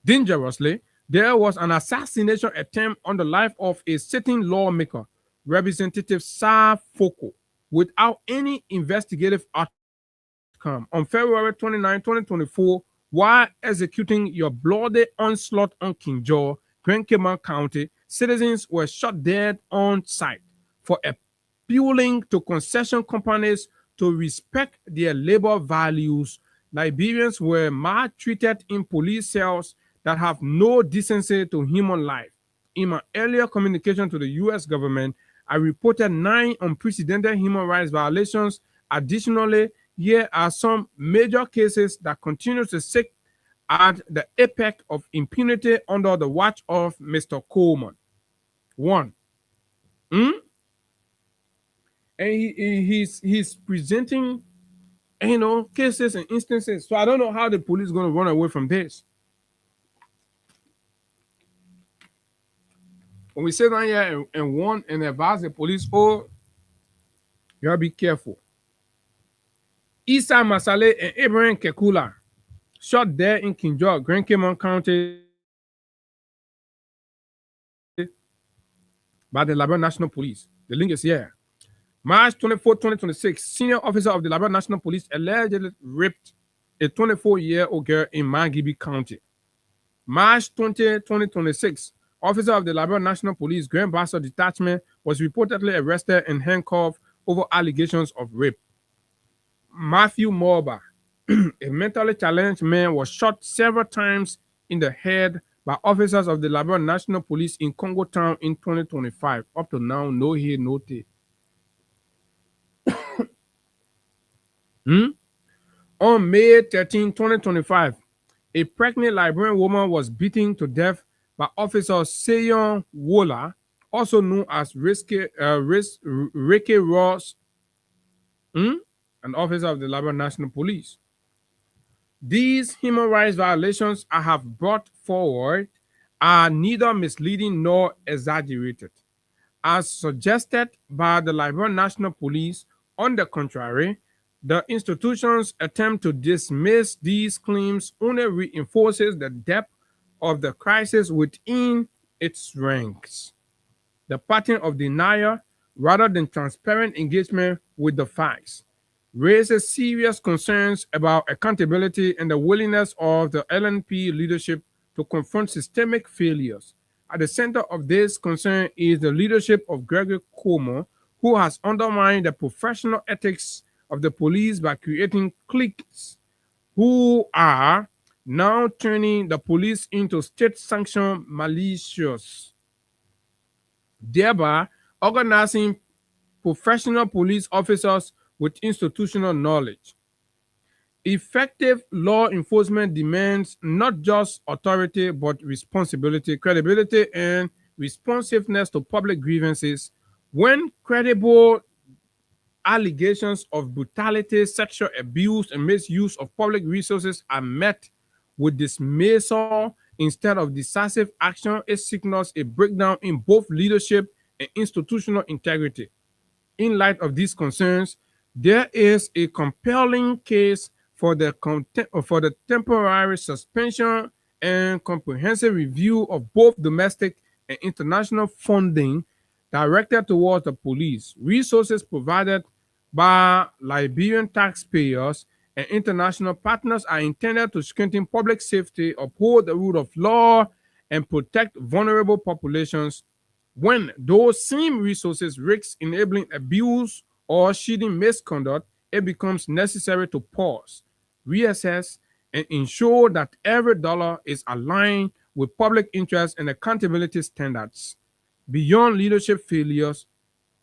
Dangerously, there was an assassination attempt on the life of a sitting lawmaker, Representative Sa Foko, without any investigative outcome. On February 29, 2024, while executing your bloody onslaught on King George, Grand Cayman County, citizens were shot dead on site for appealing to concession companies to respect their labor values. Liberians were maltreated in police cells that have no decency to human life. In my earlier communication to the U.S. government, I reported 9 unprecedented human rights violations. Additionally, here are some major cases that continue to seek at the apex of impunity under the watch of Mr. Coleman. One. And he's presenting, cases and instances. So I don't know how the police is going to run away from this. When we sit down here and warn and advise the police, you gotta be careful. Isa Masale and Abraham Kekula shot dead in Kinjok, Grand Cayman County by the Liberia National Police. The link is here. March 24, 2026, senior officer of the Liberia National Police allegedly raped a 24-year-old girl in Mangibi County. March 20, 2026, officer of the Liberia National Police Grand Bassa Detachment was reportedly arrested and handcuffed over allegations of rape. Matthew Morba, a mentally challenged man, was shot several times in the head by officers of the Liberia National Police in Congo Town in 2025. Up to now, no hear, no take. On May 13, 2025, a pregnant Liberian woman was beaten to death by Officer Seyon Wola, also known as Ricky Ross, an officer of the Liberia National Police. These human rights violations I have brought forward are neither misleading nor exaggerated. As suggested by the Liberia National Police, on the contrary, the institution's attempt to dismiss these claims only reinforces the depth of the crisis within its ranks. The pattern of denial, rather than transparent engagement with the facts, raises serious concerns about accountability and the willingness of the LNP leadership to confront systemic failures. At the center of this concern is the leadership of Gregory Cuomo, who has undermined the professional ethics of the police by creating cliques who are now turning the police into state-sanctioned militias, thereby organizing professional police officers with institutional knowledge. Effective law enforcement demands not just authority, but responsibility, credibility, and responsiveness to public grievances. When credible allegations of brutality, sexual abuse, and misuse of public resources are met with dismissal instead of decisive action, it signals a breakdown in both leadership and institutional integrity. In light of these concerns, there is a compelling case for the temporary suspension and comprehensive review of both domestic and international funding directed towards the police. Resources provided by Liberian taxpayers and international partners are intended to strengthen public safety, uphold the rule of law, and protect vulnerable populations. When those same resources risk enabling abuse or shielding misconduct, it becomes necessary to pause, reassess, and ensure that every dollar is aligned with public interest and accountability standards. Beyond leadership failures,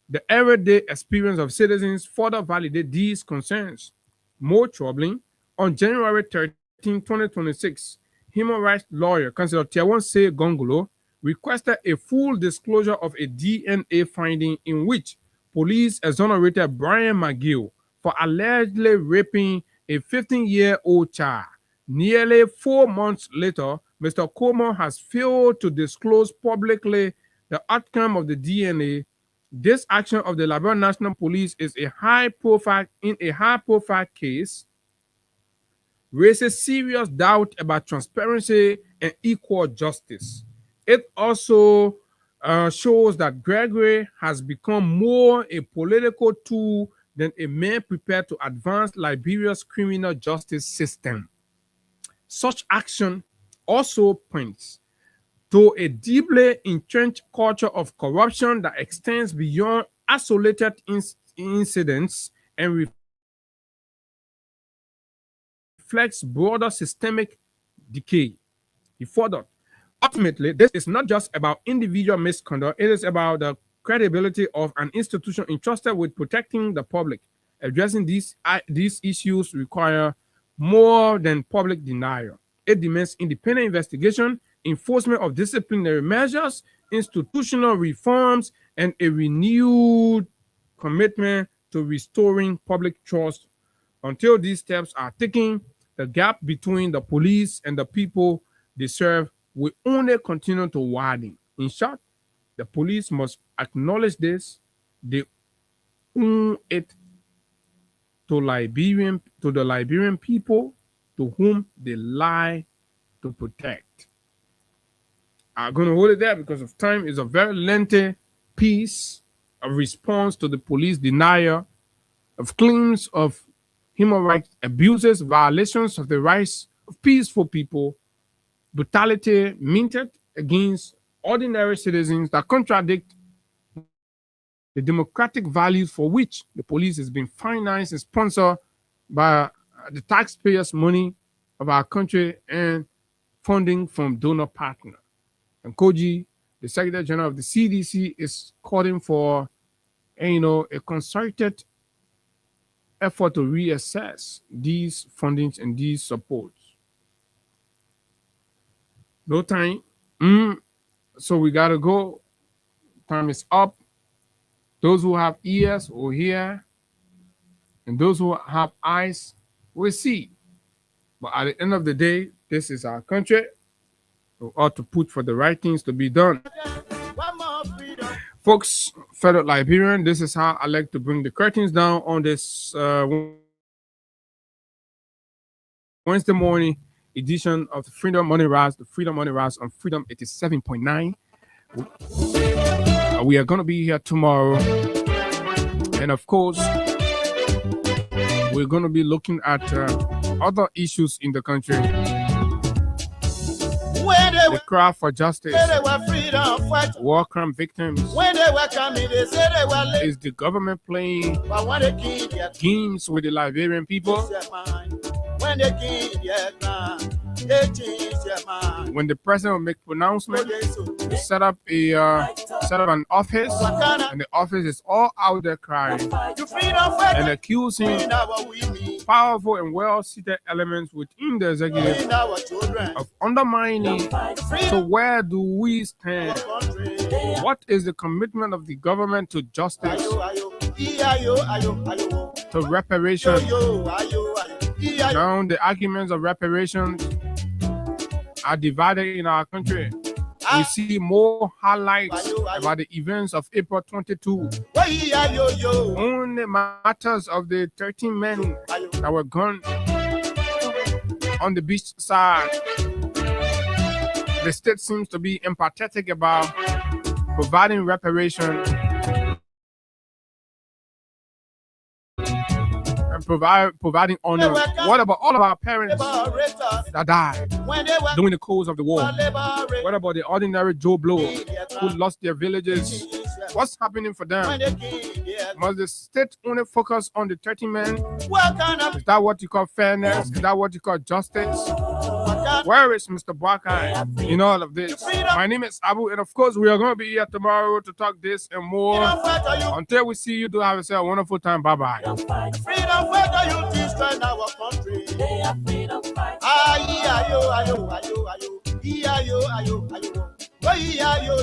the everyday experience of citizens further validate these concerns. More troubling, on January 13, 2026, human rights lawyer, Councillor Tiawonse Gongolo, requested a full disclosure of a DNA finding in which police exonerated Brian McGill for allegedly raping a 15-year-old child. Nearly 4 months later, Mr. Cuomo has failed to disclose publicly the outcome of the DNA. This action of the Liberia National Police is a high-profile case, raises serious doubt about transparency and equal justice. It also shows that Gregory has become more a political tool than a man prepared to advance Liberia's criminal justice system. Such action also points to a deeply entrenched culture of corruption that extends beyond isolated incidents and reflects broader systemic decay. He furthered, ultimately, this is not just about individual misconduct, it is about the credibility of an institution entrusted with protecting the public. Addressing these issues require more than public denial. It demands independent investigation, enforcement of disciplinary measures, institutional reforms, and a renewed commitment to restoring public trust. Until these steps are taken, the gap between the police and the people they serve will only continue to widen. In short, the police must acknowledge this. They owe it to the Liberian people to whom they lie to protect. I'm going to hold it there because of time. It's a very lengthy piece of response to the police denial of claims of human rights abuses, violations of the rights of peaceful people, brutality minted against ordinary citizens that contradict the democratic values for which the police has been financed and sponsored by the taxpayers' money of our country and funding from donor partners. And Koji, the Secretary General of the CDC, is calling for a concerted effort to reassess these fundings and these supports. No time. So we gotta go. Time is up. Those who have ears will hear, and those who have eyes will see. But at the end of the day, this is our country. We ought to put for the right things to be done. Folks, fellow Liberian, this is how I like to bring the curtains down on this Wednesday morning edition of the Freedom Money Rise, the Freedom Money Rise on Freedom 87.9. We are going to be here tomorrow. And of course, we're going to be looking at other issues in the country. The cry for justice, war crime victims. Is the government playing games with the Liberian people? When the president will make pronouncement, set up an office, and the office is all out there crying and accusing powerful and well-seated elements within the executive of undermining. So where do we stand? What is the commitment of the government to justice, to reparation? Now the arguments of reparations are divided in our country. We see more highlights about the events of April 22. Only matters of the 13 men that were gunned on the beach side. The state seems to be empathetic about providing reparation and providing honor. What about all of our parents that died during the course of the war? What about the ordinary Joe Blow who lost their villages? What's happening for them? Must the state only focus on the 30 men? Is that what you call fairness? Is that what you call justice? Where is Mr. Bwakai in all of this? My name is Abu, and of course, we are going to be here tomorrow to talk this and more. Until we see you, do have yourself a wonderful time. Bye-bye. Freedom for the youth is in our country. They are freedom fighters. Ayo.